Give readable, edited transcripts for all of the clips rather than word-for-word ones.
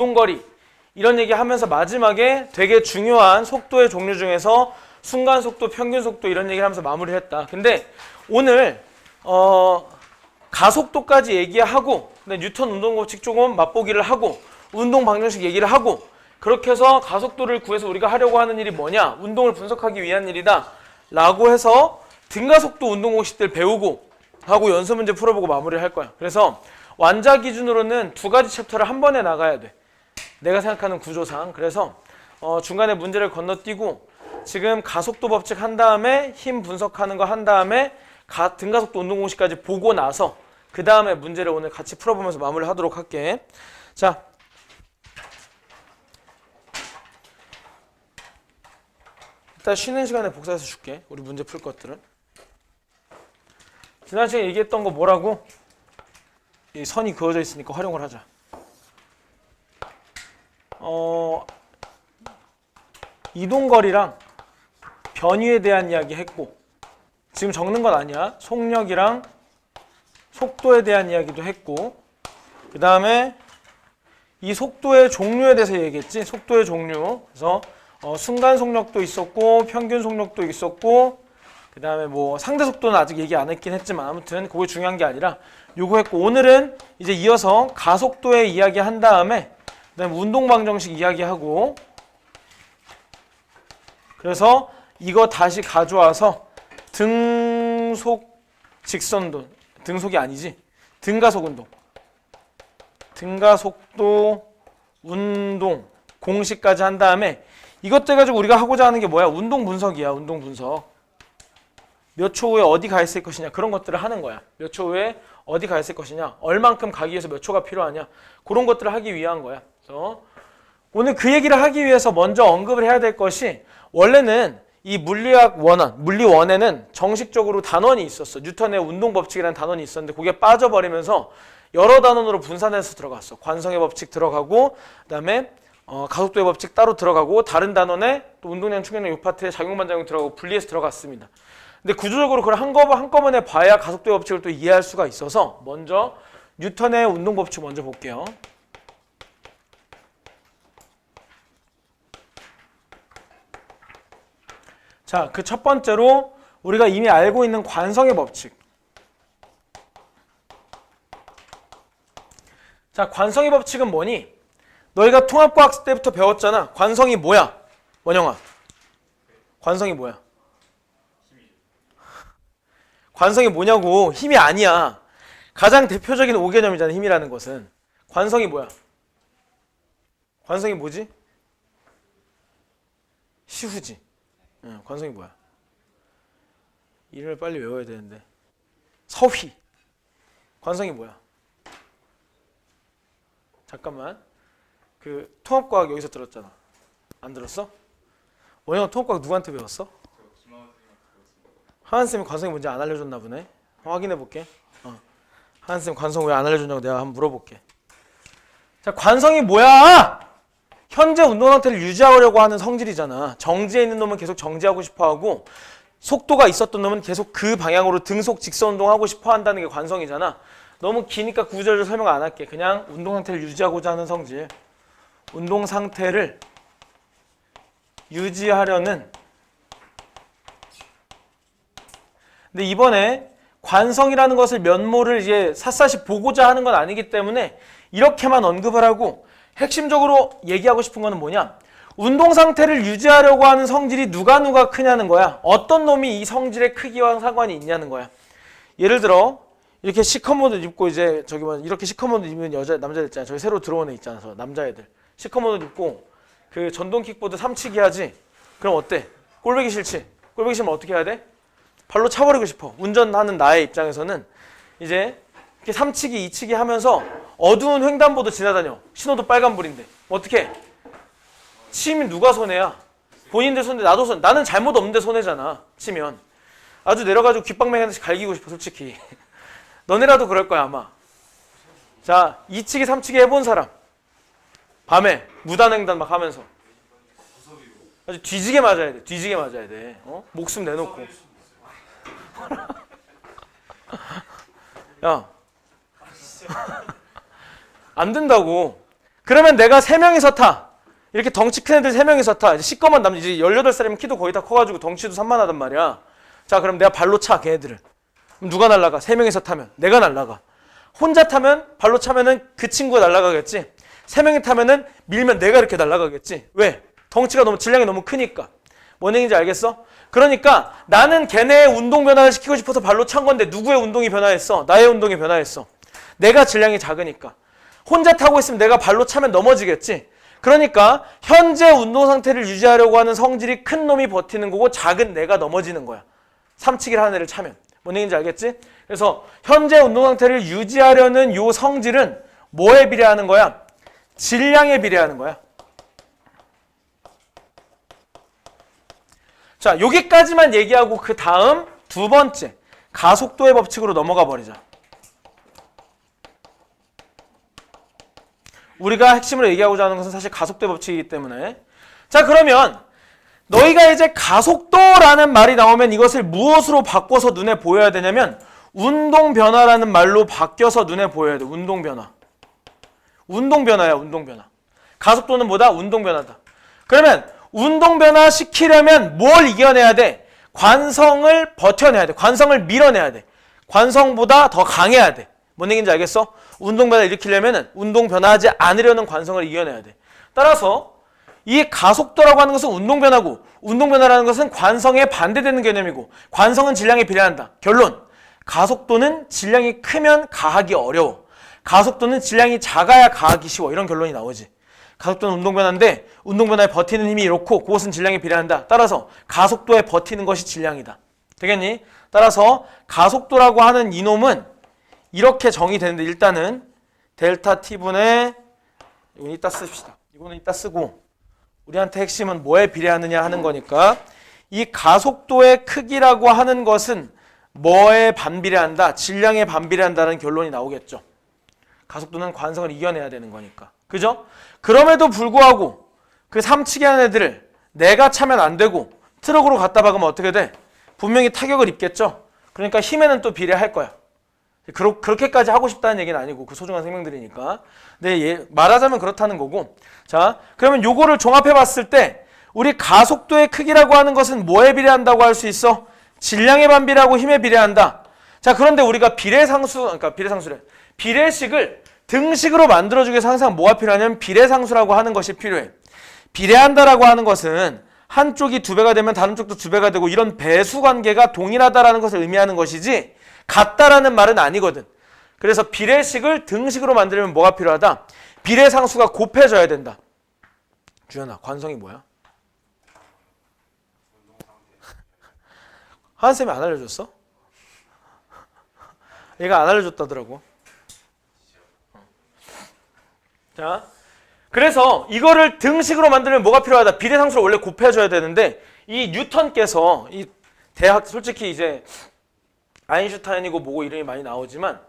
운동거리 이런 얘기 하면서 마지막에 되게 중요한 속도의 종류 중에서 순간속도, 평균속도 이런 얘기를 하면서 마무리를 했다. 근데 오늘 가속도까지 얘기하고 뉴턴 운동법칙 조금 맛보기를 하고 운동 방정식 얘기를 하고 그렇게 해서 가속도를 구해서 우리가 하려고 하는 일이 뭐냐? 운동을 분석하기 위한 일이다 라고 해서 등가속도 운동 공식들 배우고 하고 연습 문제 풀어보고 마무리를 할 거야. 그래서 완자 기준으로는 두 가지 챕터를 한 번에 나가야 돼. 내가 생각하는 구조상. 그래서 중간에 문제를 건너뛰고 지금 가속도 법칙 한 다음에 힘 분석하는 거 한 다음에 등가속도 운동 공식까지 보고 나서 그 다음에 문제를 오늘 같이 풀어보면서 마무리를 하도록 할게. 자, 일단 쉬는 시간에 복사해서 줄게. 우리 문제 풀 것들은. 지난 시간에 얘기했던 거 뭐라고? 이 선이 그어져 있으니까 활용을 하자. 이동거리랑 변위에 대한 이야기 했고 지금 적는 건 아니야. 속력이랑 속도에 대한 이야기도 했고 그 다음에 이 속도의 종류에 대해서 얘기했지. 속도의 종류. 그래서 순간 속력도 있었고 평균 속력도 있었고 그 다음에 뭐 상대 속도는 아직 얘기 안 했긴 했지만 아무튼 그게 중요한 게 아니라 요거 했고 오늘은 이제 이어서 가속도에 이야기 한 다음에 그 다음에 운동 방정식 이야기하고 그래서 이거 다시 가져와서 등속 직선도 등속이 아니지 등가속 운동 등가속도 운동 공식까지 한 다음에 이것들 가지고 우리가 하고자 하는 게 뭐야? 운동 분석이야. 운동 분석. 몇 초 후에 어디 가 있을 것이냐 그런 것들을 하는 거야. 몇 초 후에 어디 가 있을 것이냐 얼만큼 가기 위해서 몇 초가 필요하냐 그런 것들을 하기 위한 거야. 그래서 오늘 그 얘기를 하기 위해서 먼저 언급을 해야 될 것이 원래는 이 물리학 원원, 물리원에는 정식적으로 단원이 있었어. 뉴턴의 운동법칙이라는 단원이 있었는데 그게 빠져버리면서 여러 단원으로 분산해서 들어갔어. 관성의 법칙 들어가고 그다음에 가속도의 법칙 따로 들어가고 다른 단원에 또 운동량, 충격량, 요파트에 작용반작용 들어가고 분리해서 들어갔습니다. 근데 구조적으로 그걸 한꺼번에 봐야 가속도의 법칙을 또 이해할 수가 있어서 먼저 뉴턴의 운동법칙 먼저 볼게요. 자, 그 첫 번째로 우리가 이미 알고 있는 관성의 법칙. 자, 관성의 법칙은 뭐니? 너희가 통합과학 때부터 배웠잖아. 관성이 뭐야? 원영아. 관성이 뭐야? 관성이 뭐냐고. 힘이 아니야. 가장 대표적인 5개념이잖아. 힘이라는 것은. 관성이 뭐야? 관성이 뭐지? 시후지. 관성이 뭐야? 이름을 빨리 외워야 되는데. 서휘. 관성이 뭐야? 잠깐만. 그 통합과학 여기서 들었잖아. 안 들었어? 원영아 통합과학 누구한테 배웠어? 하한쌤이 관성이 뭔지 안 알려줬나 보네. 확인해 볼게. 하한쌤 관성 왜 안 알려줬냐고 내가 한번 물어볼게. 자, 관성이 뭐야? 현재 운동 상태를 유지하려고 하는 성질이잖아. 정지해 있는 놈은 계속 정지하고 싶어하고 속도가 있었던 놈은 계속 그 방향으로 등속 직선 운동하고 싶어 한다는 게 관성이잖아. 너무 기니까 구조를 설명 안 할게. 그냥 운동 상태를 유지하고자 하는 성질. 운동 상태를 유지하려는. 근데 이번에 관성이라는 것을 면모를 이제 샅샅이 보고자 하는 건 아니기 때문에 이렇게만 언급을 하고 핵심적으로 얘기하고 싶은 거는 뭐냐? 운동 상태를 유지하려고 하는 성질이 누가 크냐는 거야. 어떤 놈이 이 성질의 크기와 상관이 있냐는 거야. 예를 들어 이렇게 시커먼 옷 입고 이제 저기 뭐 이렇게 시커먼 옷 입는 남자들 있잖아. 저기 새로 들어온 애 있잖아. 저 남자애들. 시커먼 옷 입고 그 전동 킥보드 삼치기 하지. 그럼 어때? 꼴보기 싫지? 꼴보기 싫으면 어떻게 해야 돼? 발로 차버리고 싶어. 운전하는 나의 입장에서는 이제 이렇게 삼치기, 이치기 하면서 어두운 횡단보도 지나다녀. 신호도 빨간불인데. 어떻게? 치면 누가 손해야? 본인들 손해, 나도 손해. 나는 잘못 없는데 손해잖아. 치면. 아주 내려가지고 귓방맹이한테 갈기고 싶어, 솔직히. 너네라도 그럴 거야, 아마. 자, 이치기, 삼치기 해본 사람. 밤에 무단횡단 막 하면서. 아주 뒤지게 맞아야 돼. 뒤지게 맞아야 돼. 목숨 내놓고. 야. 안 된다고. 그러면 내가 3명이서 타. 이렇게 덩치 큰 애들 3명이서 타. 이제 시꺼먼 남자, 이제 18살이면 키도 거의 다 커가지고 덩치도 산만하단 말이야. 자, 그럼 내가 발로 차, 걔네들을. 그럼 누가 날아가? 3명이서 타면 내가 날아가. 혼자 타면, 발로 차면은 그 친구가 날아가겠지. 3명이 타면은 밀면 내가 이렇게 날아가겠지. 왜? 덩치가 너무, 질량이 너무 크니까. 뭔 얘기인지 알겠어? 그러니까 나는 걔네의 운동 변화를 시키고 싶어서 발로 찬 건데 누구의 운동이 변화했어? 나의 운동이 변화했어. 내가 질량이 작으니까. 혼자 타고 있으면 내가 발로 차면 넘어지겠지. 그러니까 현재 운동 상태를 유지하려고 하는 성질이 큰 놈이 버티는 거고 작은 내가 넘어지는 거야. 삼치기를 하는 애를 차면. 뭔 얘기인지 알겠지? 그래서 현재 운동 상태를 유지하려는 요 성질은 뭐에 비례하는 거야? 질량에 비례하는 거야. 자, 여기까지만 얘기하고 그 다음 두 번째 가속도의 법칙으로 넘어가 버리자. 우리가 핵심으로 얘기하고자 하는 것은 사실 가속도의 법칙이기 때문에. 자, 그러면 너희가 이제 가속도라는 말이 나오면 이것을 무엇으로 바꿔서 눈에 보여야 되냐면 운동 변화라는 말로 바뀌어서 눈에 보여야 돼. 운동 변화. 운동 변화야, 운동 변화. 가속도는 뭐다? 운동 변화다. 그러면 운동 변화 시키려면 뭘 이겨내야 돼? 관성을 버텨내야 돼. 관성을 밀어내야 돼. 관성보다 더 강해야 돼. 뭔 얘기인지 알겠어? 운동 변화 일으키려면 운동 변화하지 않으려는 관성을 이겨내야 돼. 따라서 이 가속도라고 하는 것은 운동 변화고 운동 변화라는 것은 관성에 반대되는 개념이고 관성은 질량에 비례한다. 결론. 가속도는 질량이 크면 가하기 어려워. 가속도는 질량이 작아야 가하기 쉬워. 이런 결론이 나오지. 가속도는 운동 변화인데 운동 변화에 버티는 힘이 이렇고 그것은 질량에 비례한다. 따라서 가속도에 버티는 것이 질량이다. 되겠니? 따라서 가속도라고 하는 이놈은 이렇게 정의되는데 일단은 델타 T분의 이건 이따 씁시다. 이거는 이따 쓰고 우리한테 핵심은 뭐에 비례하느냐 하는 거니까 이 가속도의 크기라고 하는 것은 뭐에 반비례한다? 질량에 반비례한다는 결론이 나오겠죠. 가속도는 관성을 이겨내야 되는 거니까. 그죠? 그럼에도 불구하고 그 삼치기 하는 애들을 내가 차면 안 되고 트럭으로 갖다 박으면 어떻게 돼? 분명히 타격을 입겠죠? 그러니까 힘에는 또 비례할 거야. 그렇게까지 하고 싶다는 얘기는 아니고 그 소중한 생명들이니까. 네, 말하자면 그렇다는 거고. 자, 그러면 요거를 종합해 봤을 때 우리 가속도의 크기라고 하는 것은 뭐에 비례한다고 할 수 있어? 질량에 반비례하고 힘에 비례한다. 자, 그런데 우리가 비례식을 등식으로 만들어주기 위해서 항상 뭐가 필요하냐면 비례상수라고 하는 것이 필요해. 비례한다라고 하는 것은 한쪽이 2배가 되면 다른 쪽도 2배가 되고 이런 배수 관계가 동일하다라는 것을 의미하는 것이지 같다라는 말은 아니거든. 그래서 비례식을 등식으로 만들려면 뭐가 필요하다? 비례상수가 곱해져야 된다. 주연아, 관성이 뭐야? 하한쌤이 안 알려줬어? 얘가 안 알려줬다더라고. 자, 그래서 이거를 등식으로 만들면 뭐가 필요하다? 비례상수를 원래 곱해줘야 되는데 이 뉴턴께서 이 대학 솔직히 이제 아인슈타인이고 뭐고 이름이 많이 나오지만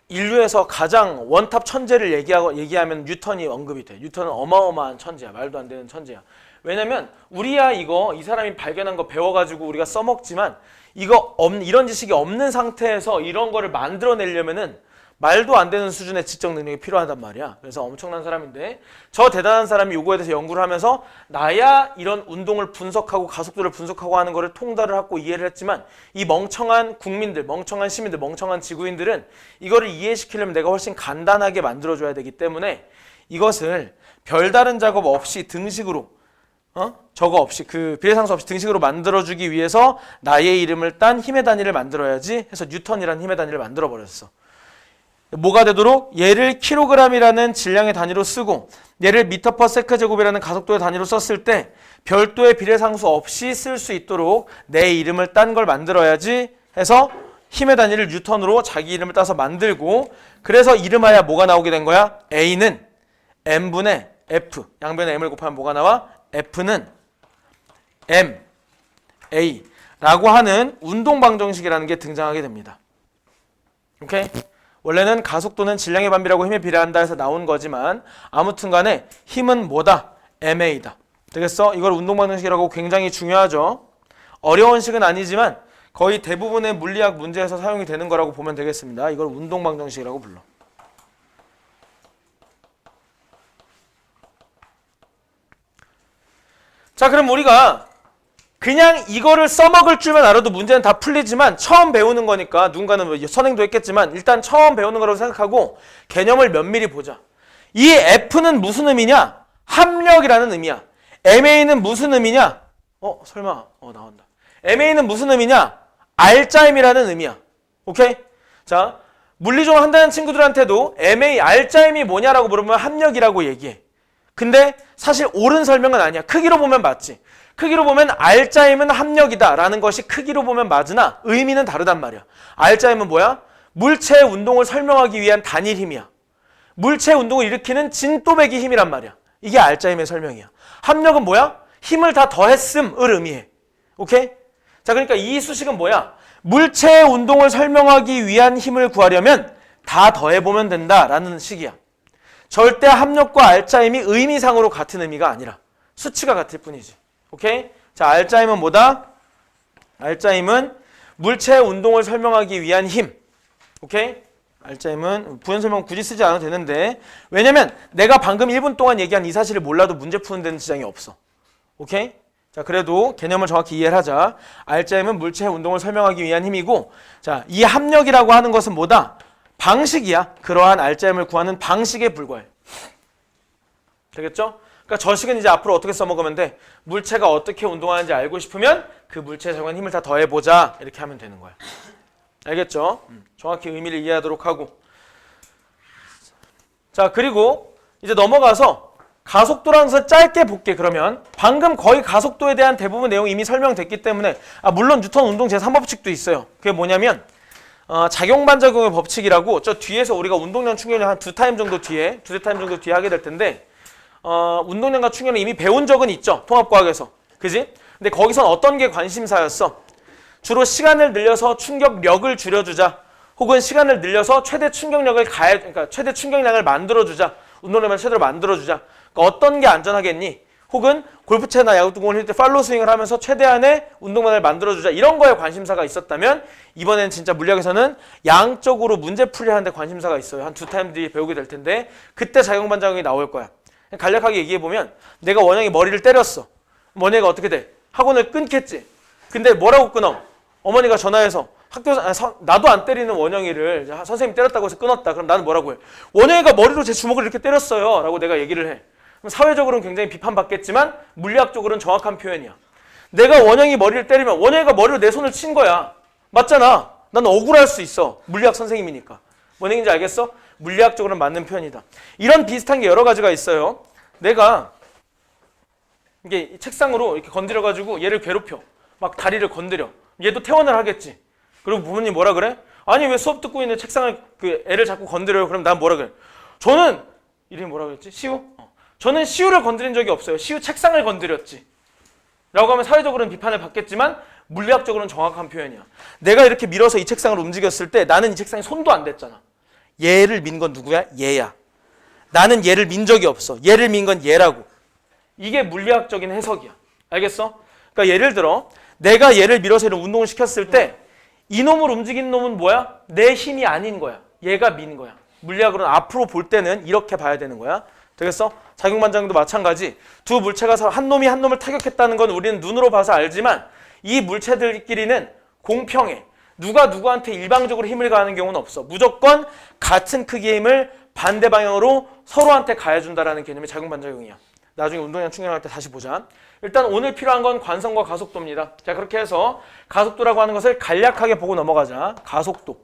인류에서 가장 원탑 천재를 얘기하면 뉴턴이 언급이 돼. 뉴턴은 어마어마한 천재야. 말도 안 되는 천재야. 왜냐면 우리야 이 사람이 발견한 거 배워가지고 우리가 써먹지만 이런 지식이 없는 상태에서 이런 거를 만들어내려면은 말도 안 되는 수준의 지적 능력이 필요하단 말이야. 그래서 엄청난 사람인데 저 대단한 사람이 요거에 대해서 연구를 하면서 나야 이런 운동을 분석하고 가속도를 분석하고 하는 거를 통달을 하고 이해를 했지만 이 멍청한 국민들, 멍청한 시민들, 멍청한 지구인들은 이거를 이해시키려면 내가 훨씬 간단하게 만들어줘야 되기 때문에 이것을 별다른 작업 없이 등식으로 저거 없이 그 비례상수 없이 등식으로 만들어주기 위해서 나의 이름을 딴 힘의 단위를 만들어야지 해서 뉴턴이라는 힘의 단위를 만들어버렸어. 뭐가 되도록 얘를 킬로그램이라는 질량의 단위로 쓰고 얘를 미터 퍼 세컨드 제곱이라는 가속도의 단위로 썼을 때 별도의 비례상수 없이 쓸 수 있도록 내 이름을 딴 걸 만들어야지 해서 힘의 단위를 뉴턴으로 자기 이름을 따서 만들고 그래서 이름하여 뭐가 나오게 된 거야? A는 M분의 F 양변에 M을 곱하면 뭐가 나와? F는 M, A 라고 하는 운동방정식이라는 게 등장하게 됩니다. 오케이? 원래는 가속도는 질량에 반비례하고 힘에 비례한다 해서 나온 거지만 아무튼 간에 힘은 뭐다? MA다. 되겠어? 이걸 운동방정식이라고 굉장히 중요하죠. 어려운 식은 아니지만 거의 대부분의 물리학 문제에서 사용이 되는 거라고 보면 되겠습니다. 이걸 운동방정식이라고 불러. 자, 그럼 우리가 그냥 이거를 써먹을 줄만 알아도 문제는 다 풀리지만 처음 배우는 거니까 누군가는 뭐 선행도 했겠지만 일단 처음 배우는 거라고 생각하고 개념을 면밀히 보자. 이 F는 무슨 의미냐? 합력이라는 의미야. MA는 무슨 의미냐? 설마 나온다. MA는 무슨 의미냐? 알짜임이라는 의미야. 오케이? 자, 물리종 한다는 친구들한테도 MA, 알짜임이 뭐냐라고 물으면 합력이라고 얘기해. 근데 사실 옳은 설명은 아니야. 크기로 보면 맞지. 크기로 보면 알짜임은 합력이다 라는 것이 크기로 보면 맞으나 의미는 다르단 말이야. 알짜임은 뭐야? 물체의 운동을 설명하기 위한 단일 힘이야. 물체의 운동을 일으키는 진또배기 힘이란 말이야. 이게 알짜임의 설명이야. 합력은 뭐야? 힘을 다 더했음을 의미해. 오케이? 자, 그러니까 이 수식은 뭐야? 물체의 운동을 설명하기 위한 힘을 구하려면 다 더해보면 된다라는 식이야. 절대 합력과 알짜임이 의미상으로 같은 의미가 아니라 수치가 같을 뿐이지. 오케이? 자, 알짜임은 뭐다? 알짜임은 물체의 운동을 설명하기 위한 힘. 오케이? 알짜임은 부연 설명 굳이 쓰지 않아도 되는데 왜냐면 내가 방금 1분 동안 얘기한 이 사실을 몰라도 문제 푸는 데는 지장이 없어. 오케이? 자, 그래도 개념을 정확히 이해를 하자. 알짜임은 물체의 운동을 설명하기 위한 힘이고, 자, 이 합력이라고 하는 것은 뭐다? 방식이야. 그러한 알짜임을 구하는 방식에 불과해. 되겠죠? 그러니까 저 식은 이제 앞으로 어떻게 써먹으면 돼? 물체가 어떻게 운동하는지 알고 싶으면 그 물체에 적용한 힘을 다 더해보자. 이렇게 하면 되는 거야. 알겠죠? 정확히 의미를 이해하도록 하고. 자, 그리고 이제 넘어가서 가속도라는 것을 짧게 볼게. 그러면 방금 거의 가속도에 대한 대부분 내용이 이미 설명됐기 때문에 물론 뉴턴 운동 제3법칙도 있어요. 그게 뭐냐면 작용반작용의 법칙이라고 저 뒤에서 우리가 운동량 충격량 한 2타임 정도 뒤에 두세 타임 정도 뒤에 하게 될 텐데 운동량과 충격량 이미 배운 적은 있죠. 통합과학에서. 그지? 근데 거기선 어떤 게 관심사였어? 주로 시간을 늘려서 충격력을 줄여주자. 혹은 시간을 늘려서 최대 충격력을 그러니까 최대 충격량을 만들어주자. 운동량을 최대로 만들어주자. 그러니까 어떤 게 안전하겠니? 혹은 골프채나 야구공을 할 때 팔로우 스윙을 하면서 최대한의 운동량을 만들어주자. 이런 거에 관심사가 있었다면 이번엔 진짜 물리학에서는 양적으로 문제풀이 하는데 관심사가 있어요. 한 2타임 뒤에 배우게 될 텐데 그때 작용반작용이 나올 거야. 간략하게 얘기해보면 내가 원영이 머리를 때렸어. 원영이가 어떻게 돼? 학원을 끊겠지. 근데 뭐라고 끊어? 어머니가 전화해서 학교에서 나도 안 때리는 원영이를 선생님이 때렸다고 해서 끊었다. 그럼 나는 뭐라고 해? 원영이가 머리로 제 주먹을 이렇게 때렸어요 라고 내가 얘기를 해. 그럼 사회적으로는 굉장히 비판받겠지만 물리학적으로는 정확한 표현이야. 내가 원영이 머리를 때리면 원영이가 머리로 내 손을 친 거야. 맞잖아. 난 억울할 수 있어. 물리학 선생님이니까. 뭔 얘기인지 알겠어? 물리학적으로는 맞는 표현이다. 이런 비슷한 게 여러 가지가 있어요. 내가 이게 책상으로 이렇게 건드려가지고 얘를 괴롭혀. 막 다리를 건드려. 얘도 퇴원을 하겠지. 그리고 부모님 뭐라 그래? 아니 왜 수업 듣고 있는 책상을 애를 자꾸 건드려요? 그럼 난 뭐라 그래? 저는 이름이 뭐라 그랬지? 시우? 저는 시우를 건드린 적이 없어요. 시우 책상을 건드렸지. 라고 하면 사회적으로는 비판을 받겠지만 물리학적으로는 정확한 표현이야. 내가 이렇게 밀어서 이 책상을 움직였을 때 나는 이 책상에 손도 안 댔잖아. 얘를 민 건 누구야? 얘야. 나는 얘를 민 적이 없어. 얘를 민 건 얘라고. 이게 물리학적인 해석이야. 알겠어? 그러니까 예를 들어 내가 얘를 밀어서 이런 운동을 시켰을 때 이놈을 움직인 놈은 뭐야? 내 힘이 아닌 거야. 얘가 민 거야. 물리학으로는 앞으로 볼 때는 이렇게 봐야 되는 거야. 되겠어? 작용반작용도 마찬가지. 두 물체가 한 놈이 한 놈을 타격했다는 건 우리는 눈으로 봐서 알지만 이 물체들끼리는 공평해. 누가 누구한테 일방적으로 힘을 가하는 경우는 없어. 무조건 같은 크기의 힘을 반대 방향으로 서로한테 가해준다라는 개념이 작용반작용이야. 나중에 운동량 충격할 때 다시 보자. 일단 오늘 필요한 건 관성과 가속도입니다. 자, 그렇게 해서 가속도라고 하는 것을 간략하게 보고 넘어가자. 가속도.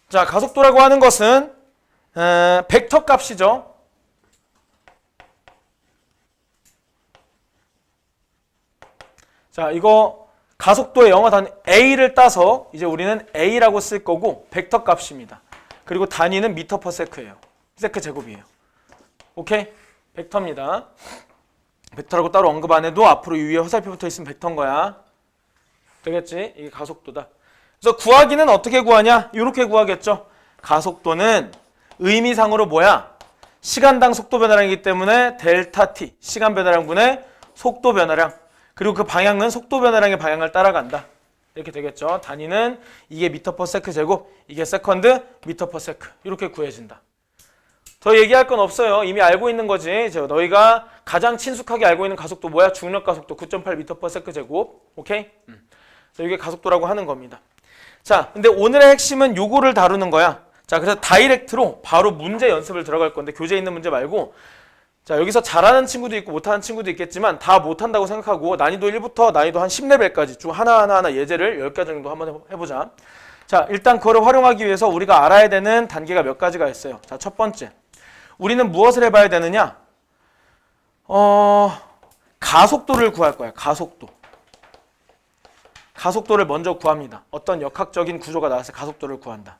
자, 가속도라고 하는 것은 벡터 값이죠. 자, 이거 가속도의 영어 단위 A를 따서 이제 우리는 A라고 쓸 거고 벡터 값입니다. 그리고 단위는 미터 퍼 세크예요. 세크 제곱이에요. 오케이? 벡터입니다. 벡터라고 따로 언급 안 해도 앞으로 이 위에 화살표 붙어 있으면 벡터인 거야. 되겠지? 이게 가속도다. 그래서 구하기는 어떻게 구하냐? 이렇게 구하겠죠. 가속도는 의미상으로 뭐야? 시간당 속도 변화량이기 때문에 델타 t 시간 변화량분의 속도 변화량. 그리고 그 방향은 속도 변화량의 방향을 따라간다. 이렇게 되겠죠. 단위는 이게 미터 퍼 세크 제곱, 이게 세컨드 미터 퍼 세크. 이렇게 구해진다. 더 얘기할 건 없어요. 이미 알고 있는 거지. 너희가 가장 친숙하게 알고 있는 가속도 뭐야? 중력 가속도 9.8m/s 제곱. 오케이? 이게 가속도라고 하는 겁니다. 자, 근데 오늘의 핵심은 요거를 다루는 거야. 자, 그래서 다이렉트로 바로 문제 연습을 들어갈 건데 교재에 있는 문제 말고, 자, 여기서 잘하는 친구도 있고 못하는 친구도 있겠지만 다 못한다고 생각하고 난이도 1부터 난이도 한 10레벨까지 쭉 하나하나 예제를 10가지 정도 한번 해보자. 자, 일단 그거를 활용하기 위해서 우리가 알아야 되는 단계가 몇 가지가 있어요. 자, 첫 번째, 우리는 무엇을 해봐야 되느냐? 가속도를 구할 거야. 가속도를 먼저 구합니다. 어떤 역학적인 구조가 나와서 가속도를 구한다.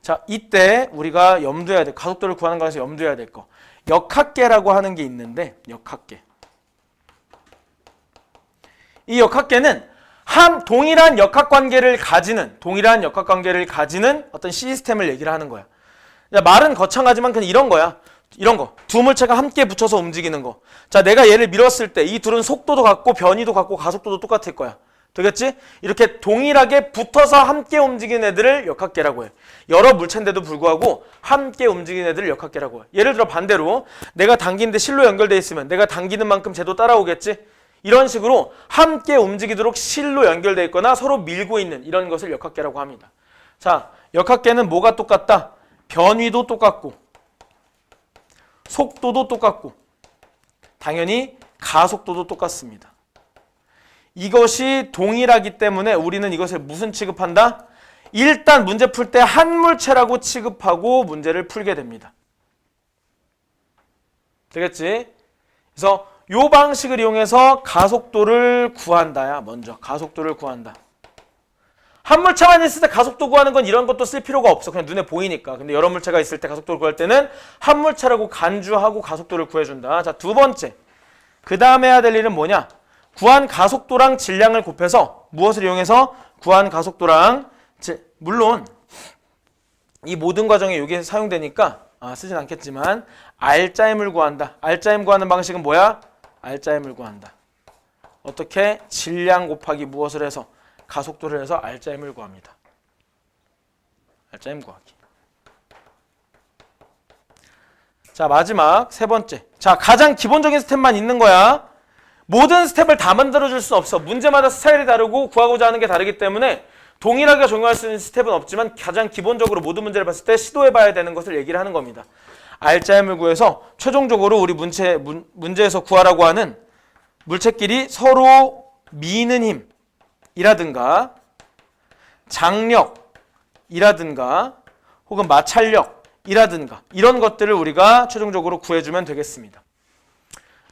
자, 이때 우리가 염두해야 돼. 가속도를 구하는 거에서 염두해야 될 거. 역학계라고 하는 게 있는데, 역학계. 이 역학계는 동일한 역학관계를 가지는 어떤 시스템을 얘기를 하는 거야. 말은 거창하지만 그냥 이런 거야. 이런 거. 두 물체가 함께 붙여서 움직이는 거. 자, 내가 얘를 밀었을 때 이 둘은 속도도 같고 변이도 같고 가속도도 똑같을 거야. 되겠지? 이렇게 동일하게 붙어서 함께 움직이는 애들을 역학계라고 해. 여러 물체인데도 불구하고 함께 움직이는 애들을 역학계라고 해. 예를 들어 반대로 내가 당기는데 실로 연결돼 있으면 내가 당기는 만큼 쟤도 따라오겠지? 이런 식으로 함께 움직이도록 실로 연결돼 있거나 서로 밀고 있는 이런 것을 역학계라고 합니다. 자, 역학계는 뭐가 똑같다? 변위도 똑같고 속도도 똑같고 당연히 가속도도 똑같습니다. 이것이 동일하기 때문에 우리는 이것을 무슨 취급한다? 일단 문제 풀 때 한 물체라고 취급하고 문제를 풀게 됩니다. 되겠지? 그래서 이 방식을 이용해서 가속도를 구한다야. 먼저 가속도를 구한다. 한 물체만 있을 때 가속도 구하는 건 이런 것도 쓸 필요가 없어. 그냥 눈에 보이니까. 근데 여러 물체가 있을 때 가속도를 구할 때는 한 물체라고 간주하고 가속도를 구해준다. 자, 두 번째. 그 다음에 해야 될 일은 뭐냐? 구한 가속도랑 질량을 곱해서 무엇을 이용해서 구한 가속도랑 물론 이 모든 과정에 이게 사용되니까 쓰진 않겠지만 알짜임을 구한다. 알짜임 구하는 방식은 뭐야? 알짜임을 구한다. 어떻게? 질량 곱하기 무엇을 해서? 가속도를 해서 알짜임을 구합니다. 알짜임 구하기. 자, 마지막 세 번째. 자, 가장 기본적인 스텝만 있는 거야. 모든 스텝을 다 만들어줄 수 없어. 문제마다 스타일이 다르고 구하고자 하는 게 다르기 때문에 동일하게 적용할 수 있는 스텝은 없지만 가장 기본적으로 모든 문제를 봤을 때 시도해봐야 되는 것을 얘기를 하는 겁니다. 알짜임을 구해서 최종적으로 우리 문제에서 구하라고 하는 물체끼리 서로 미는 힘이라든가 장력이라든가 혹은 마찰력이라든가 이런 것들을 우리가 최종적으로 구해주면 되겠습니다.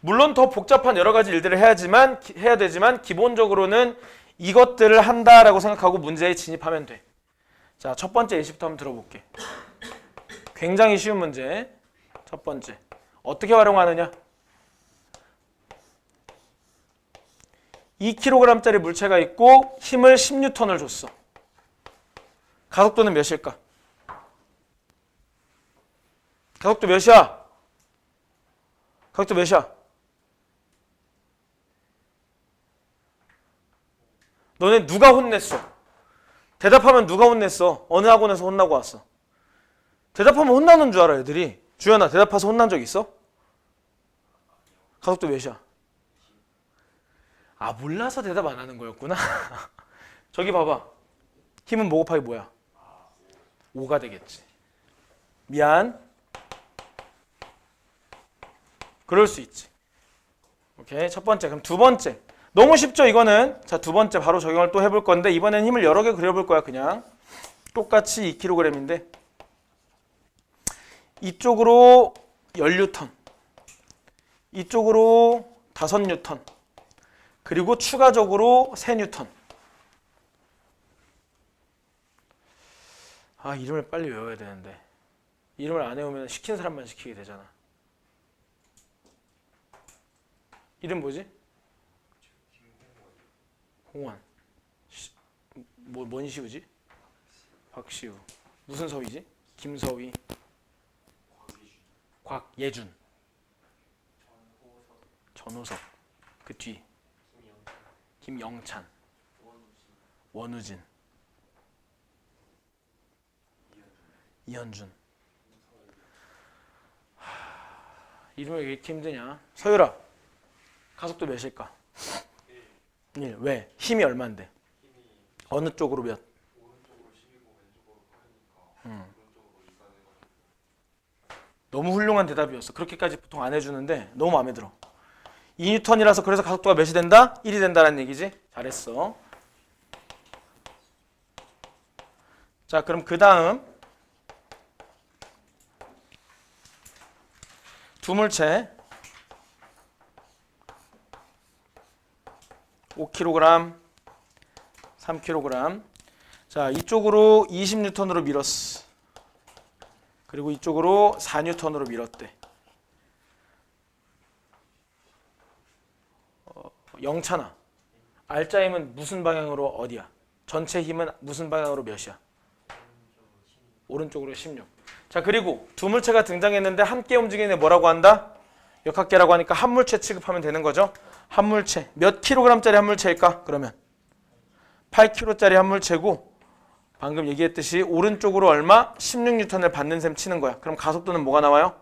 물론 더 복잡한 여러 가지 일들을 해야 되지만 기본적으로는 이것들을 한다라고 생각하고 문제에 진입하면 돼. 자, 첫 번째 예시부터 한번 들어볼게. 굉장히 쉬운 문제. 첫 번째. 어떻게 활용하느냐? 2kg짜리 물체가 있고 힘을 10N을 줬어. 가속도는 몇일까? 가속도 몇이야? 가속도 몇이야? 너네 누가 혼냈어? 대답하면 누가 혼냈어? 어느 학원에서 혼나고 왔어? 대답하면 혼나는 줄 알아 애들이. 주연아, 대답해서 혼난 적 있어? 가속도 몇이야? 몰라서 대답 안 하는 거였구나. 저기 봐봐. 힘은 뭐 곱하기 뭐야? 5가 되겠지. 미안. 그럴 수 있지. 오케이, 첫 번째. 그럼 두 번째. 너무 쉽죠, 이거는? 자, 두 번째 바로 적용을 또 해볼 건데 이번엔 힘을 여러 개 그려볼 거야, 그냥. 똑같이 2kg인데 이쪽으로 10N, 이쪽으로 5N, 그리고 추가적으로 3N. 이름을 빨리 외워야 되는데 이름을 안 외우면 시킨 사람만 시키게 되잖아. 이름 뭐지? 홍원. 뭔 시우지? 박시우. 무슨 서위지? 김서위. 곽예준. 전호석. 그 뒤. 김영찬. 원우진. 이현준. 이름이 왜 이렇게 힘드냐? 서유라, 가속도 몇일까? 1. 왜? 힘이 얼만데? 어느 쪽으로 몇? 너무 훌륭한 대답이었어. 그렇게까지 보통 안 해주는데 너무 마음에 들어. 2N이라서 그래서 가속도가 몇이 된다? 1이 된다는 얘기지? 잘했어. 자, 그럼 그 다음 두 물체 5kg, 3kg. 자, 이쪽으로 20N으로 밀었어. 그리고 이쪽으로 4N으로 밀었대. 영찬아, 알짜 힘은 무슨 방향으로 어디야? 전체 힘은 무슨 방향으로 몇이야? 오른쪽으로 16. 자, 그리고 두 물체가 등장했는데 함께 움직이는 애 뭐라고 한다? 역학계라고 하니까 한 물체 취급하면 되는 거죠. 한 물체. 몇 킬로그램짜리 한 물체일까? 그러면 8kg짜리 한 물체고 방금 얘기했듯이 오른쪽으로 얼마? 16N을 받는 셈 치는 거야. 그럼 가속도는 뭐가 나와요?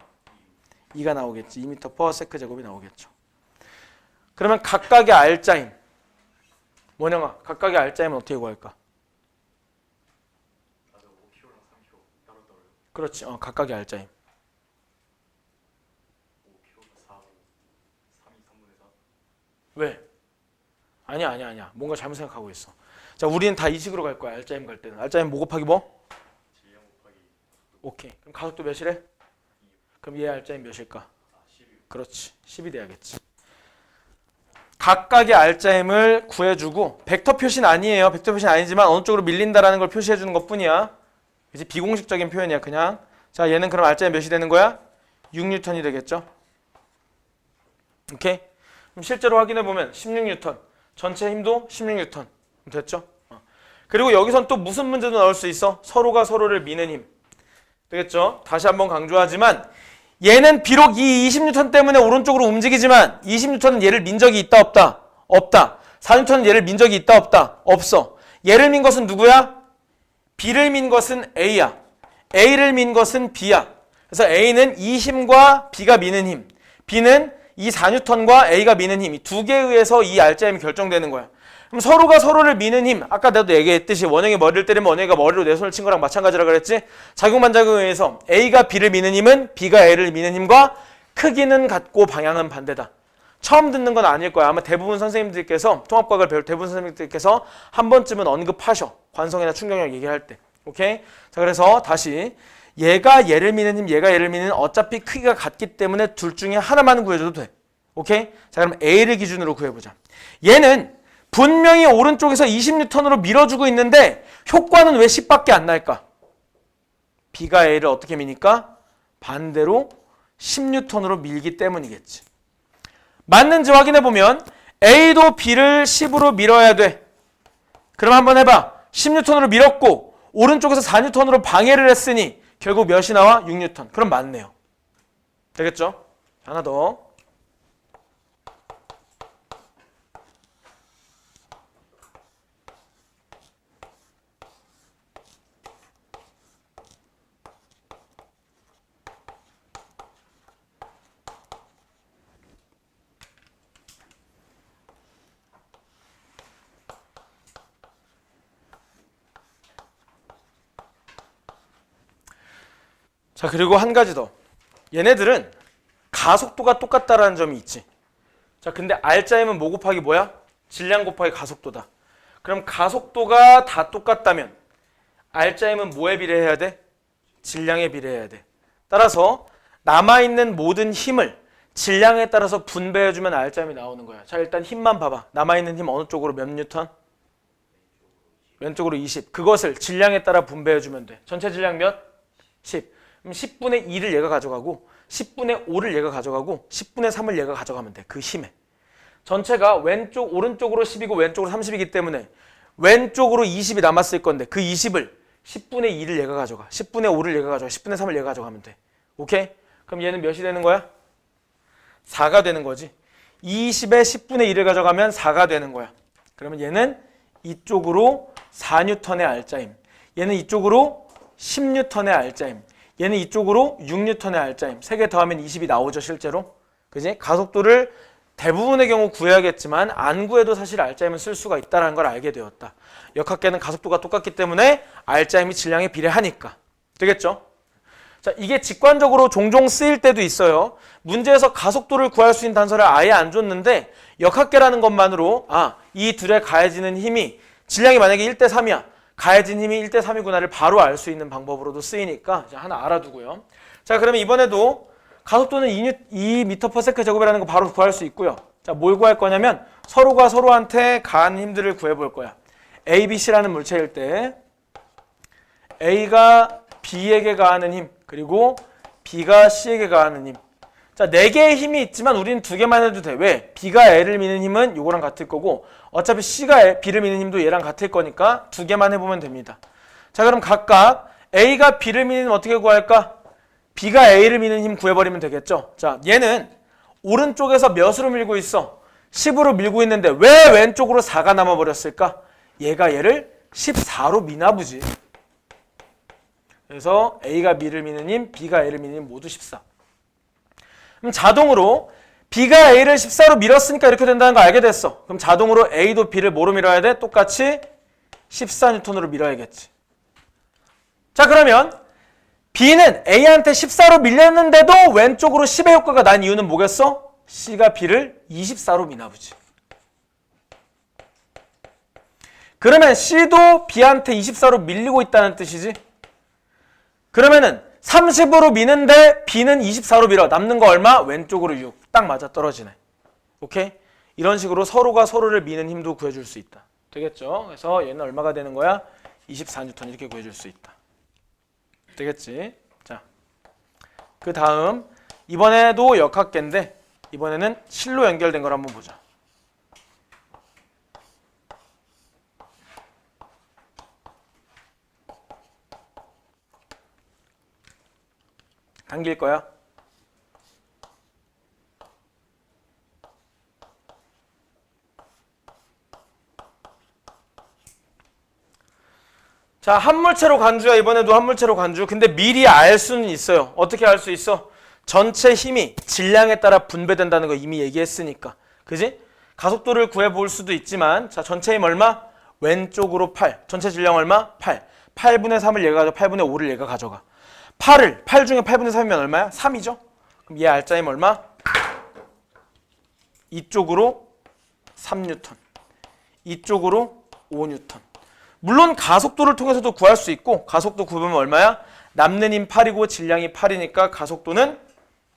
2가 나오겠지. 2m/s 제곱이 나오겠죠. 그러면 각각의 알짜힘. 원영아, 각각의 알짜힘은 어떻게 구할까? 그렇지. 각각의 알짜힘. 5kg 4, 3이 3분의 4. 왜? 아니야. 뭔가 잘못 생각하고 있어. 자, 우리는 다 이 식으로 갈 거야. 알짜힘 갈 때는. 알짜힘 뭐 곱하기 뭐? 질량 곱하기. 오케이. 그럼 가속도 몇이래? 2. 그럼 얘 알짜힘 몇일까? 12. 그렇지. 10이 돼야겠지. 각각의 알짜힘을 구해주고 벡터 표시는 아니에요. 벡터 표시는 아니지만 어느 쪽으로 밀린다라는 걸 표시해주는 것뿐이야. 이제 비공식적인 표현이야. 그냥. 자, 얘는 그럼 알짜힘 몇이 되는 거야? 6N이 되겠죠. 오케이? 그럼 실제로 확인해보면 16N. 전체 힘도 16N. 됐죠? 그리고 여기선 또 무슨 문제도 나올 수 있어? 서로가 서로를 미는 힘. 되겠죠? 다시 한번 강조하지만 얘는 비록 이 20N 때문에 오른쪽으로 움직이지만 20N은 얘를 민 적이 있다 없다? 없다. 4N은 얘를 민 적이 있다 없다? 없어. 얘를 민 것은 누구야? B를 민 것은 A야. A를 민 것은 B야. 그래서 A는 이 힘과 B가 미는 힘, B는 이 4N과 A가 미는 힘, 이 두 개에 의해서 이 알짜힘이 결정되는 거야. 그럼 서로가 서로를 미는 힘, 아까 나도 얘기했듯이 원형이 머리를 때리면 원형이가 머리로 내 손을 친 거랑 마찬가지라 그랬지? 작용반작용에 의해서 A가 B를 미는 힘은 B가 A를 미는 힘과 크기는 같고 방향은 반대다. 처음 듣는 건 아닐 거야. 아마 대부분 선생님들께서 통합과학을 배울 대부분 선생님들께서 한 번쯤은 언급하셔. 관성이나 충격력 얘기할 때. 오케이? 자, 그래서 다시 얘가 얘를 미는 힘, 얘가 얘를 미는 힘 어차피 크기가 같기 때문에 둘 중에 하나만 구해줘도 돼. 오케이? 자, 그럼 A를 기준으로 구해보자. 얘는 분명히 오른쪽에서 20N으로 밀어주고 있는데 효과는 왜 10밖에 안 날까? B가 A를 어떻게 미니까? 반대로 10N으로 밀기 때문이겠지. 맞는지 확인해보면 A도 B를 10으로 밀어야 돼. 그럼 한번 해봐. 10N으로 밀었고 오른쪽에서 4N으로 방해를 했으니 결국 몇이 나와? 6N. 그럼 맞네요. 되겠죠? 하나 더. 자, 그리고 한 가지 더. 얘네들은 가속도가 똑같다라는 점이 있지. 자, 근데 알짜힘은 뭐 곱하기 뭐야? 질량 곱하기 가속도다. 그럼 가속도가 다 똑같다면 알짜힘은 뭐에 비례해야 돼? 질량에 비례해야 돼. 따라서 남아있는 모든 힘을 질량에 따라서 분배해주면 알짜힘이 나오는 거야. 자, 일단 힘만 봐봐. 남아있는 힘 어느 쪽으로 몇 뉴턴? 왼쪽으로 20. 그것을 질량에 따라 분배해주면 돼. 전체 질량 몇? 10. 그럼 10분의 2를 얘가 가져가고 10분의 5를 얘가 가져가고 10분의 3을 얘가 가져가면 돼. 그 힘에. 전체가 왼쪽 오른쪽으로 10이고 왼쪽으로 30이기 때문에 왼쪽으로 20이 남았을 건데 그 20을 10분의 2를 얘가 가져가. 10분의 5를 얘가 가져가. 10분의 3을 얘가 가져가면 돼. 오케이? 그럼 얘는 몇이 되는 거야? 4가 되는 거지. 20에 10분의 2를 가져가면 4가 되는 거야. 그러면 얘는 이쪽으로 4N의 알짜힘. 얘는 이쪽으로 10N의 알짜힘. 얘는 이쪽으로 6N의 알짜임. 3개 더하면 20이 나오죠, 실제로. 그지? 가속도를 대부분의 경우 구해야겠지만 안 구해도 사실 알짜임은 쓸 수가 있다는 걸 알게 되었다. 역학계는 가속도가 똑같기 때문에 알짜임이 질량에 비례하니까. 되겠죠? 자, 이게 직관적으로 종종 쓰일 때도 있어요. 문제에서 가속도를 구할 수 있는 단서를 아예 안 줬는데 역학계라는 것만으로 이 둘에 가해지는 힘이 질량이 만약에 1대 3이야. 가해진 힘이 1대 3이구나를 바로 알 수 있는 방법으로도 쓰이니까 이제 하나 알아두고요. 자, 그러면 이번에도 가속도는 2m/s 제곱이라는 거 바로 구할 수 있고요. 자, 뭘 구할 거냐면 서로가 서로한테 가한 힘들을 구해볼 거야. A, B, C라는 물체일 때 A가 B에게 가하는 힘, 그리고 B가 C에게 가하는 힘. 자, 4개의 힘이 있지만 우리는 2개만 해도 돼. 왜? B가 A를 미는 힘은 요거랑 같을 거고 어차피 C가 B를 미는 힘도 얘랑 같을 거니까 2개만 해보면 됩니다. 자, 그럼 각각 A가 B를 미는 힘 어떻게 구할까? B가 A를 미는 힘 구해버리면 되겠죠. 자, 얘는 오른쪽에서 몇으로 밀고 있어? 10으로 밀고 있는데 왜 왼쪽으로 4가 남아버렸을까? 얘가 얘를 14로 미나 보지. 그래서 A가 B를 미는 힘, B가 A를 미는 힘 모두 14. 그럼 자동으로 B가 A를 14로 밀었으니까 이렇게 된다는 거 알게 됐어. 그럼 자동으로 A도 B를 뭐로 밀어야 돼? 똑같이 14N으로 밀어야겠지. 자, 그러면 B는 A한테 14로 밀렸는데도 왼쪽으로 10의 효과가 난 이유는 뭐겠어? C가 B를 24로 미나 보지. 그러면 C도 B한테 24로 밀리고 있다는 뜻이지. 그러면은 30으로 미는데 B는 24로 밀어. 남는 거 얼마? 왼쪽으로 6. 딱 맞아 떨어지네. 오케이? 이런 식으로 서로가 서로를 미는 힘도 구해줄 수 있다. 되겠죠? 그래서 얘는 얼마가 되는 거야? 24N 이렇게 구해줄 수 있다. 되겠지? 자, 그 다음 이번에도 역학계인데 이번에는 실로 연결된 걸 한번 보자. 당길 거야. 자, 한물체로 간주야. 이번에도 한물체로 간주. 근데 미리 알 수는 있어요. 어떻게 알 수 있어? 전체 힘이 질량에 따라 분배된다는 거 이미 얘기했으니까. 그지? 가속도를 구해볼 수도 있지만 자, 전체 힘 얼마? 왼쪽으로 8. 전체 질량 얼마? 8. 8분의 3을 얘가 가져가. 8분의 5를 얘가 가져가. 8 중에 8분의 3이면 얼마야? 3이죠? 그럼 얘 알짜임 얼마? 이쪽으로 3N. 이쪽으로 5N. 물론 가속도를 통해서도 구할 수 있고 가속도 구하면 얼마야? 남는 힘 8이고 질량이 8이니까 가속도는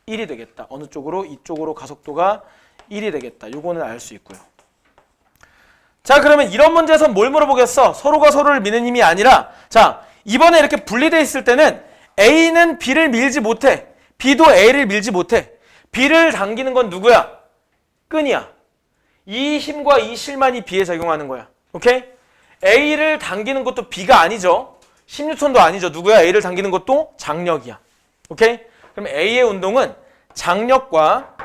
1이 되겠다. 어느 쪽으로? 이쪽으로 가속도가 1이 되겠다. 요거는 알 수 있고요. 자, 그러면 이런 문제에서 뭘 물어보겠어? 서로가 서로를 미는 힘이 아니라 자, 이번에 이렇게 분리되어 있을 때는 A는 B를 밀지 못해. B도 A를 밀지 못해. B를 당기는 건 누구야? 끈이야. 이 힘과 이 실만이 B에 작용하는 거야. 오케이? A를 당기는 것도 B가 아니죠. 10N도 아니죠. 누구야? A를 당기는 것도 장력이야. 오케이? 그럼 A의 운동은 장력과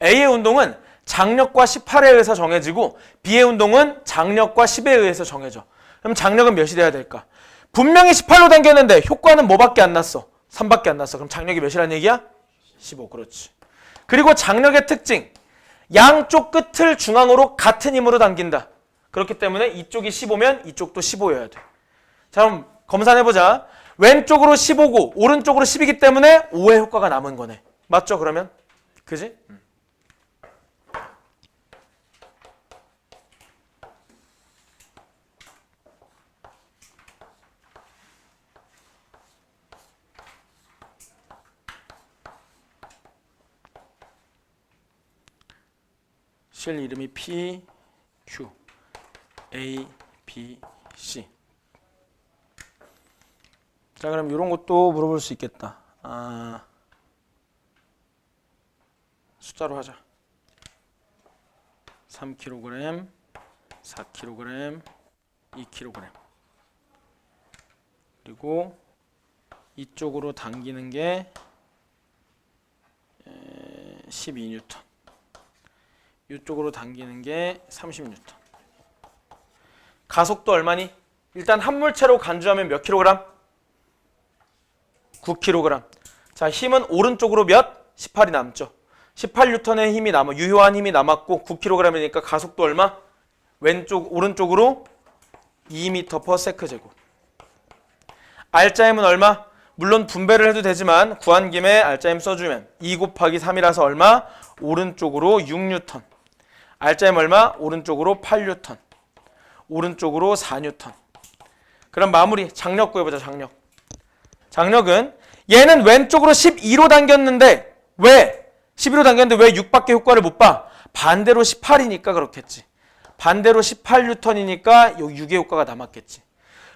A의 운동은 장력과 18에 의해서 정해지고 B의 운동은 장력과 10에 의해서 정해져. 그럼 장력은 몇이 돼야 될까? 분명히 18로 당겼는데 효과는 뭐밖에 안 났어? 3밖에 안 났어. 그럼 장력이 몇이라는 얘기야? 15. 그렇지. 그리고 장력의 특징. 양쪽 끝을 중앙으로 같은 힘으로 당긴다. 그렇기 때문에 이쪽이 15면 이쪽도 15여야 돼. 자, 그럼 검산해보자. 왼쪽으로 15고 오른쪽으로 10이기 때문에 5의 효과가 남은 거네. 맞죠, 그러면? 그지? 실 이름이 P, Q, A, B, C. 자, 그럼 이런 것도 물어볼 수 있겠다. 숫자로 하자. 3kg, 4kg, 2kg. 그리고 이쪽으로 당기는 게 12N. 이쪽으로 당기는 게 30N. 가속도 얼마니? 일단 한 물체로 간주하면 몇 킬로그램? 9kg. 자, 힘은 오른쪽으로 몇? 18이 남죠. 18N의 힘이 남아, 유효한 힘이 남았고 9kg이니까 가속도 얼마? 오른쪽으로 2m/s 제곱. 알짜임은 얼마? 물론 분배를 해도 되지만 구한 김에 알짜임 써주면 2 곱하기 3이라서 얼마? 오른쪽으로 6N. 알짜임 얼마? 오른쪽으로 8N. 오른쪽으로 4N. 그럼 마무리. 장력 구해보자. 장력은 얘는 왼쪽으로 12로 당겼는데 왜? 12로 당겼는데 왜 6밖에 효과를 못 봐? 반대로 18이니까 그렇겠지. 반대로 18N이니까 여기 6의 효과가 남았겠지.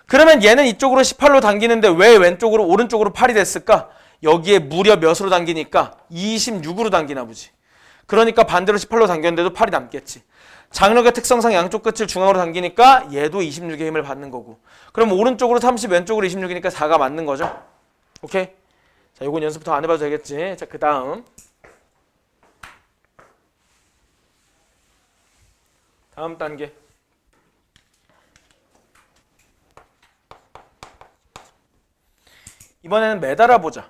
그러면 얘는 이쪽으로 18로 당기는데 왜 오른쪽으로 8이 됐을까? 여기에 무려 몇으로 당기니까 26으로 당기나 보지. 그러니까 반대로 18로 당겼는데도 8이 남겠지. 장력의 특성상 양쪽 끝을 중앙으로 당기니까 얘도 26의 힘을 받는 거고. 그럼 오른쪽으로 30, 왼쪽으로 26이니까 4가 맞는 거죠. 오케이? 자, 요건 연습부터 안 해봐도 되겠지. 자, 그 다음 단계. 이번에는 매달아 보자.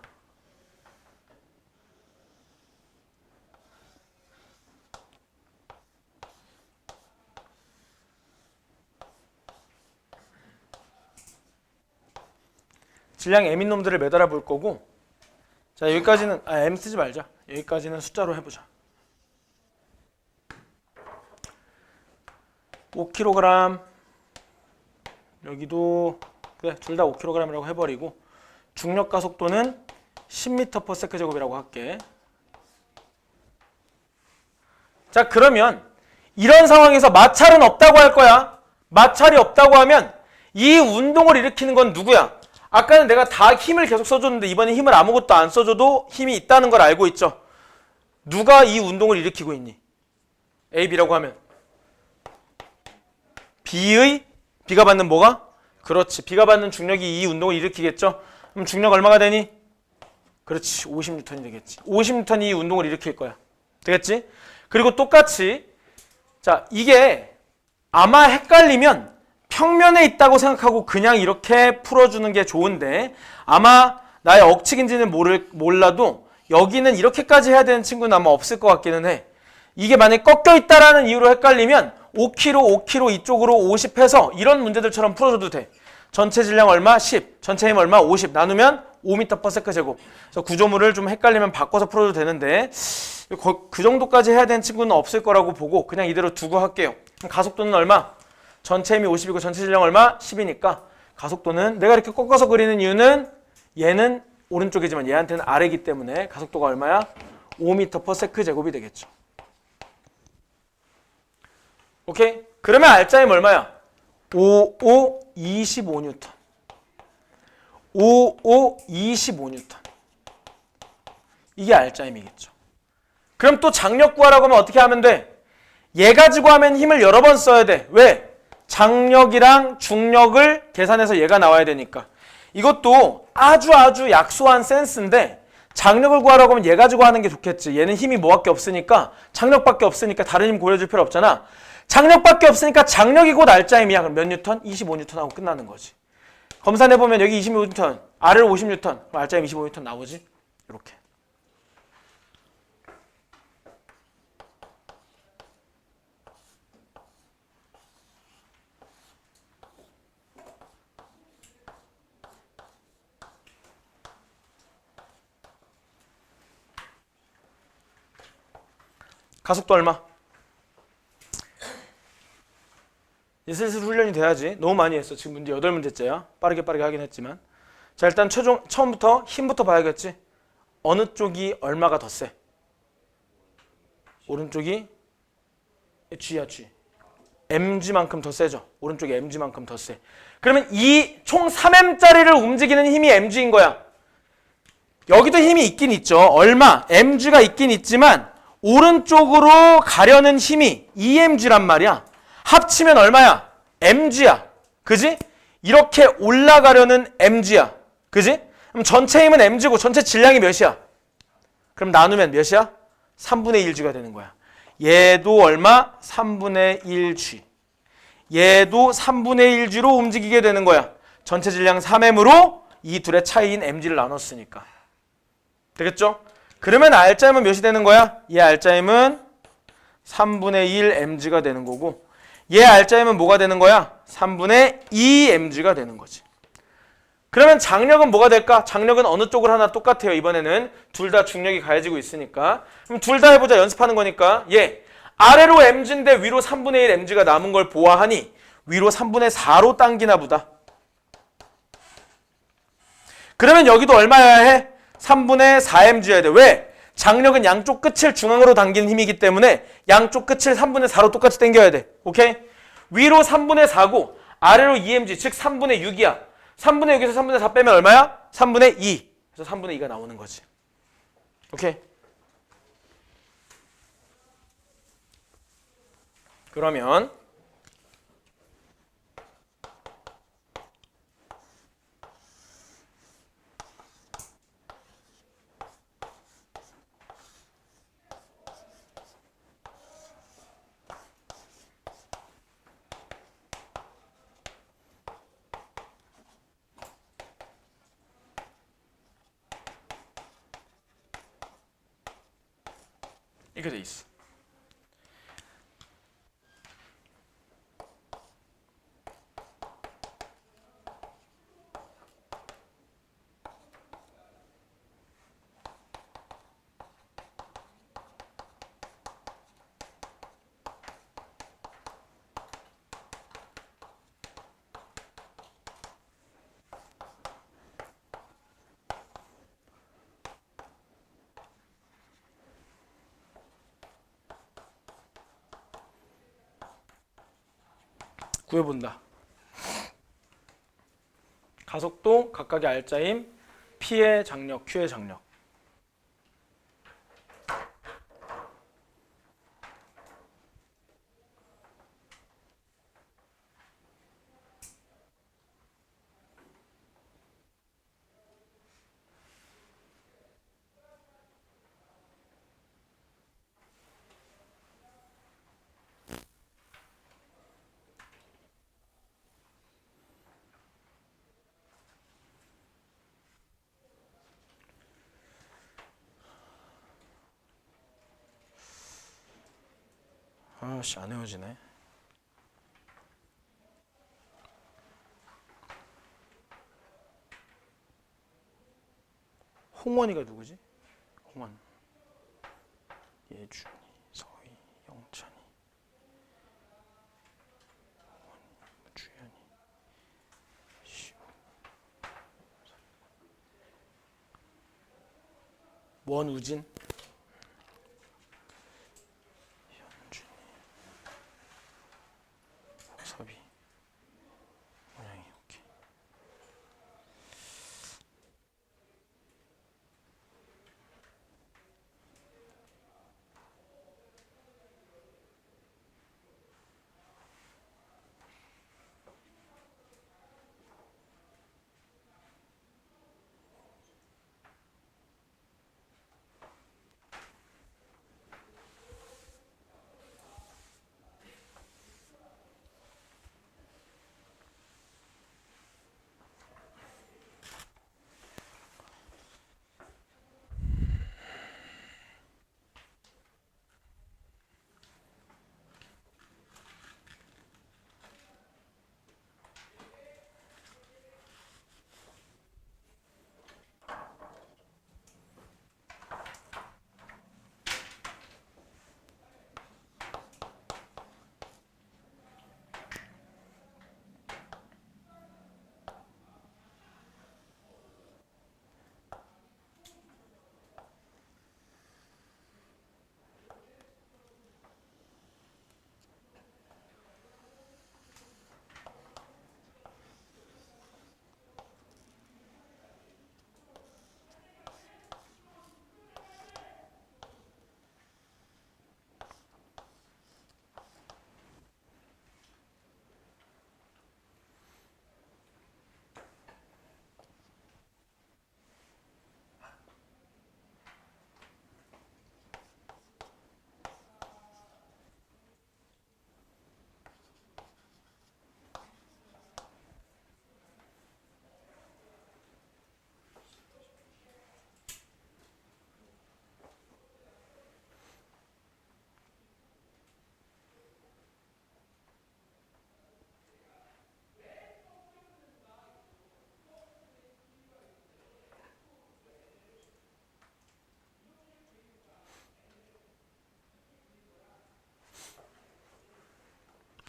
질량 M인 놈들을 매달아 볼 거고, 자, 여기까지는 M 쓰지 말자. 여기까지는 숫자로 해보자. 5kg, 여기도 그래, 둘 다 5kg이라고 해버리고, 중력 가속도는 10m/s 제곱이라고 할게. 자, 그러면 이런 상황에서 마찰은 없다고 할 거야. 마찰이 없다고 하면 이 운동을 일으키는 건 누구야? 아까는 내가 다 힘을 계속 써줬는데 이번에 힘을 아무것도 안 써줘도 힘이 있다는 걸 알고 있죠. 누가 이 운동을 일으키고 있니? A, B라고 하면 B가 받는 뭐가? 그렇지. B가 받는 중력이 이 운동을 일으키겠죠. 그럼 중력 얼마가 되니? 그렇지. 50N이 되겠지. 50N이 이 운동을 일으킬 거야. 되겠지? 그리고 똑같이 자, 이게 아마 헷갈리면 평면에 있다고 생각하고 그냥 이렇게 풀어주는 게 좋은데, 아마 나의 억측인지는 몰라도 여기는 이렇게까지 해야 되는 친구는 아마 없을 것 같기는 해. 이게 만약에 꺾여 있다라는 이유로 헷갈리면 5kg 이쪽으로 50 해서 이런 문제들처럼 풀어줘도 돼. 전체 질량 얼마? 10. 전체 힘 얼마? 50. 나누면 5m/s 제곱. 그래서 구조물을 좀 헷갈리면 바꿔서 풀어도 되는데 그 정도까지 해야 되는 친구는 없을 거라고 보고 그냥 이대로 두고 할게요. 가속도는 얼마? 전체 힘이 50이고 전체 질량 얼마? 10이니까 가속도는, 내가 이렇게 꺾어서 그리는 이유는 얘는 오른쪽이지만 얘한테는 아래이기 때문에 가속도가 얼마야? 5m/s 제곱이 되겠죠. 오케이? 그러면 알짜임 얼마야? 25N. 25N. 이게 알짜임이겠죠. 그럼 또 장력 구하라고 하면 어떻게 하면 돼? 얘 가지고 하면 힘을 여러 번 써야 돼. 왜? 장력이랑 중력을 계산해서 얘가 나와야 되니까. 이것도 아주 약소한 센스인데, 장력을 구하라고 하면 얘 가지고 하는 게 좋겠지. 얘는 힘이 뭐밖에 없으니까, 장력밖에 없으니까 다른 힘 고려줄 필요 없잖아. 장력밖에 없으니까 장력이 곧 알짜임이야. 그럼 몇 뉴턴? 25N 하고 끝나는 거지. 검산해보면 여기 25N, 아래로 50N, 그럼 알짜임 25N 나오지? 이렇게. 가속도 얼마? 이제 슬슬 훈련이 돼야지. 너무 많이 했어. 지금 문제 8문제째야. 빠르게 하긴 했지만. 자, 일단 처음부터 힘부터 봐야겠지. 어느 쪽이 얼마가 더 세? 오른쪽이 G야, G. mg만큼 더 세죠. 오른쪽이 mg만큼 더 세. 그러면 이 총 3m짜리를 움직이는 힘이 mg인 거야. 여기도 힘이 있긴 있죠. 얼마? mg가 있긴 있지만 오른쪽으로 가려는 힘이 EMG란 말이야. 합치면 얼마야? mg야. 그지? 이렇게 올라가려는 mg야. 그지? 그럼 전체 힘은 mg고 전체 질량이 몇이야? 그럼 나누면 몇이야? 3분의 1g가 되는 거야. 얘도 얼마? 3분의 1g. 얘도 3분의 1g로 움직이게 되는 거야. 전체 질량 3m으로 이 둘의 차이인 mg를 나눴으니까. 되겠죠? 그러면 R자임은 몇이 되는 거야? 얘 R자임은 3분의 1 mg가 되는 거고 얘 R자임은 뭐가 되는 거야? 3분의 2 mg가 되는 거지. 그러면 장력은 뭐가 될까? 장력은 어느 쪽을 하나 똑같아요. 이번에는 둘 다 중력이 가해지고 있으니까. 그럼 둘 다 해보자. 연습하는 거니까. 얘 아래로 mg인데 위로 3분의 1 mg가 남은 걸 보아하니 위로 3분의 4로 당기나 보다. 그러면 여기도 얼마여야 해? 3분의 4mg여야 돼. 왜? 장력은 양쪽 끝을 중앙으로 당기는 힘이기 때문에 양쪽 끝을 3분의 4로 똑같이 당겨야 돼. 오케이? 위로 3분의 4고 아래로 2mg, 즉 3분의 6이야. 3분의 6에서 3분의 4 빼면 얼마야? 3분의 2. 그래서 3분의 2가 나오는 거지. 오케이? 그러면 이렇게 돼 있어. 구해본다. 가속도 각각의 R자임, P의 장력, Q의 장력. 아씨, 안 헤어지네. 홍원이가 누구지? 홍원. 예준이, 서희, 영찬이, 주연이, 시우. 원우진. 현준이, 섭이, 원영이. 오케이.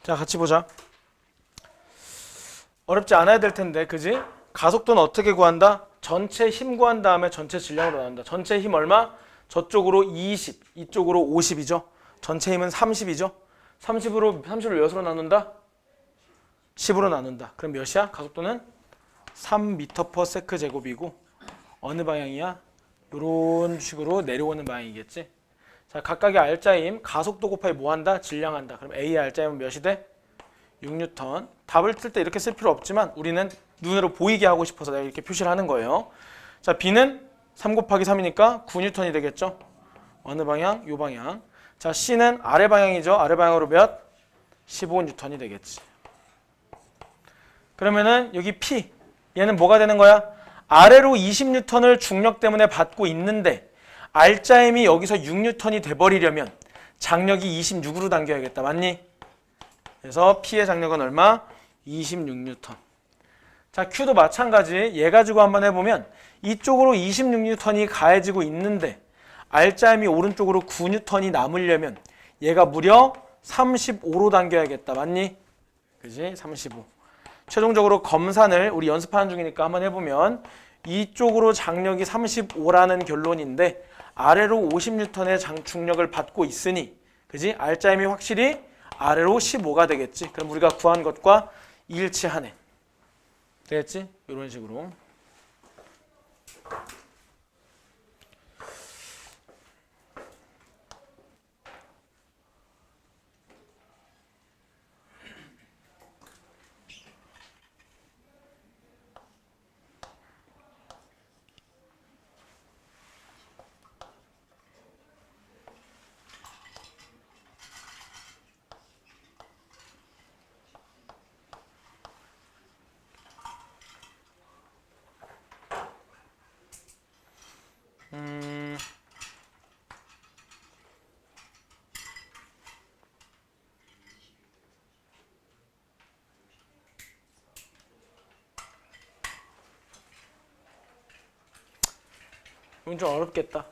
자, 같이 보자. 어렵지 않아야 될 텐데, 그지? 가속도는 어떻게 구한다? 전체 힘 구한 다음에 전체 질량으로 나눈다. 전체 힘 얼마? 저쪽으로 20, 이쪽으로 50이죠. 전체 힘은 30이죠. 30을 몇으로 나눈다? 10으로 나눈다. 그럼 몇이야? 가속도는 3m/s 제곱이고 어느 방향이야? 이런 식으로 내려오는 방향이겠지. 자, 각각의 알짜힘 가속도 곱하기 뭐 한다? 질량한다. 그럼 A의 알짜힘은 몇이 돼? 6N. 답을 쓸 때 이렇게 쓸 필요 없지만 우리는 눈으로 보이게 하고 싶어서 내가 이렇게 표시를 하는 거예요. 자, B는 3 곱하기 3이니까 9N이 되겠죠. 어느 방향? 요 방향. 자, C는 아래 방향이죠. 아래 방향으로 몇? 15N이 되겠지. 그러면은 여기 P 얘는 뭐가 되는 거야? 아래로 20N을 중력 때문에 받고 있는데 알짜힘이 여기서 6N이 돼버리려면 장력이 26으로 당겨야겠다. 맞니? 그래서 P의 장력은 얼마? 26N. 자, Q도 마찬가지. 얘 가지고 한번 해보면 이쪽으로 26N이 가해지고 있는데 알짜힘이 오른쪽으로 9N이 남으려면 얘가 무려 35로 당겨야겠다. 맞니? 그지? 35. 최종적으로 검산을 우리 연습하는 중이니까 한번 해보면 이쪽으로 장력이 35라는 결론인데 아래로 50N의 중력을 받고 있으니 그지? 알짜힘이 확실히 아래로 15가 되겠지. 그럼 우리가 구한 것과 일치하네. 되겠지? 이런 식으로. 이건 좀 어렵겠다.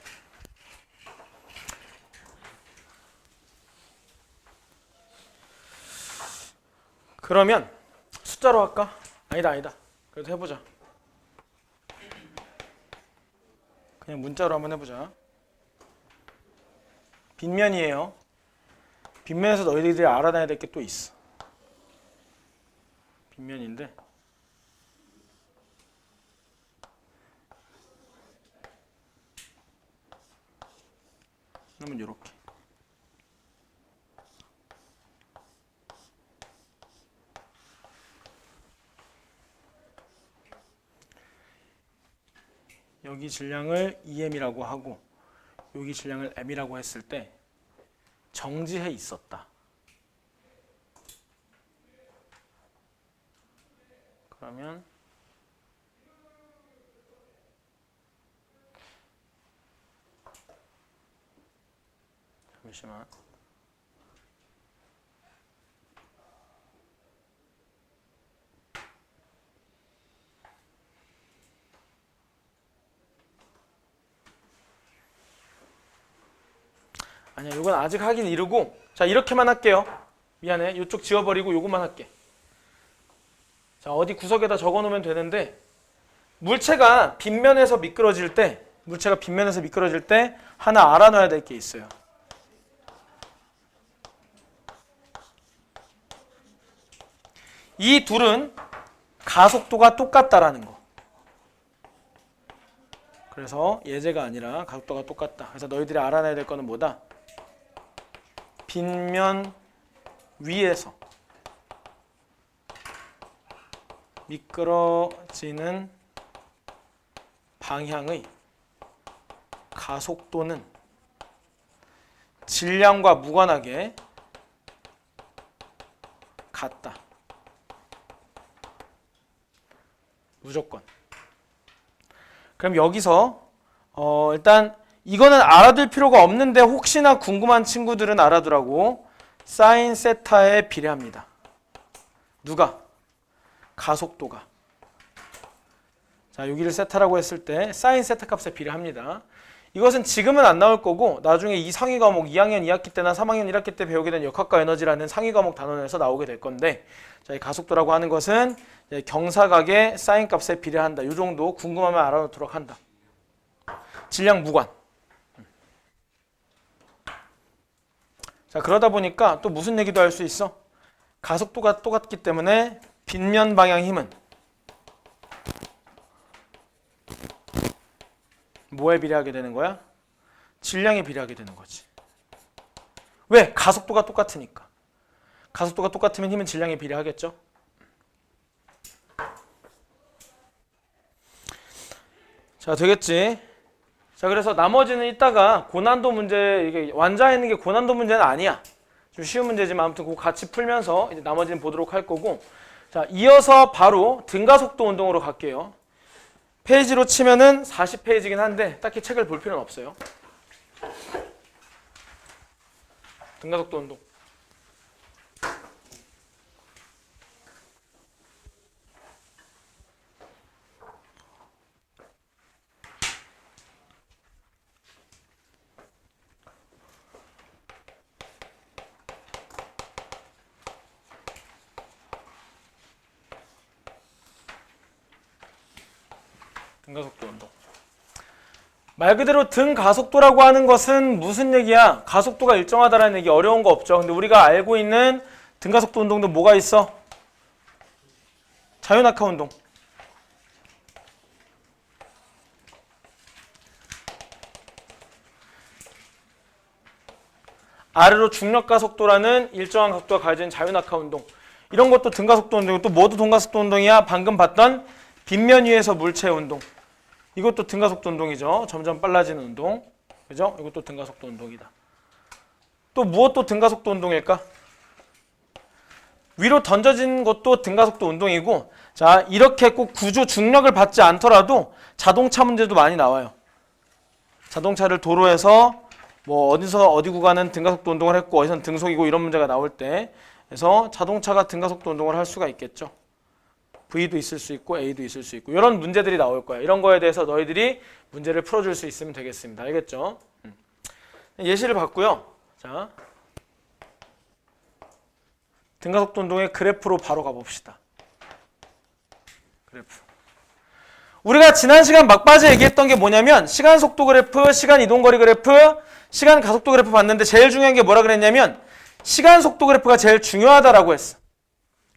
그러면 숫자로 할까? 아니다. 그래도 해보자. 그냥 문자로 한번 해보자. 빗면이에요. 빗면에서 너희들이 알아놔야 될 게 또 있어. 빗면인데 그러면 이렇게 여기 질량을 EM이라고 하고 여기 질량을 M이라고 했을 때 정지해 있었다. 그러면 잠시만. 아니야, 이건 아직 하긴 이르고. 자, 이렇게만 할게요. 미안해. 이쪽 지워버리고 요것만 할게. 자, 어디 구석에다 적어놓으면 되는데 물체가 빗면에서 미끄러질 때 하나 알아놔야 될 게 있어요. 이 둘은 가속도가 똑같다라는 거. 그래서 예제가 아니라 가속도가 똑같다. 그래서 너희들이 알아놔야 될 거는 뭐다? 빗면 위에서 미끄러지는 방향의 가속도는 질량과 무관하게 같다. 무조건. 그럼 여기서 일단 이거는 알아둘 필요가 없는데 혹시나 궁금한 친구들은 알아두라고. 사인 세타에 비례합니다. 누가? 가속도가. 자, 여기를 세타라고 했을 때 사인 세타 값에 비례합니다. 이것은 지금은 안 나올 거고 나중에 이 상위 과목 2학년 2학기 때나 3학년 1학기 때 배우게 된 역학과 에너지라는 상위 과목 단원에서 나오게 될 건데 자, 이 가속도라고 하는 것은 경사각의 사인 값에 비례한다. 이 정도 궁금하면 알아놓도록 한다. 질량 무관. 자, 그러다 보니까 또 무슨 얘기도 할 수 있어? 가속도가 똑같기 때문에 빗면 방향 힘은 뭐에 비례하게 되는 거야? 질량에 비례하게 되는 거지. 왜? 가속도가 똑같으니까. 가속도가 똑같으면 힘은 질량에 비례하겠죠? 자, 되겠지? 자, 그래서 나머지는 이따가 고난도 문제, 이게 완자에 있는 게 고난도 문제는 아니야. 좀 쉬운 문제지만 아무튼 그거 같이 풀면서 이제 나머지는 보도록 할 거고. 자, 이어서 바로 등가속도 운동으로 갈게요. 페이지로 치면은 40페이지긴 한데 딱히 책을 볼 필요는 없어요. 등가속도 운동. 등가속도 운동. 말 그대로 등가속도라고 하는 것은 무슨 얘기야? 가속도가 일정하다라는 얘기 어려운 거 없죠. 근데 우리가 알고 있는 등가속도 운동도 뭐가 있어? 자유낙하 운동. 아래로 중력가속도라는 일정한 각도가 가해진 자유낙하 운동. 이런 것도 등가속도 운동이고 또 뭐도 등가속도 운동이야? 방금 봤던 빗면 위에서 물체 운동. 이것도 등가속도 운동이죠. 점점 빨라지는 운동. 그죠? 이것도 등가속도 운동이다. 또 무엇도 등가속도 운동일까? 위로 던져진 것도 등가속도 운동이고 자, 이렇게 꼭 구조 중력을 받지 않더라도 자동차 문제도 많이 나와요. 자동차를 도로에서 뭐 어디서 어디 구간은 등가속도 운동을 했고 어디서는 등속이고 이런 문제가 나올 때 그래서 자동차가 등가속도 운동을 할 수가 있겠죠. V도 있을 수 있고 A도 있을 수 있고 이런 문제들이 나올 거야. 이런 거에 대해서 너희들이 문제를 풀어줄 수 있으면 되겠습니다. 알겠죠? 예시를 봤고요. 자, 등가속도 운동의 그래프로 바로 가봅시다. 그래프. 우리가 지난 시간 막바지에 얘기했던 게 뭐냐면 시간 속도 그래프, 시간 이동거리 그래프, 시간 가속도 그래프 봤는데 제일 중요한 게 뭐라 그랬냐면 시간 속도 그래프가 제일 중요하다라고 했어.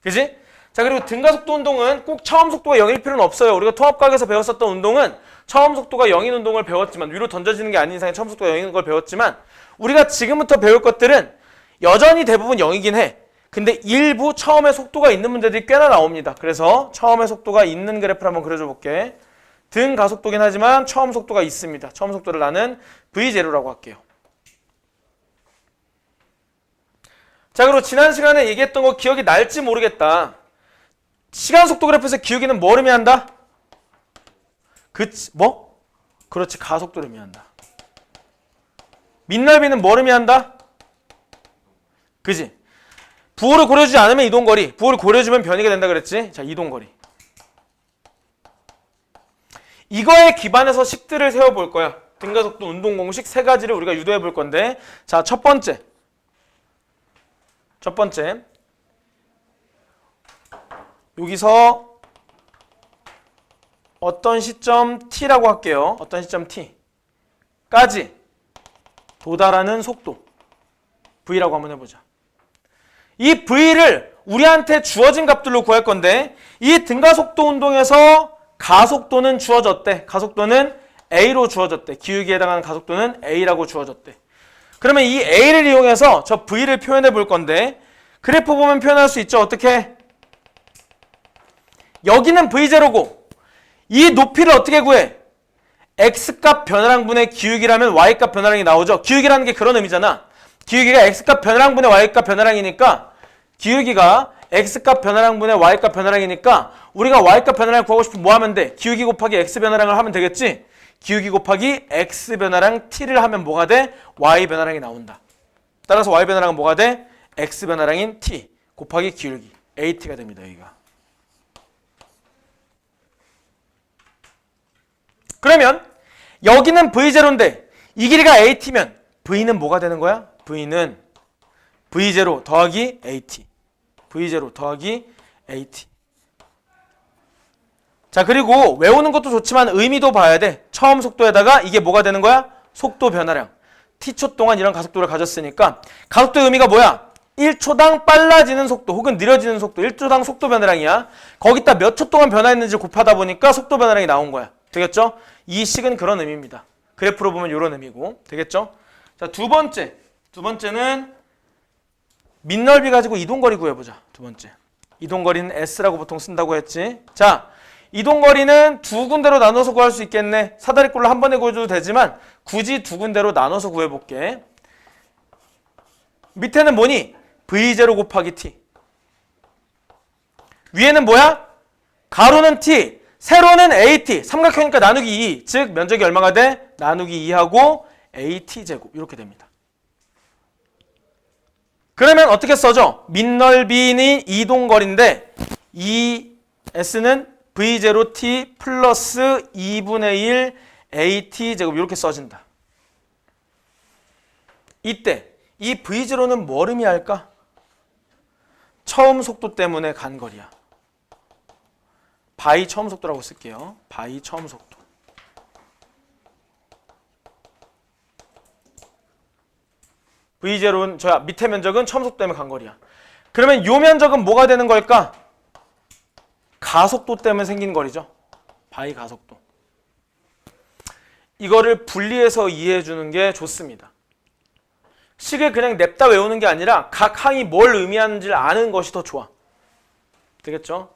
그지? 자, 그리고 등가속도 운동은 꼭 처음 속도가 0일 필요는 없어요. 우리가 통합과학에서 배웠었던 운동은 처음 속도가 0인 운동을 배웠지만 위로 던져지는 게 아닌 이상에 처음 속도가 0인 걸 배웠지만 우리가 지금부터 배울 것들은 여전히 대부분 0이긴 해. 근데 일부 처음에 속도가 있는 문제들이 꽤나 나옵니다. 그래서 처음에 속도가 있는 그래프를 한번 그려줘 볼게. 등가속도긴 하지만 처음 속도가 있습니다. 처음 속도를 나는 V0라고 할게요. 자, 그리고 지난 시간에 얘기했던 거 기억이 날지 모르겠다. 시간 속도 그래프에서 기울기는 뭐를 의미한다? 뭐? 그렇지, 가속도를 의미한다. 민넓이는 뭐를 의미한다? 그지? 부호를 고려주지 않으면 이동거리, 부호를 고려주면 변이가 된다 그랬지? 자, 이동거리. 이거에 기반해서 식들을 세워볼 거야. 등가속도 운동 공식 세 가지를 우리가 유도해 볼 건데 자, 첫 번째 여기서 어떤 시점 t라고 할게요. 어떤 시점 t까지 도달하는 속도 v라고 한번 해보자. 이 v를 우리한테 주어진 값들로 구할 건데 이 등가속도 운동에서 가속도는 주어졌대. 가속도는 a로 주어졌대. 기울기에 해당하는 가속도는 a라고 주어졌대. 그러면 이 a를 이용해서 저 v를 표현해 볼 건데 그래프 보면 표현할 수 있죠. 어떻게? 여기는 v0고 이 높이를 어떻게 구해? x값 변화량분의 기울기라면 y값 변화량이 나오죠. 기울기라는 게 그런 의미잖아. 기울기가 x값 변화량분의 y값 변화량이니까 기울기가 x값 변화량분의 y값 변화량이니까 우리가 y값 변화량을 구하고 싶으면 뭐 하면 돼? 기울기 곱하기 x 변화량을 하면 되겠지? 기울기 곱하기 x 변화량 t를 하면 뭐가 돼? y 변화량이 나온다. 따라서 y 변화량은 뭐가 돼? x 변화량인 t 곱하기 기울기 at가 됩니다. 여기가. 그러면 여기는 v0인데 이 길이가 AT면 V는 뭐가 되는 거야? V는 V0 더하기 AT. V0 더하기 AT. 자, 그리고 외우는 것도 좋지만 의미도 봐야 돼. 처음 속도에다가 이게 뭐가 되는 거야? 속도 변화량. t초 동안 이런 가속도를 가졌으니까 가속도의 의미가 뭐야? 1초당 빨라지는 속도 혹은 느려지는 속도. 1초당 속도 변화량이야. 거기다 몇 초 동안 변화했는지 곱하다 보니까 속도 변화량이 나온 거야. 되겠죠? 이 식은 그런 의미입니다. 그래프로 보면 이런 의미고. 되겠죠? 자, 두 번째는 민넓이 가지고 이동거리 구해보자. 두 번째. 이동거리는 S라고 보통 쓴다고 했지. 자, 이동거리는 두 군데로 나눠서 구할 수 있겠네. 사다리꼴로 한 번에 구해줘도 되지만 굳이 두 군데로 나눠서 구해볼게. 밑에는 뭐니? V0 곱하기 T. 위에는 뭐야? 가로는 T, 세로는 AT. 삼각형이니까 나누기 2. 즉 면적이 얼마가 돼? 나누기 2하고 AT제곱. 이렇게 됩니다. 그러면 어떻게 써져? 민넓이니 이동거리인데 이 S는 V0T 플러스 2분의 1 AT제곱 이렇게 써진다. 이때 이 V0는 뭘 의미할까? 처음 속도 때문에 간 거리야. 바이 처음 속도라고 쓸게요. 바이 처음 속도. V0는 저 밑에 면적은 처음 속도 때문에 간 거리야. 그러면 이 면적은 뭐가 되는 걸까? 가속도 때문에 생긴 거리죠. 바이 가속도. 이거를 분리해서 이해해 주는 게 좋습니다. 식을 그냥 냅다 외우는 게 아니라 각 항이 뭘 의미하는지를 아는 것이 더 좋아. 되겠죠?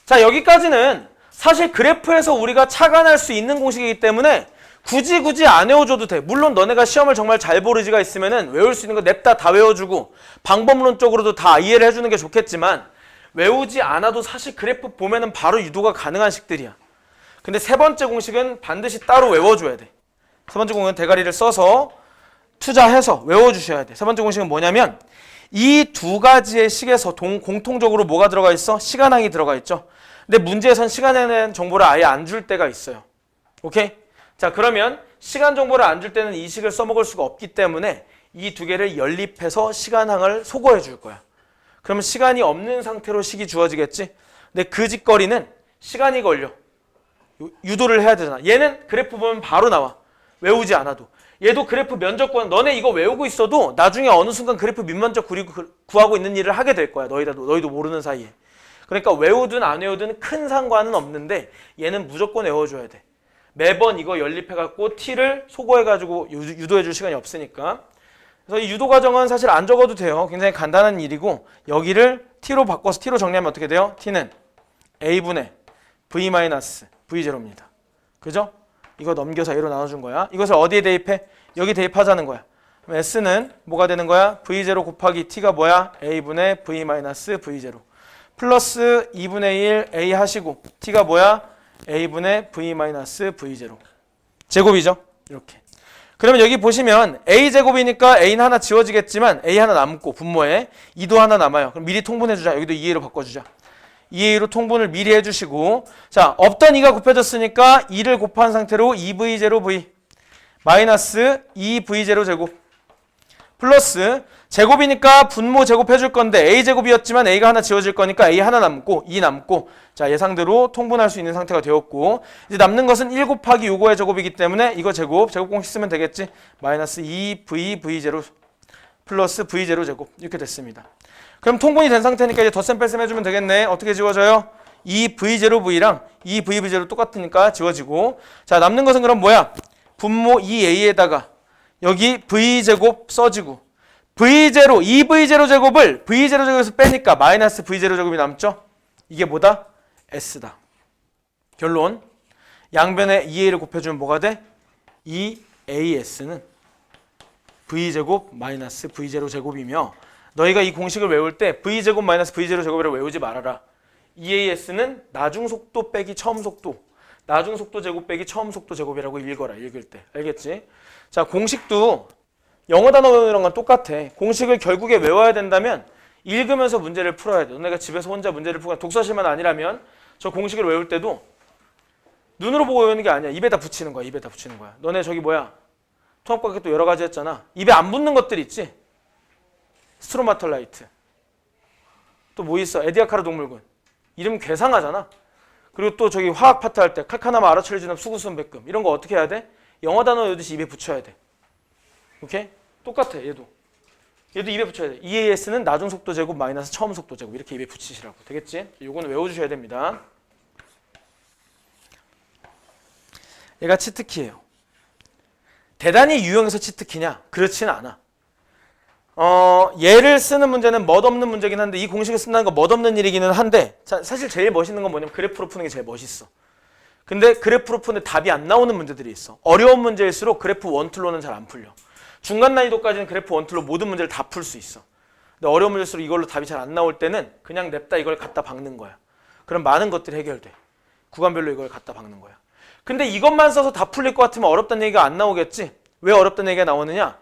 자, 여기까지는 사실 그래프에서 우리가 착안할 수 있는 공식이기 때문에 굳이 안 외워줘도 돼. 물론 너네가 시험을 정말 잘 볼 의지가 있으면은 외울 수 있는 거 냅다 다 외워주고 방법론적으로도 다 이해를 해주는 게 좋겠지만 외우지 않아도 사실 그래프 보면은 바로 유도가 가능한 식들이야. 근데 세 번째 공식은 반드시 따로 외워줘야 돼. 세 번째 공식은 대가리를 써서 투자해서 외워주셔야 돼. 세 번째 공식은 뭐냐면 이 두 가지의 식에서 공통적으로 뭐가 들어가 있어? 시간항이 들어가 있죠. 근데 문제에선 시간에 대한 정보를 아예 안 줄 때가 있어요. 오케이? 자, 그러면 시간 정보를 안 줄 때는 이 식을 써먹을 수가 없기 때문에 이 두 개를 연립해서 시간항을 소거해 줄 거야. 그러면 시간이 없는 상태로 식이 주어지겠지? 근데 그 짓거리는 시간이 걸려. 유도를 해야 되잖아. 얘는 그래프 보면 바로 나와. 외우지 않아도. 얘도 그래프 면적권, 너네 이거 외우고 있어도 나중에 어느 순간 그래프 밑면적 구하고 있는 일을 하게 될 거야. 너희도 모르는 사이에. 그러니까 외우든 안 외우든 큰 상관은 없는데 얘는 무조건 외워줘야 돼. 매번 이거 연립해갖고 t를 소거해가지고 유도해줄 시간이 없으니까. 그래서 이 유도 과정은 사실 안 적어도 돼요. 굉장히 간단한 일이고 여기를 t로 바꿔서 t로 정리하면 어떻게 돼요? t는 a분의 v-v0입니다. 그죠? 이거 넘겨서 a로 나눠준 거야. 이것을 어디에 대입해? 여기 대입하자는 거야. 그럼 s는 뭐가 되는 거야? v0 곱하기 t가 뭐야? a분의 v-v0 플러스 2분의 1 a 하시고 t가 뭐야? a분의 v-v0 제곱이죠. 이렇게. 그러면 여기 보시면 a제곱이니까 a는 하나 지워지겠지만 a 하나 남고 분모에 2도 하나 남아요. 그럼 미리 통분해주자. 여기도 2a로 바꿔주자. 2a로 통분을 미리 해주시고 자, 없던 2가 곱해졌으니까 2를 곱한 상태로 2v0v 마이너스 2v0 제곱 플러스 제곱이니까 분모 제곱해줄 건데 a제곱이었지만 a가 하나 지워질 거니까 a 하나 남고 2 남고 자, 예상대로 통분할 수 있는 상태가 되었고 이제 남는 것은 1 곱하기 요거의 제곱이기 때문에 이거 제곱 공식 쓰면 되겠지. 마이너스 2v0 플러스 v0 제곱 이렇게 됐습니다. 그럼 통분이 된 상태니까 이제 덧셈 뺄셈 해주면 되겠네. 어떻게 지워져요? 2v0v랑 2v0 똑같으니까 지워지고 자, 남는 것은 그럼 뭐야? 분모 2a에다가 여기 v제곱 써지고 v0, 2v0 제곱을 v0 제곱에서 빼니까 마이너스 v0 제곱이 남죠? 이게 뭐다? s다. 결론 양변에 2a를 곱해주면 뭐가 돼? 2as는 v제곱 마이너스 v0 제곱이며 너희가 이 공식을 외울 때 v제곱 마이너스 v0 제곱이라고 외우지 말아라. 2as는 나중속도 빼기 처음속도 나중속도 제곱 빼기 처음속도 제곱이라고 읽어라. 읽을 때. 알겠지? 자, 공식도 영어 단어 외우는 거랑 똑같아. 공식을 결국에 외워야 된다면 읽으면서 문제를 풀어야 돼. 너네가 집에서 혼자 문제를 풀거나 독서실만 아니라면 저 공식을 외울 때도 눈으로 보고 외우는 게 아니야. 입에다 붙이는 거야. 입에다 붙이는 거야. 너네 저기 뭐야? 통합과학에 또 여러 가지 했잖아. 입에 안 붙는 것들 있지? 스트로마톨라이트. 또 뭐 있어? 에디아카르 동물군. 이름 괴상하잖아. 그리고 또 저기 화학 파트 할 때 칼카나마 아라첼리진압 수구수은백금 이런 거 어떻게 해야 돼? 영어 단어 외우듯이 입에 붙여야 돼. 오케이? 똑같아 얘도. 얘도 입에 붙여야 돼. EAS는 나중 속도 제곱 마이너스 처음 속도 제곱 이렇게 입에 붙이시라고. 되겠지? 요거는 외워주셔야 됩니다. 얘가 치트키예요. 대단히 유용해서 치트키냐? 그렇지는 않아. 얘를 쓰는 문제는 멋없는 문제긴 한데 이 공식을 쓴다는 거 멋없는 일이기는 한데 사실 제일 멋있는 건 뭐냐면 그래프로 푸는 게 제일 멋있어. 근데 그래프로 푸는데 답이 안 나오는 문제들이 있어. 어려운 문제일수록 그래프 원툴로는 잘 안 풀려. 중간 난이도까지는 그래프 원툴로 모든 문제를 다 풀 수 있어. 근데 어려운 문제일수록 이걸로 답이 잘 안 나올 때는 그냥 냅다 이걸 갖다 박는 거야. 그럼 많은 것들이 해결돼. 구간별로 이걸 갖다 박는 거야. 근데 이것만 써서 다 풀릴 것 같으면 어렵다는 얘기가 안 나오겠지? 왜 어렵다는 얘기가 나오느냐?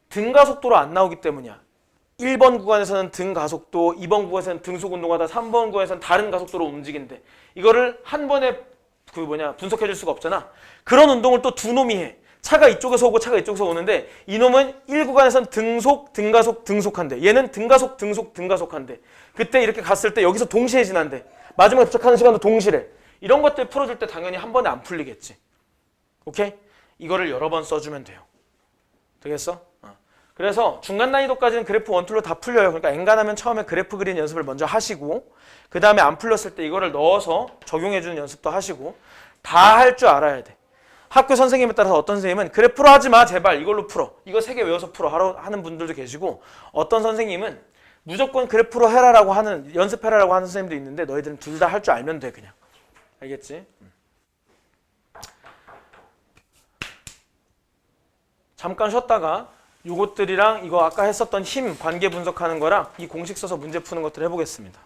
등가속도로 안 나오기 때문이야. 1번 구간에서는 등가속도, 2번 구간에서는 등속운동하다, 3번 구간에서는 다른 가속도로 움직인대. 이거를 한 번에 분석해 줄 수가 없잖아. 그런 운동을 또 두 놈이 해. 차가 이쪽에서 오고 차가 이쪽에서 오는데 이놈은 1구간에서는 등속, 등가속, 등속한대. 얘는 등가속, 등속, 등가속한대. 그때 이렇게 갔을 때 여기서 동시에 지난대. 마지막에 도착하는 시간도 동시래. 이런 것들 풀어줄 때 당연히 한 번에 안 풀리겠지. 오케이? 이거를 여러 번 써주면 돼요. 되겠어? 그래서 중간 난이도까지는 그래프 원툴로 다 풀려요. 그러니까 엔간하면 처음에 그래프 그리는 연습을 먼저 하시고 그 다음에 안 풀렸을 때 이거를 넣어서 적용해주는 연습도 하시고 다 할 줄 알아야 돼. 학교 선생님에 따라서 어떤 선생님은 그래프로 하지 마 제발 이걸로 풀어. 이거 3개 외워서 풀어 하는 분들도 계시고 어떤 선생님은 무조건 그래프로 해라라고 하는 연습해라라고 하는 선생님도 있는데 너희들은 둘 다 할 줄 알면 돼 그냥. 알겠지? 잠깐 쉬었다가 요것들이랑 이거 아까 했었던 힘 관계 분석하는 거랑 이 공식 써서 문제 푸는 것들 해보겠습니다.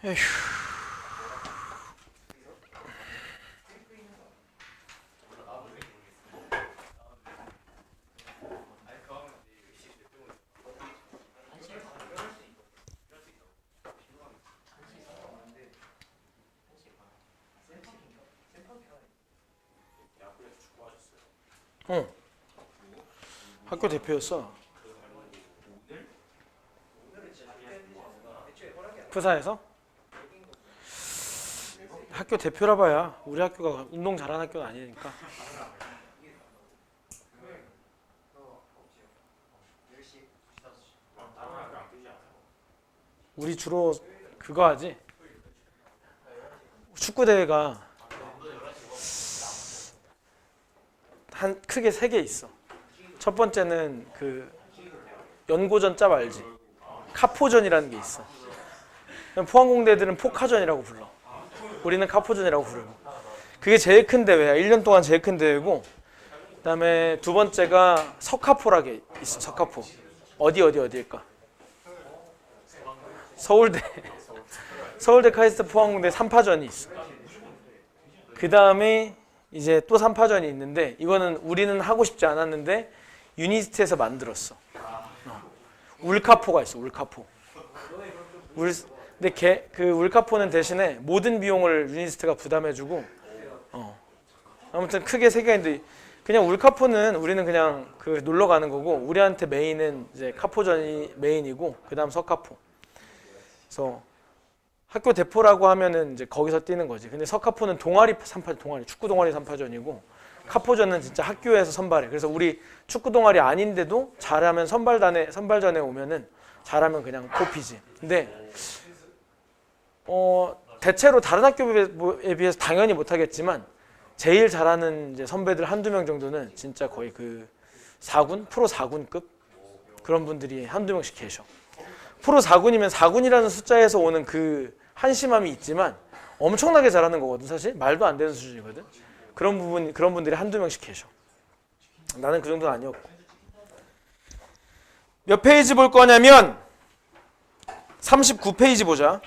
에휴. 어. 학교 대표였어. 부사에서? 학교 대표라 봐야 우리 학교가 운동 잘하는 학교는 아니니까. 우리 주로 그거 하지. 축구 대회가 한 크게 3개 있어. 첫 번째는 그 연고전 짭 알지? 카포전이라는 게 있어. 포항공대 애들은 포카전이라고 불러. 우리는 카포전이라고 부르고. 그게 제일 큰 대회야. 1년 동안 제일 큰 대회고. 그다음에 두 번째가 석카포라게 있어. 석카포. 어디일까? 서울대. 서울대 카이스트 포항공대 3파전이 있어. 그다음에 이제 또 3파전이 있는데 이거는 우리는 하고 싶지 않았는데 유니스트에서 만들었어. 울카포가 있어. 울카포. 근데 그 울카포는 대신에 모든 비용을 유니스트가 부담해주고. 아무튼 크게 3개가 있는데 그냥 울카포는 우리는 그냥 그 놀러 가는 거고 우리한테 메인은 이제 카포전이 메인이고 그다음 석카포. 그래서 학교 대표라고 하면은 이제 거기서 뛰는 거지. 근데 석카포는 동아리 3파, 동아리 축구 동아리 3파전이고 카포전은 진짜 학교에서 선발해. 그래서 우리 축구 동아리 아닌데도 잘하면 선발전에 오면은 잘하면 그냥 뽑히지. 근데 대체로 다른 학교에 비해서 당연히 못하겠지만 제일 잘하는 이제 선배들 한두 명 정도는 진짜 거의 그 4군? 프로 4군급 그런 분들이 한두 명씩 계셔. 프로 4군이면 4군이라는 숫자에서 오는 그 한심함이 있지만 엄청나게 잘하는 거거든. 사실 말도 안 되는 수준이거든. 그런 분들이 한두 명씩 계셔. 나는 그 정도는 아니었고. 몇 페이지 볼 거냐면 39페이지 보자.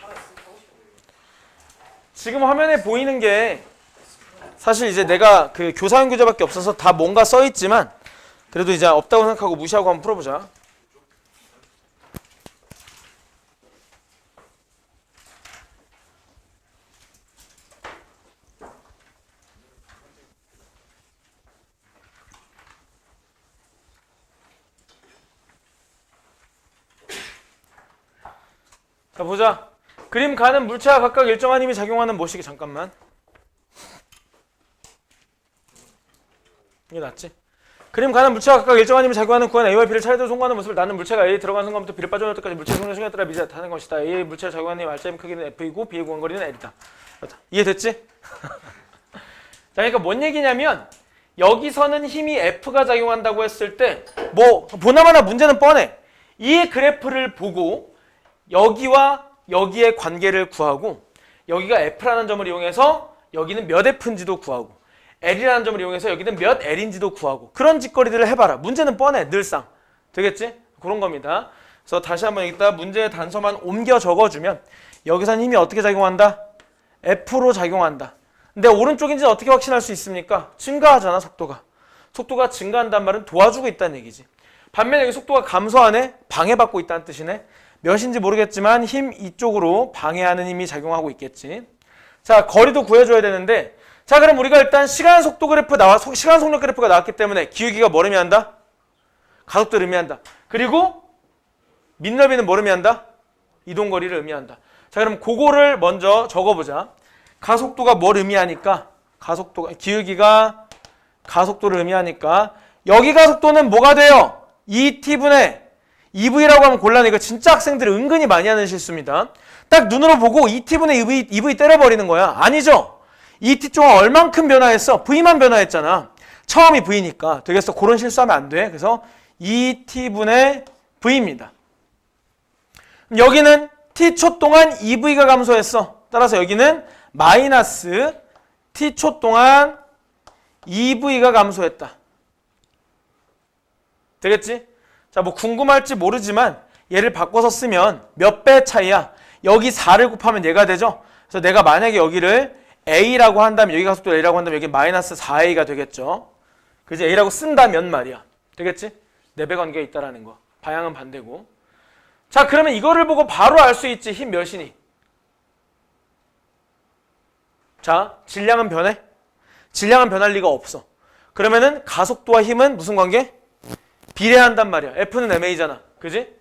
지금 화면에 보이는 게 사실 이제 내가 그 교사용 교재밖에 없어서 다 뭔가 써 있지만 그래도 이제 없다고 생각하고 무시하고 한번 풀어보자. 자 보자. 그림 가는 물체가 각각 일정한 힘이 작용하는 모시기. 잠깐만. 이게 낫지? 그림 가는 물체가 각각 일정한 힘이 작용하는 구간 A와 B를 차례대로 송구하는 모습을 나는 물체가 A에 들어간 순간부터 B를 빠져나올 때까지 물체의 성장 시간에 따라 미세하다는 것이다. A의 물체를 작용하는 힘 R자임 크기는 F이고 B의 구간거리는 L이다. 이해됐지? 자, 그러니까 뭔 얘기냐면 여기서는 힘이 F가 작용한다고 했을 때 뭐 보나마나 문제는 뻔해. 이 그래프를 보고 여기와 여기의 관계를 구하고 여기가 F라는 점을 이용해서 여기는 몇 F인지도 구하고 L이라는 점을 이용해서 여기는 몇 L인지도 구하고 그런 짓거리들을 해봐라. 문제는 뻔해. 늘상. 되겠지? 그런 겁니다. 그래서 다시 한번 여기다 문제의 단서만 옮겨 적어주면 여기선 힘이 어떻게 작용한다? F로 작용한다. 근데 오른쪽인지는 어떻게 확신할 수 있습니까? 증가하잖아. 속도가 증가한다는 말은 도와주고 있다는 얘기지. 반면에 여기 속도가 감소하네? 방해받고 있다는 뜻이네. 몇인지 모르겠지만 힘 이쪽으로 방해하는 힘이 작용하고 있겠지. 자, 거리도 구해줘야 되는데 자, 그럼 우리가 일단 시간 속력 그래프가 나왔기 때문에 기울기가 뭘 의미한다? 가속도를 의미한다. 그리고 민너비는 뭘 의미한다? 이동거리를 의미한다. 자, 그럼 그거를 먼저 적어보자. 가속도가 뭘 의미하니까? 기울기가 가속도를 의미하니까 여기 가속도는 뭐가 돼요? 2t분의 EV라고 하면 곤란해. 이거 진짜 학생들이 은근히 많이 하는 실수입니다. 딱 눈으로 보고 2t분의 EV 때려버리는 거야. 아니죠? 2t 동안 얼만큼 변화했어? V만 변화했잖아. 처음이 V니까. 되겠어? 그런 실수하면 안 돼. 그래서 2t분의 V입니다. 여기는 t초 동안 EV가 감소했어. 따라서 여기는 마이너스 t초 동안 EV가 감소했다. 되겠지? 자, 뭐 궁금할지 모르지만 얘를 바꿔서 쓰면 몇 배 차이야? 여기 4를 곱하면 얘가 되죠. 그래서 내가 만약에 여기를 A라고 한다면 여기 가속도 A라고 한다면 여기 마이너스 4A가 되겠죠. 그지? A라고 쓴다면 말이야. 되겠지? 내배 관계가 있다라는 거. 방향은 반대고. 자, 그러면 이거를 보고 바로 알 수 있지. 힘 몇이니? 자, 질량은 변해? 질량은 변할 리가 없어. 그러면은 가속도와 힘은 무슨 관계? 비례한단 말이야. F는 ma잖아. 그지?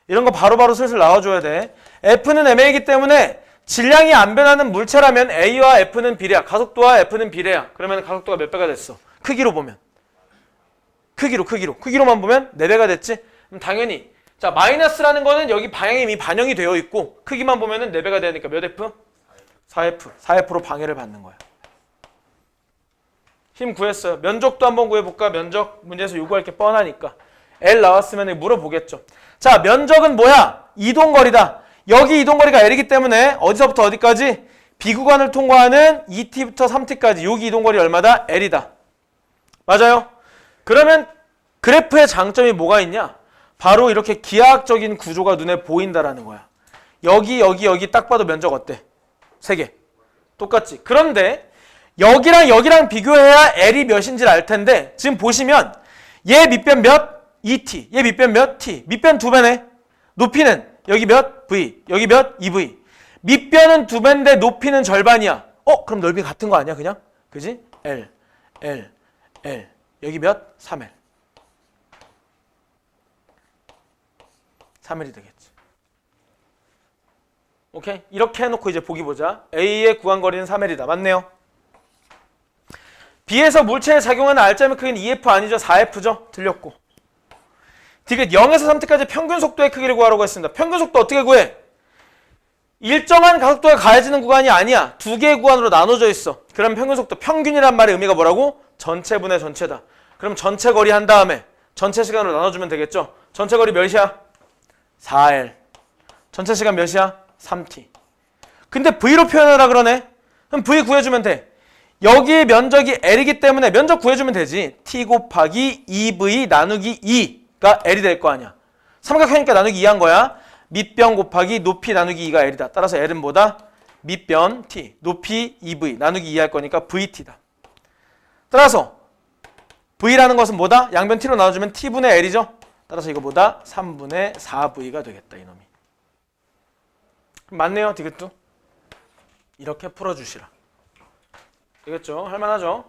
이런 거 바로바로 슬슬 나와줘야 돼. F는 ma이기 때문에 질량이 안 변하는 물체라면 A와 F는 비례야. 가속도와 F는 비례야. 그러면 가속도가 몇 배가 됐어? 크기로 보면. 크기로만 보면 4배가 됐지? 그럼 당연히 자, 마이너스라는 거는 여기 방향이 이미 반영이 되어 있고 크기만 보면은 4배가 되니까 몇 F? 4F. 4F로 방해를 받는 거야. 힘 구했어요. 면적도 한번 구해볼까? 면적 문제에서 요구할 게 뻔하니까. L 나왔으면 물어보겠죠. 자, 면적은 뭐야? 이동거리다. 여기 이동거리가 L이기 때문에 어디서부터 어디까지? B구간을 통과하는 2T부터 3T까지 여기 이동거리 얼마다? L이다. 맞아요? 그러면 그래프의 장점이 뭐가 있냐? 바로 이렇게 기하학적인 구조가 눈에 보인다라는 거야. 여기 딱 봐도 면적 어때? 3개. 똑같지? 그런데 여기랑 비교해야 L이 몇인지를 알 텐데 지금 보시면 얘 밑변 몇? 2T. 얘 밑변 몇? T. 밑변 2배네. 높이는 여기 몇? V. 여기 몇? 2V. 밑변은 2배인데 높이는 절반이야. 그럼 넓이 같은 거 아니야 그냥? 그지? L. 여기 몇? 3L. 3L이 되겠지. 오케이? 이렇게 해놓고 이제 보기 보자. A의 구간거리는 3L이다. 맞네요. B에서 물체에 작용하는 R점의 크기는 2F 아니죠? 4F죠? 틀렸고. 디귿 0에서 3T까지 평균 속도의 크기를 구하라고 했습니다. 평균 속도 어떻게 구해? 일정한 가속도가 가해지는 구간이 아니야. 2개의 구간으로 나눠져 있어. 그럼 평균 속도, 평균이란 말의 의미가 뭐라고? 전체분의 전체다. 그럼 전체 거리 한 다음에 전체 시간으로 나눠주면 되겠죠? 전체 거리 몇이야? 4L. 전체 시간 몇이야? 3T. 근데 V로 표현하라 그러네? 그럼 V 구해주면 돼. 여기 면적이 L이기 때문에 면적 구해주면 되지. T 곱하기 2V 나누기 2가 L이 될 거 아니야. 삼각형이니까 나누기 2 한 거야. 밑변 곱하기 높이 나누기 2가 L이다. 따라서 L은 뭐다? 밑변 T, 높이 2V 나누기 2 할 거니까 VT다. 따라서 V라는 것은 뭐다? 양변 T로 나눠주면 T분의 L이죠? 따라서 이거 뭐다? 3분의 4V가 되겠다, 이놈이. 맞네요, 디귿도. 이렇게 풀어주시라. 되겠죠? 할만하죠?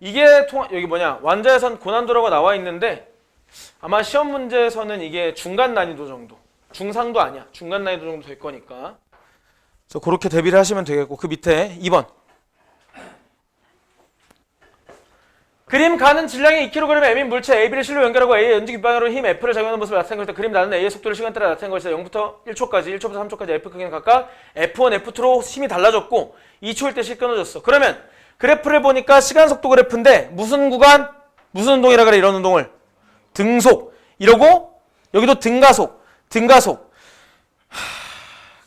이게 여기 뭐냐? 완자에선 고난도라고 나와 있는데 아마 시험 문제에서는 이게 중간 난이도 정도. 중상도 아니야. 중간 난이도 정도 될 거니까. 그래서 그렇게 대비를 하시면 되겠고 그 밑에 2번. 그림 가는 질량이 2kg의 M인 물체 AB를 실로 연결하고 A의 연직 윗방향으로 힘 F를 작용하는 모습을 나타낸 것이다. 그림 나는 A의 속도를 시간대로 나타낸 것이다. 0부터 1초까지, 1초부터 3초까지 F 크기는 각각 F1, F2로 힘이 달라졌고 2초일 때 실 끊어졌어. 그러면 그래프를 보니까 시간 속도 그래프인데 무슨 구간? 무슨 운동이라 그래 이런 운동을? 등속. 이러고 여기도 등가속.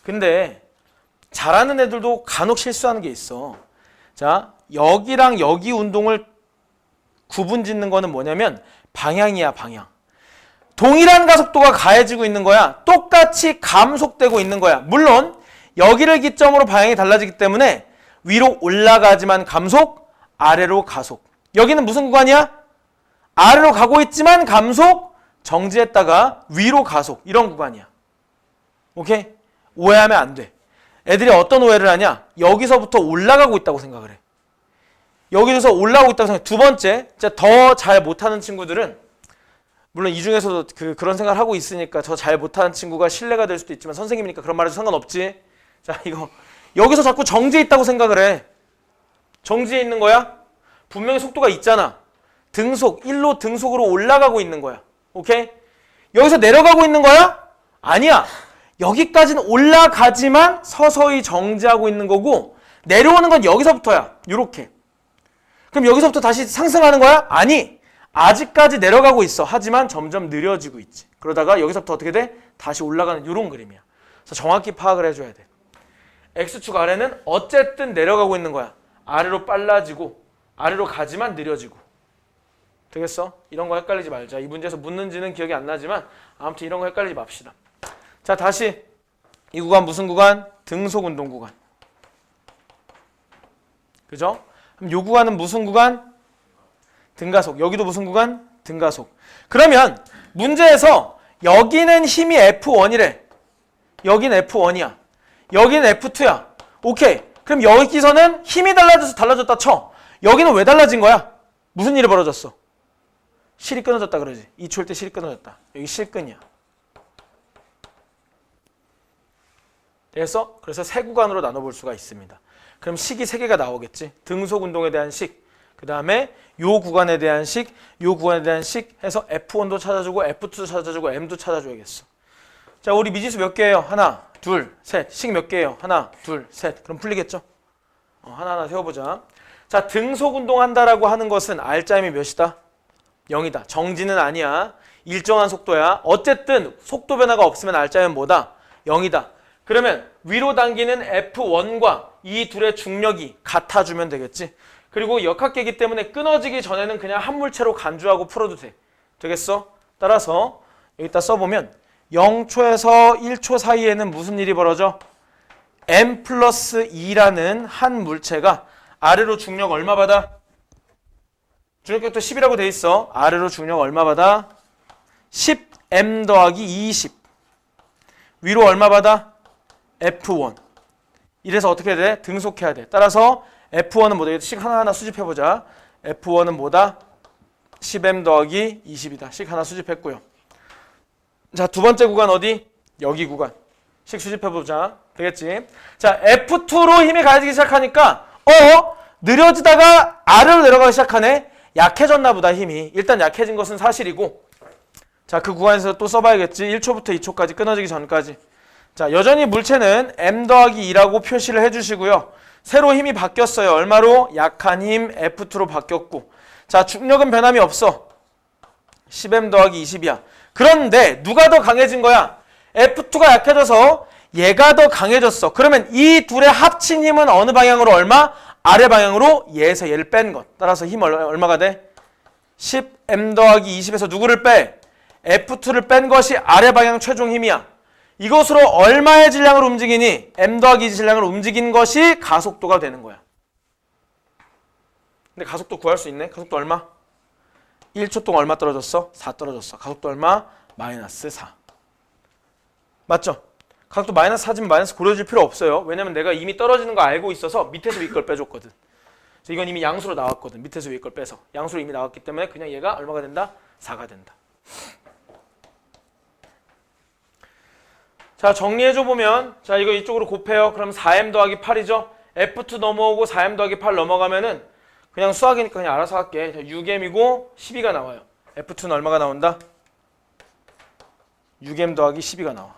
근데 잘하는 애들도 간혹 실수하는 게 있어. 자, 여기랑 여기 운동을 구분 짓는 거는 뭐냐면 방향이야, 방향. 동일한 가속도가 가해지고 있는 거야. 똑같이 감속되고 있는 거야. 물론 여기를 기점으로 방향이 달라지기 때문에 위로 올라가지만 감속, 아래로 가속. 여기는 무슨 구간이야? 아래로 가고 있지만 감속, 정지했다가 위로 가속. 이런 구간이야. 오케이? 오해하면 안 돼. 애들이 어떤 오해를 하냐? 여기서부터 올라가고 있다고 생각을 해. 여기서 올라오고 있다고 생각해. 두 번째, 더 잘 못하는 친구들은 물론 이 중에서도 그런 생각을 하고 있으니까 더 잘 못하는 친구가 신뢰가 될 수도 있지만 선생님이니까 그런 말해도 상관없지. 자, 이거 여기서 자꾸 정지해 있다고 생각을 해. 정지해 있는 거야? 분명히 속도가 있잖아. 등속, 1로 등속으로 올라가고 있는 거야. 오케이? 여기서 내려가고 있는 거야? 아니야. 여기까지는 올라가지만 서서히 정지하고 있는 거고 내려오는 건 여기서부터야. 요렇게. 그럼 여기서부터 다시 상승하는 거야? 아니. 아직까지 내려가고 있어. 하지만 점점 느려지고 있지. 그러다가 여기서부터 어떻게 돼? 다시 올라가는 이런 그림이야. 그래서 정확히 파악을 해줘야 돼. X축 아래는 어쨌든 내려가고 있는 거야. 아래로 빨라지고 아래로 가지만 느려지고. 되겠어? 이런 거 헷갈리지 말자. 이 문제에서 묻는지는 기억이 안 나지만 아무튼 이런 거 헷갈리지 맙시다. 자, 다시 이 구간 무슨 구간? 등속 운동 구간. 그죠? 그럼 요 구간은 무슨 구간? 등가속. 여기도 무슨 구간? 등가속. 그러면 문제에서 여기는 힘이 F1이래. 여기는 F1이야. 여기는 F2야. 오케이. 그럼 여기서는 힘이 달라져서 달라졌다 쳐. 여기는 왜 달라진 거야? 무슨 일이 벌어졌어? 실이 끊어졌다 그러지. 2초일 때 실이 끊어졌다. 여기 실끈이야. 그래서 세 구간으로 나눠볼 수가 있습니다. 그럼 식이 세 개가 나오겠지. 등속 운동에 대한 식, 그 다음에 요 구간에 대한 식, 요 구간에 대한 식 해서 F1도 찾아주고 F2도 찾아주고 M도 찾아줘야겠어. 자, 우리 미지수 몇 개예요? 하나, 둘, 셋. 식 몇 개예요? 하나, 둘, 셋. 그럼 풀리겠죠? 하나하나 세워보자. 자, 등속 운동한다라고 하는 것은 R자임이 몇이다? 0이다. 정지는 아니야. 일정한 속도야. 어쨌든 속도 변화가 없으면 R자임은 뭐다? 0이다. 그러면 위로 당기는 F1과 이 둘의 중력이 같아주면 되겠지. 그리고 역학계이기 때문에 끊어지기 전에는 그냥 한 물체로 간주하고 풀어도 돼. 되겠어? 따라서 여기다 써보면 0초에서 1초 사이에는 무슨 일이 벌어져? m 플러스 2라는 한 물체가 아래로 중력 얼마 받아? 중력격도 10이라고 돼 있어. 아래로 중력 얼마 받아? 10m 더하기 20. 위로 얼마 받아? F1. 이래서 어떻게 해야 돼? 등속해야 돼. 따라서 F1은 뭐다? 식 하나하나 수집해보자. F1은 뭐다? 10m 더하기 20이다. 식 하나 수집했고요. 자, 두 번째 구간 어디? 여기 구간. 식 수집해보자. 되겠지? 자, F2로 힘이 가해지기 시작하니까 느려지다가 아래로 내려가기 시작하네. 약해졌나 보다 힘이. 일단 약해진 것은 사실이고 자, 그 구간에서 또 써봐야겠지. 1초부터 2초까지 끊어지기 전까지. 자, 여전히 물체는 m 더하기 2라고 표시를 해주시고요. 새로 힘이 바뀌었어요. 얼마로? 약한 힘 F2로 바뀌었고 자, 중력은 변함이 없어. 10m 더하기 20이야. 그런데 누가 더 강해진 거야? F2가 약해져서 얘가 더 강해졌어. 그러면 이 둘의 합친 힘은 어느 방향으로 얼마? 아래 방향으로 얘에서 얘를 뺀 것. 따라서 힘 얼마가 돼? 10m 더하기 20에서 누구를 빼? F2를 뺀 것이 아래 방향 최종 힘이야. 이것으로 얼마의 질량을 움직이니? m 더하기 2 질량을 움직인 것이 가속도가 되는 거야. 근데 가속도 구할 수 있네? 가속도 얼마? 1초 동안 얼마 떨어졌어? 4 떨어졌어. 가속도 얼마? 마이너스 4. 맞죠? 가속도 마이너스 4지만 마이너스 고려줄 필요 없어요. 왜냐면 내가 이미 떨어지는 거 알고 있어서 밑에서 위 걸 빼줬거든. 그래서 이건 이미 양수로 나왔거든. 밑에서 위 걸 빼서. 양수로 이미 나왔기 때문에 그냥 얘가 얼마가 된다? 4가 된다. 자, 정리해줘 보면 자, 이거 이쪽으로 곱해요. 그럼 4m 더하기 8이죠. F2 넘어오고 4m 더하기 8 넘어가면은 그냥 수학이니까 그냥 알아서 할게. 6m이고 12가 나와요. F2는 얼마가 나온다? 6m 더하기 12가 나와.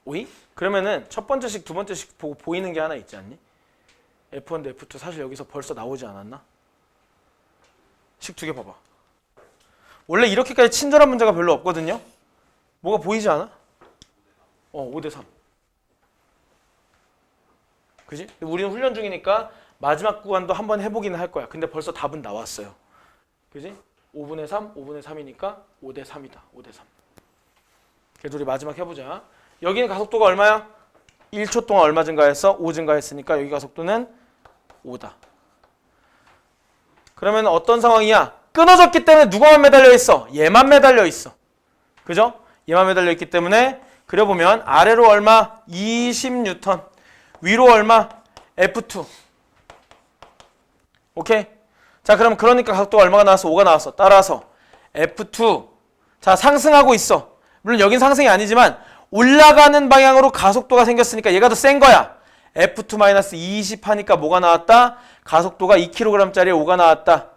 오이? 그러면은 첫 번째 식, 두 번째 식 보고 보이는 게 하나 있지 않니? F1 대 F2 사실 여기서 벌써 나오지 않았나? 식 두 개 봐봐. 원래 이렇게까지 친절한 문제가 별로 없거든요. 뭐가 보이지 않아? 5대 3. 그지? 우리는 훈련 중이니까 마지막 구간도 한번 해보기는 할 거야. 근데 벌써 답은 나왔어요. 그지? 5분의 3, 5분의 3이니까 5대 3이다. 5대 3. 그래도 우리 마지막 해보자. 여기는 가속도가 얼마야? 1초 동안 얼마 증가했어? 5 증가했으니까 여기 가속도는 5다. 그러면 어떤 상황이야? 끊어졌기 때문에 누가만 매달려 있어? 얘만 매달려 있어. 그죠? 얘만 매달려 있기 때문에 그려보면 아래로 얼마? 20N. 위로 얼마? F2. 오케이? 자, 그럼 그러니까 가속도가 얼마가 나왔어? 5가 나왔어. 따라서 F2. 자, 상승하고 있어. 물론 여긴 상승이 아니지만 올라가는 방향으로 가속도가 생겼으니까 얘가 더 센 거야. F2-20 하니까 뭐가 나왔다? 가속도가 2kg짜리에 5가 나왔다.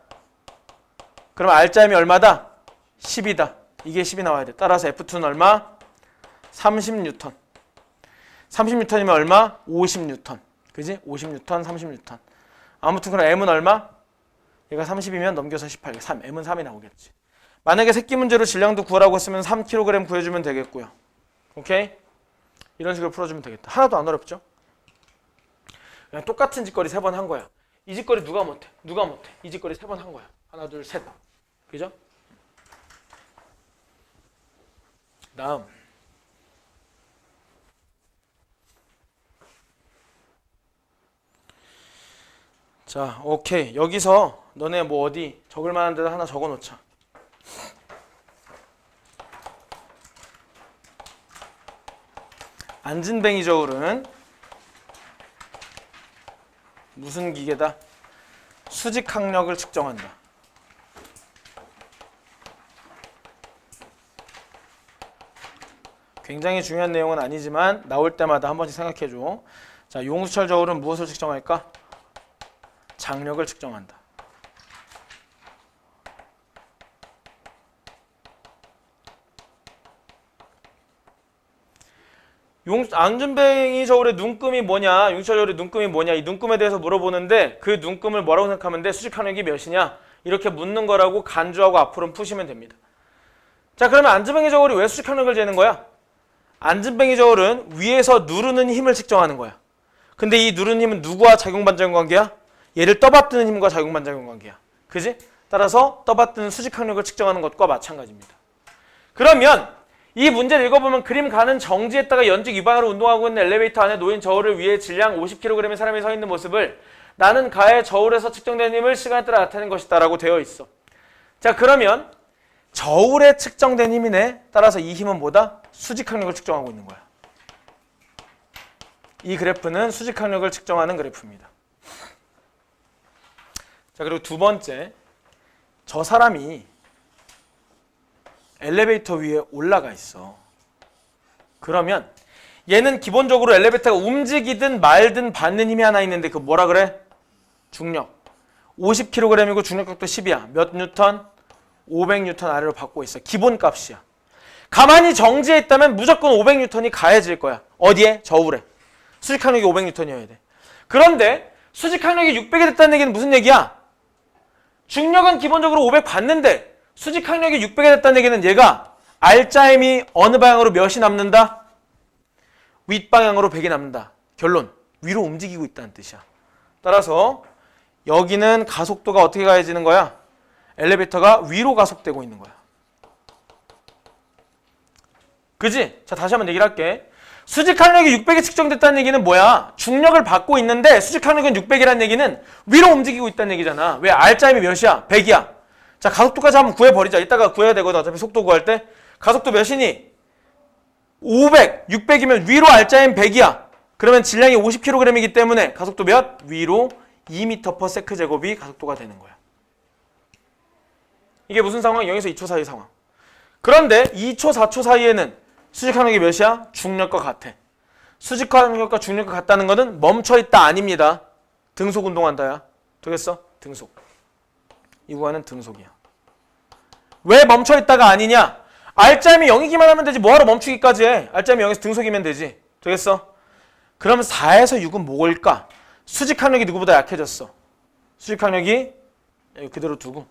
그럼 R자임이 얼마다? 10이다. 이게 10이 나와야 돼. 따라서 F2는 얼마? 30N. 30N이면 얼마? 50N. 그지? 50N, 30N. 아무튼 그럼 M은 얼마? 얘가 30이면 넘겨서 18. 3. M은 3이 나오겠지. 만약에 새끼 문제로 질량도 구하라고 했으면 3kg 구해주면 되겠고요. 오케이? 이런 식으로 풀어주면 되겠다. 하나도 안 어렵죠? 그냥 똑같은 짓거리 3번 한 거야. 이 짓거리 누가 못해? 누가 못해? 이 짓거리 3번 한 거야. 하나, 둘, 셋. 그죠? 다음. 자, 오케이. 여기서 너네 뭐 어디 적을 만한 데다 하나 적어 놓자. 안진뱅이 저울은 무슨 기계다? 수직 항력을 측정한다. 굉장히 중요한 내용은 아니지만 나올 때마다 한 번씩 생각해줘. 자, 용수철 저울은 무엇을 측정할까? 장력을 측정한다. 안진뱅이 저울의 눈금이 뭐냐, 용수철 저울의 눈금이 뭐냐, 이 눈금에 대해서 물어보는데 그 눈금을 뭐라고 생각하면 돼? 수직 항력이 몇이냐? 이렇게 묻는 거라고 간주하고 앞으로 푸시면 됩니다. 자, 그러면 안진뱅이 저울이 왜 수직 항력을 재는 거야? 안진뱅이 저울은 위에서 누르는 힘을 측정하는 거야. 근데 이 누르는 힘은 누구와 작용반작용 관계야? 얘를 떠받드는 힘과 작용반작용 관계야. 그지? 따라서 떠받드는 수직 항력을 측정하는 것과 마찬가지입니다. 그러면 이 문제를 읽어보면 그림 가는 정지에다가 연직 위반으로 운동하고 있는 엘리베이터 안에 놓인 저울을 위에 질량 50kg의 사람이 서 있는 모습을 나는 가의 저울에서 측정된 힘을 시간에 따라 나타내는 것이다 라고 되어 있어. 자, 그러면 저울에 측정된 힘이네. 따라서 이 힘은 뭐다? 수직 항력을 측정하고 있는 거야. 이 그래프는 수직 항력을 측정하는 그래프입니다. 자, 그리고 두 번째, 저 사람이 엘리베이터 위에 올라가 있어. 그러면 얘는 기본적으로 엘리베이터가 움직이든 말든 받는 힘이 하나 있는데 그 뭐라 그래? 중력. 50kg이고 중력각도 10이야. 몇 뉴턴? 500뉴턴 아래로 받고 있어. 기본값이야. 가만히 정지해 있다면 무조건 500뉴턴이 가해질 거야. 어디에? 저울에. 수직항력이 500뉴턴이어야 돼. 그런데 수직항력이 600이 됐다는 얘기는 무슨 얘기야? 중력은 기본적으로 500 받는데 수직항력이 600이 됐다는 얘기는 얘가 R자임이 어느 방향으로 몇이 남는다? 윗방향으로 100이 남는다. 결론, 위로 움직이고 있다는 뜻이야. 따라서 여기는 가속도가 어떻게 가해지는 거야? 엘리베이터가 위로 가속되고 있는 거야. 그지? 자, 다시 한번 얘기를 할게. 수직항력이 600이 측정됐다는 얘기는 뭐야? 중력을 받고 있는데 수직항력은 600이라는 얘기는 위로 움직이고 있다는 얘기잖아. 왜? R자임이 몇이야? 100이야. 자, 가속도까지 한번 구해버리자. 이따가 구해야 되거든. 어차피 속도 구할 때. 가속도 몇이니? 500. 600이면 위로 R자임 100이야. 그러면 질량이 50kg이기 때문에 가속도 몇? 위로 2m/s 제곱이 가속도가 되는 거야. 이게 무슨 상황? 0에서 2초 사이 상황. 그런데 2초, 4초 사이에는 수직항력이 몇이야? 중력과 같아. 수직항력과 중력과 같다는 것은 멈춰있다 아닙니다. 등속 운동한다야. 되겠어? 등속. 이 구간은 등속이야. 왜 멈춰있다가 아니냐? R자임이 0이기만 하면 되지. 뭐하러 멈추기까지 해? R자임이 0에서 등속이면 되지. 되겠어? 그럼 4에서 6은 뭘까? 수직항력이 누구보다 약해졌어. 수직항력이 그대로 두고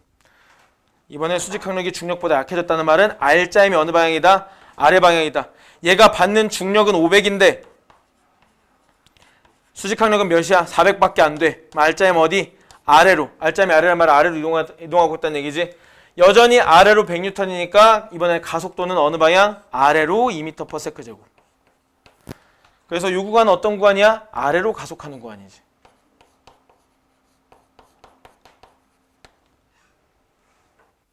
이번에 수직항력이 중력보다 약해졌다는 말은 R자임이 어느 방향이다? 아래 방향이다. 얘가 받는 중력은 500인데 수직항력은 몇이야? 400밖에 안 돼. R자임 어디? 아래로. R자임이 아래란 말은 아래로 이동하고 있다는 얘기지. 여전히 아래로 100뉴턴이니까 이번에 가속도는 어느 방향? 아래로 2m/s 제곱. 그래서 이 구간은 어떤 구간이야? 아래로 가속하는 구간이지.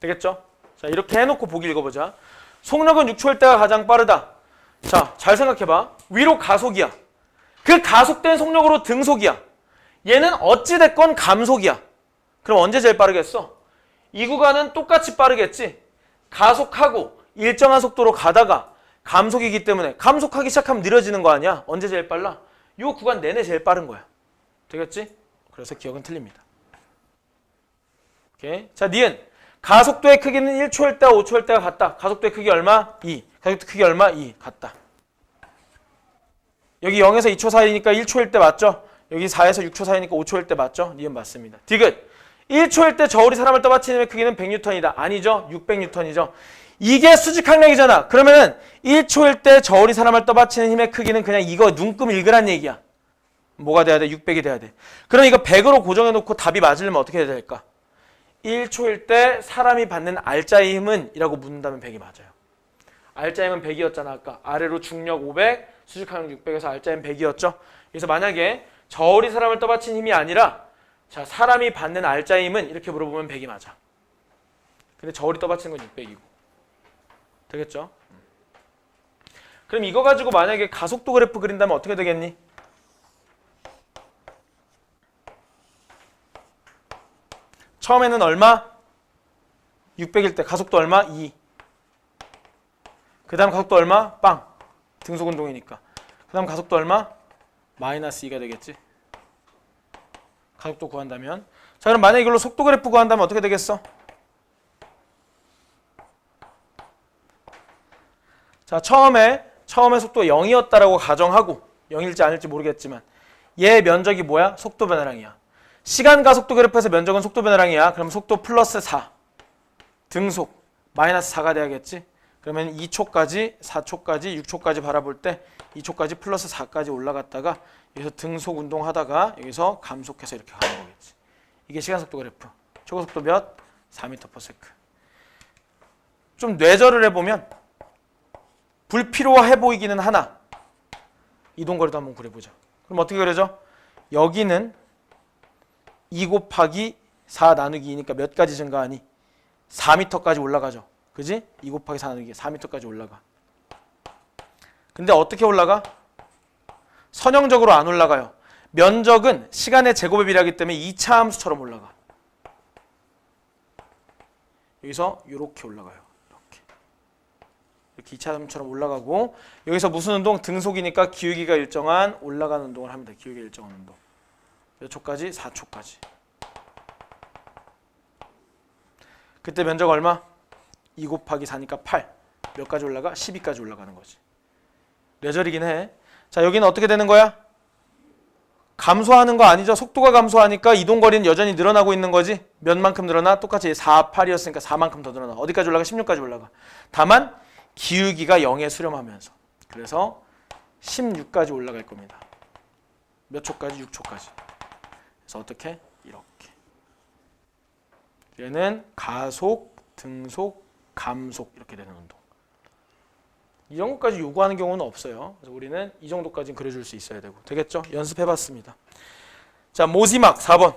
되겠죠? 자, 이렇게 해놓고 보기 읽어보자. 속력은 6초일 때가 가장 빠르다. 자, 잘 생각해봐. 위로 가속이야. 그 가속된 속력으로 등속이야. 얘는 어찌됐건 감속이야. 그럼 언제 제일 빠르겠어? 이 구간은 똑같이 빠르겠지. 가속하고 일정한 속도로 가다가 감속이기 때문에 감속하기 시작하면 느려지는 거 아니야? 언제 제일 빨라? 이 구간 내내 제일 빠른 거야. 되겠지? 그래서 기억은 틀립니다. 오케이. 자, 니은. 가속도의 크기는 1초일 때와 5초일 때가 같다. 가속도의 크기 얼마? 2. 가속도 크기 얼마? 2. 같다. 여기 0에서 2초 사이니까 1초일 때 맞죠? 여기 4에서 6초 사이니까 5초일 때 맞죠? 니은 맞습니다. 디귿. 1초일 때 저울이 사람을 떠받치는 힘의 크기는 100뉴턴이다. 아니죠? 600뉴턴이죠. 이게 수직항력이잖아. 그러면은 1초일 때 저울이 사람을 떠받치는 힘의 크기는 그냥 이거 눈금 읽으란 얘기야. 뭐가 돼야 돼? 600이 돼야 돼. 그럼 이거 100으로 고정해놓고 답이 맞으려면 어떻게 해야 될까? 1초일 때 사람이 받는 R자의 힘은? 이라고 묻는다면 100이 맞아요. 알짜임은 100이었잖아 아까. 아래로 중력 500, 수직항력 600에서 알짜임 100이었죠. 그래서 만약에 저울이 사람을 떠받친 힘이 아니라 자 사람이 받는 알짜임은 이렇게 물어보면 100이 맞아. 근데 저울이 떠받치는 건 600이고. 되겠죠? 그럼 이거 가지고 만약에 가속도 그래프 그린다면 어떻게 되겠니? 처음에는 얼마? 600일 때 가속도 얼마? 2. 그 다음 가속도 얼마? 빵. 등속 운동이니까. 그 다음 가속도 얼마? 마이너스 2가 되겠지. 가속도 구한다면. 자 그럼 만약에 이걸로 속도 그래프 구한다면 어떻게 되겠어? 자 처음에 속도가 0이었다라고 가정하고 0일지 아닐지 모르겠지만 얘 면적이 뭐야? 속도 변화량이야. 시간 가속도 그래프에서 면적은 속도 변화량이야. 그럼 속도 플러스 4 등속 마이너스 4가 돼야겠지. 그러면 2초까지 4초까지 6초까지 바라볼 때 2초까지 플러스 4까지 올라갔다가 여기서 등속 운동하다가 여기서 감속해서 이렇게 가는 거겠지. 이게 시간 속도 그래프. 초고속도 몇? 4m/s. 좀 뇌절을 해보면 불필요해 보이기는 하나 이동거리도 한번 그려보자. 그럼 어떻게 그려져? 여기는 2 곱하기 4 나누기 2니까 몇 가지 증가하니? 4m까지 올라가죠. 그지? 2 곱하기 4 나누기 4m까지 올라가. 근데 어떻게 올라가? 선형적으로 안 올라가요. 면적은 시간의 제곱에 비례하기 때문에 2차 함수처럼 올라가. 여기서 이렇게 올라가요. 이렇게 2차 함수처럼 올라가고 여기서 무슨 운동? 등속이니까 기울기가 일정한 올라가는 운동을 합니다. 기울기가 일정한 운동. 몇 초까지? 4초까지. 그때 면적 얼마? 2 곱하기 4니까 8. 몇 가지 올라가? 12까지 올라가는 거지. 뇌절이긴 해. 자 여기는 어떻게 되는 거야? 감소하는 거 아니죠? 속도가 감소하니까 이동거리는 여전히 늘어나고 있는 거지. 몇만큼 늘어나? 똑같이 4, 8이었으니까 4만큼 더 늘어나. 어디까지 올라가? 16까지 올라가. 다만 기울기가 0에 수렴하면서. 그래서 16까지 올라갈 겁니다. 몇 초까지? 6초까지. 그래서 어떻게? 이렇게. 얘는 가속, 등속, 감속 이렇게 되는 운동. 이 정도까지 요구하는 경우는 없어요. 그래서 우리는 이 정도까지는 그려줄 수 있어야 되고. 되겠죠? 연습해봤습니다. 자, 모지막 4번.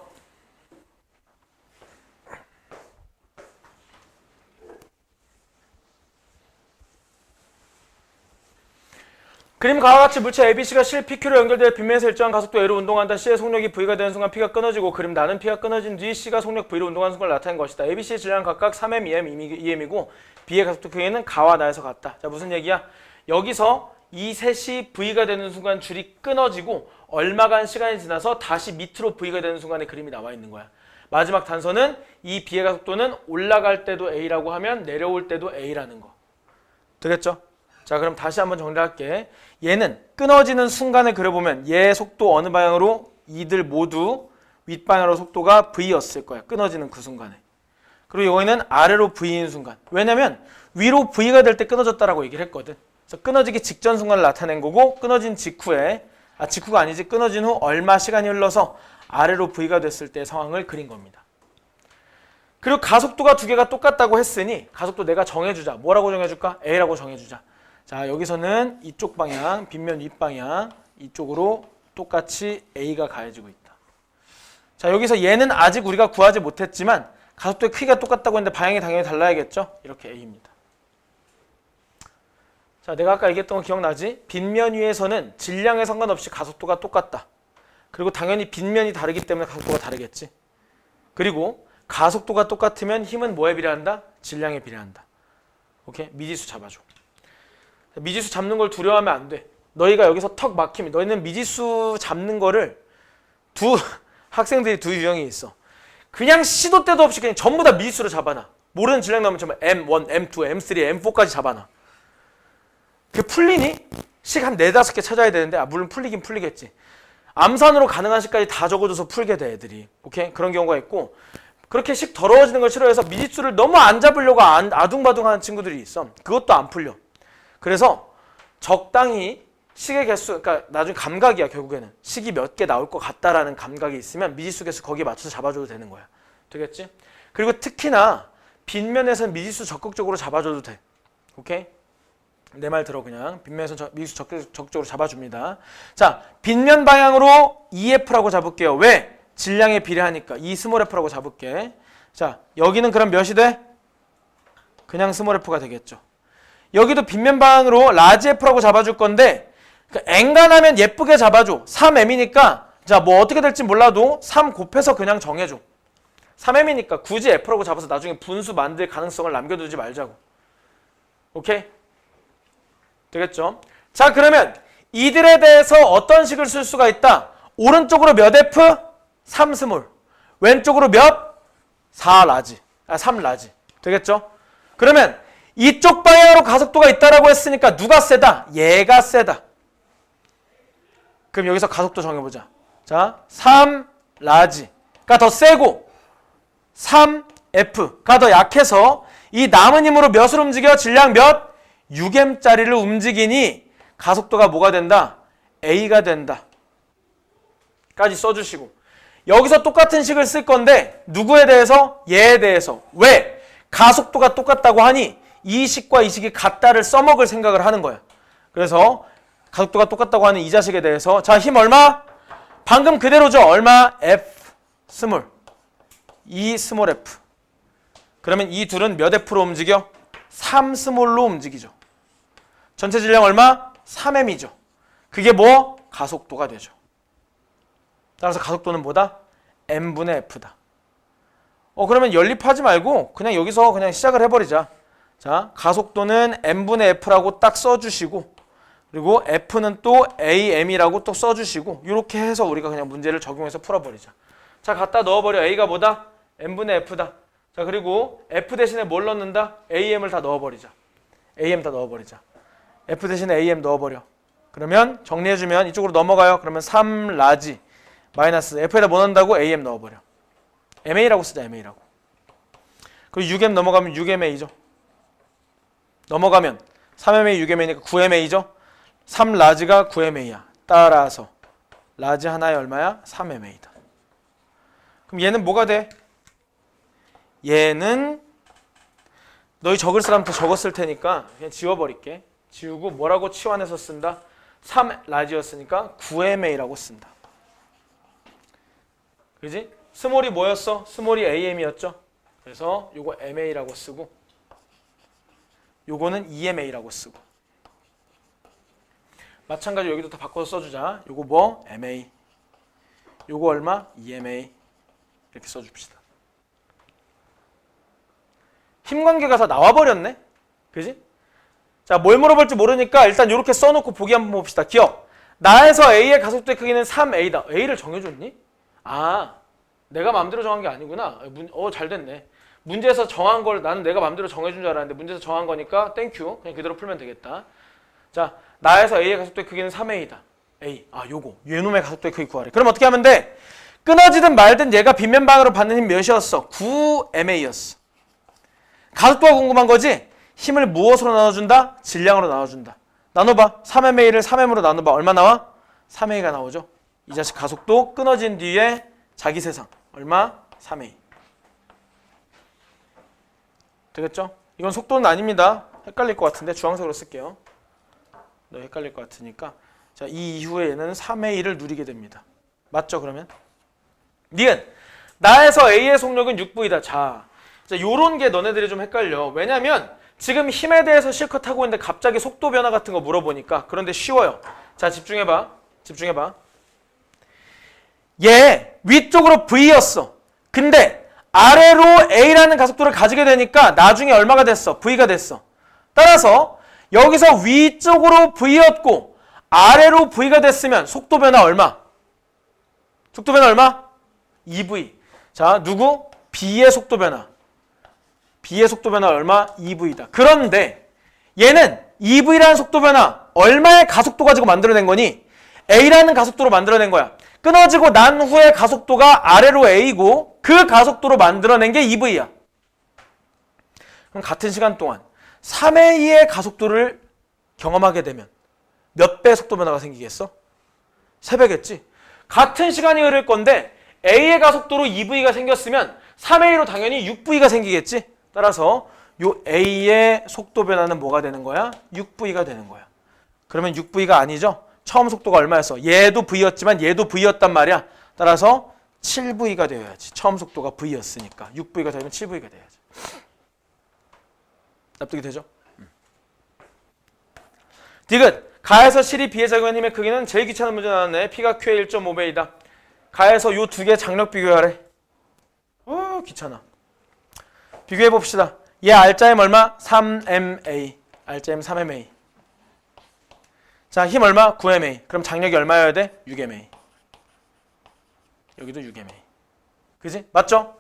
그림 가와 같이 물체 ABC가 실 PQ로 연결되어 빗면에서 일정한 가속도 A로 운동한다. C의 속력이 V가 되는 순간 P가 끊어지고 그림 나는 P가 끊어진 뒤 C가 속력 V로 운동하는 순간을 나타낸 것이다. ABC의 질량은 각각 3m, 2m, 2m이고 B의 가속도 크기는 가와 나에서 같다. 자, 무슨 얘기야? 여기서 이 셋이 V가 되는 순간 줄이 끊어지고 얼마간 시간이 지나서 다시 밑으로 V가 되는 순간에 그림이 나와 있는 거야. 마지막 단서는 이 B의 가속도는 올라갈 때도 A라고 하면 내려올 때도 A라는 거. 되겠죠? 자, 그럼 다시 한번 정리할게. 얘는 끊어지는 순간을 그려보면 얘 속도 어느 방향으로? 이들 모두 윗방향으로 속도가 V였을 거야. 끊어지는 그 순간에. 그리고 여기는 아래로 V인 순간. 왜냐면 위로 V가 될 때 끊어졌다라고 얘기를 했거든. 그래서 끊어지기 직전 순간을 나타낸 거고 끊어진 직후에 직후가 아니지 끊어진 후 얼마 시간이 흘러서 아래로 V가 됐을 때 상황을 그린 겁니다. 그리고 가속도가 두 개가 똑같다고 했으니 가속도 내가 정해주자. 뭐라고 정해줄까? A라고 정해주자. 자, 여기서는 이쪽 방향, 빗면 윗방향 이쪽으로 똑같이 A가 가해지고 있다. 자, 여기서 얘는 아직 우리가 구하지 못했지만 가속도의 크기가 똑같다고 했는데 방향이 당연히 달라야겠죠? 이렇게 A입니다. 자, 내가 아까 얘기했던 거 기억나지? 빗면 위에서는 질량에 상관없이 가속도가 똑같다. 그리고 당연히 빗면이 다르기 때문에 가속도가 다르겠지. 그리고 가속도가 똑같으면 힘은 뭐에 비례한다? 질량에 비례한다. 오케이? 미지수 잡아줘. 미지수 잡는 걸 두려워하면 안 돼. 너희가 여기서 턱 막히면 너희는 미지수 잡는 거를 학생들이 두 유형이 있어. 그냥 시도 때도 없이 그냥 전부 다 미지수로 잡아놔. 모르는 질량 나오면 정말 M1, M2, M3, M4까지 잡아놔. 그게 풀리니? 식 한 4-5개 찾아야 되는데 물론 풀리긴 풀리겠지. 암산으로 가능한 식까지 다 적어줘서 풀게 돼 애들이. 오케이? 그런 경우가 있고 그렇게 식 더러워지는 걸 싫어해서 미지수를 너무 안 잡으려고 아둥바둥하는 친구들이 있어. 그것도 안 풀려. 그래서 적당히 식의 개수, 그러니까 나중에 감각이야 결국에는. 식이 몇 개 나올 것 같다라는 감각이 있으면 미지수 개수 거기에 맞춰서 잡아줘도 되는 거야. 되겠지? 그리고 특히나 빗면에서는 미지수 적극적으로 잡아줘도 돼. 오케이? 내 말 들어 그냥. 빗면에서 미수 적극적으로 잡아줍니다. 자, 빗면 방향으로 EF라고 잡을게요. 왜? 질량에 비례하니까. 이 스몰 f라고 잡을게. 자, 여기는 그럼 몇이 돼? 그냥 스몰 f가 되겠죠. 여기도 빗면 방향으로 라지 f라고 잡아줄 건데 엔간하면 예쁘게 잡아줘. 3m이니까 자, 뭐 어떻게 될지 몰라도 3 곱해서 그냥 정해줘. 3m이니까 굳이 f라고 잡아서 나중에 분수 만들 가능성을 남겨두지 말자고. 오케이? 되겠죠? 자, 그러면 이들에 대해서 어떤 식을 쓸 수가 있다? 오른쪽으로 몇 f? 3 스몰. 왼쪽으로 몇? 4 라지. 3 라지. 되겠죠? 그러면 이쪽 방향으로 가속도가 있다라고 했으니까 누가 세다? 얘가 세다. 그럼 여기서 가속도 정해보자. 자, 3 라지가 더 세고 3F가 더 약해서 이 남은 힘으로 몇을 움직여? 질량 몇? 6m짜리를 움직이니 가속도가 뭐가 된다? A가 된다. 까지 써주시고 여기서 똑같은 식을 쓸 건데 누구에 대해서? 얘에 대해서. 왜? 가속도가 똑같다고 하니 이 식과 이 식이 같다를 써먹을 생각을 하는 거야. 그래서 가속도가 똑같다고 하는 이 자식에 대해서 자, 힘 얼마? 방금 그대로죠. 얼마? F 스몰. 이 스몰 F. 그러면 이 둘은 몇 F로 움직여? 3 스몰로 움직이죠. 전체 질량 얼마? 3m이죠. 그게 뭐? 가속도가 되죠. 따라서 가속도는 뭐다? m분의 f다. 그러면 연립하지 말고 그냥 여기서 그냥 시작을 해버리자. 자, 가속도는 m분의 f라고 딱 써주시고 그리고 f는 또 am이라고 또 써주시고 이렇게 해서 우리가 그냥 문제를 적용해서 풀어버리자. 자, 갖다 넣어버려. a가 뭐다? m분의 f다. 자, 그리고 f 대신에 뭘 넣는다? am을 다 넣어버리자. am 다 넣어버리자. f 대신에 am 넣어버려. 그러면 정리해주면 이쪽으로 넘어가요. 그러면 3 라지 마이너스 f에다 뭐 넣는다고? am 넣어버려. ma라고 쓰자. ma라고. 그리고 6m 넘어가면 6ma죠. 넘어가면 3ma 6ma니까 9ma죠. 3 라지가 9ma야. 따라서 라지 하나에 얼마야? 3ma다. 그럼 얘는 뭐가 돼? 얘는 너희 적을 사람부터 적었을 테니까 그냥 지워버릴게. 지우고 뭐라고 치환해서 쓴다? 3 라지였으니까 9ma라고 쓴다. 그지? 스몰이 뭐였어? 스몰이 am이었죠. 그래서 요거 ma라고 쓰고 요거는 EMA라고 쓰고 마찬가지로 여기도 다 바꿔서 써주자. 요거 뭐? MA. 요거 얼마? EMA. 이렇게 써줍시다. 힘 관계가 다 나와버렸네? 그지? 자, 뭘 물어볼지 모르니까 일단 이렇게 써놓고 보기 한번 봅시다. 기억! 나에서 A의 가속도의 크기는 3A다. A를 정해줬니? 아, 내가 마음대로 정한 게 아니구나. 잘 됐네. 문제에서 정한 걸 나는 내가 마음대로 정해준 줄 알았는데 문제에서 정한 거니까 땡큐. 그냥 그대로 풀면 되겠다. 자, 나에서 A의 가속도의 크기는 3A다. A. 요거. 얘놈의 가속도의 크기 구하래. 그럼 어떻게 하면 돼? 끊어지든 말든 얘가 빗면방으로 받는 힘 몇이었어? 9MA였어. 가속도가 궁금한 거지? 힘을 무엇으로 나눠준다? 질량으로 나눠준다. 나눠봐. 3MA를 3M으로 나눠봐. 얼마 나와? 3A가 나오죠. 이 자식 가속도 끊어진 뒤에 자기 세상. 얼마? 3A. 되겠죠? 이건 속도는 아닙니다. 헷갈릴 것 같은데 주황색으로 쓸게요. 너 헷갈릴 것 같으니까. 자, 이 이후에 얘는 3A를 누리게 됩니다. 맞죠, 그러면? 니은. 나에서 A의 속력은 6V다. 자, 요런 게 너네들이 좀 헷갈려. 왜냐면 지금 힘에 대해서 실컷 하고 있는데 갑자기 속도 변화 같은 거 물어보니까. 그런데 쉬워요. 자, 집중해봐. 집중해봐. 얘 위쪽으로 V였어. 근데 아래로 A라는 가속도를 가지게 되니까 나중에 얼마가 됐어? V가 됐어. 따라서 여기서 위쪽으로 V였고 아래로 V가 됐으면 속도 변화 얼마? 속도 변화 얼마? 2V. 자, 누구? B의 속도 변화. B의 속도 변화 얼마? 2V다. 그런데 얘는 2V라는 속도 변화 얼마의 가속도 가지고 만들어낸 거니? A라는 가속도로 만들어낸 거야. 끊어지고 난 후에 가속도가 아래로 A고 그 가속도로 만들어낸 게 2V야. 그럼 같은 시간 동안 3A의 가속도를 경험하게 되면 몇 배 속도 변화가 생기겠어? 3배겠지. 같은 시간이 흐를 건데 A의 가속도로 2V가 생겼으면 3A로 당연히 6V가 생기겠지. 따라서 요 A의 속도 변화는 뭐가 되는 거야? 6V가 되는 거야. 그러면 6V가 아니죠? 처음 속도가 얼마였어? 얘도 V였지만 얘도 V였단 말이야. 따라서 7V가 되어야지. 처음 속도가 V였으니까 6V가 되면 7V가 돼야지. 납득이 되죠? 디귿. 가에서 실이 B에 작용한 힘의 크기는 제일 귀찮은 문제 나왔네. P가 Q의 1.5배이다. 가에서 요 두 개 장력 비교하래. 귀찮아. 비교해 봅시다. 얘 R자임 얼마? 3MA. R자임 3MA. 자, 힘 얼마? 9MA. 그럼 장력이 얼마여야 돼? 6MA. 여기도 6MA. 그지? 맞죠?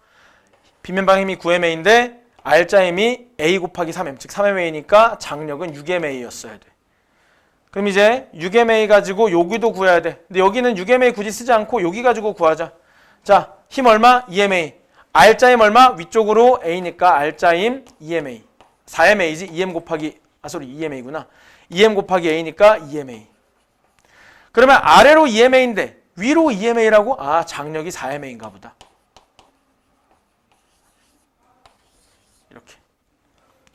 빗면방 힘이 9MA인데 R자 힘이 A 곱하기 3M, 즉 3MA니까 장력은 6MA였어야 돼. 그럼 이제 6MA 가지고 여기도 구해야 돼. 근데 여기는 6MA 굳이 쓰지 않고 여기 가지고 구하자. 자, 힘 얼마? 2MA. R자 힘 얼마? 위쪽으로 A니까 R자 힘 2MA. 4MA지? 2M 곱하기 2MA구나. 2M 곱하기 A니까 2MA. 그러면 아래로 2MA인데 위로 2MA라고? 아, 장력이 4MA인가 보다. 이렇게.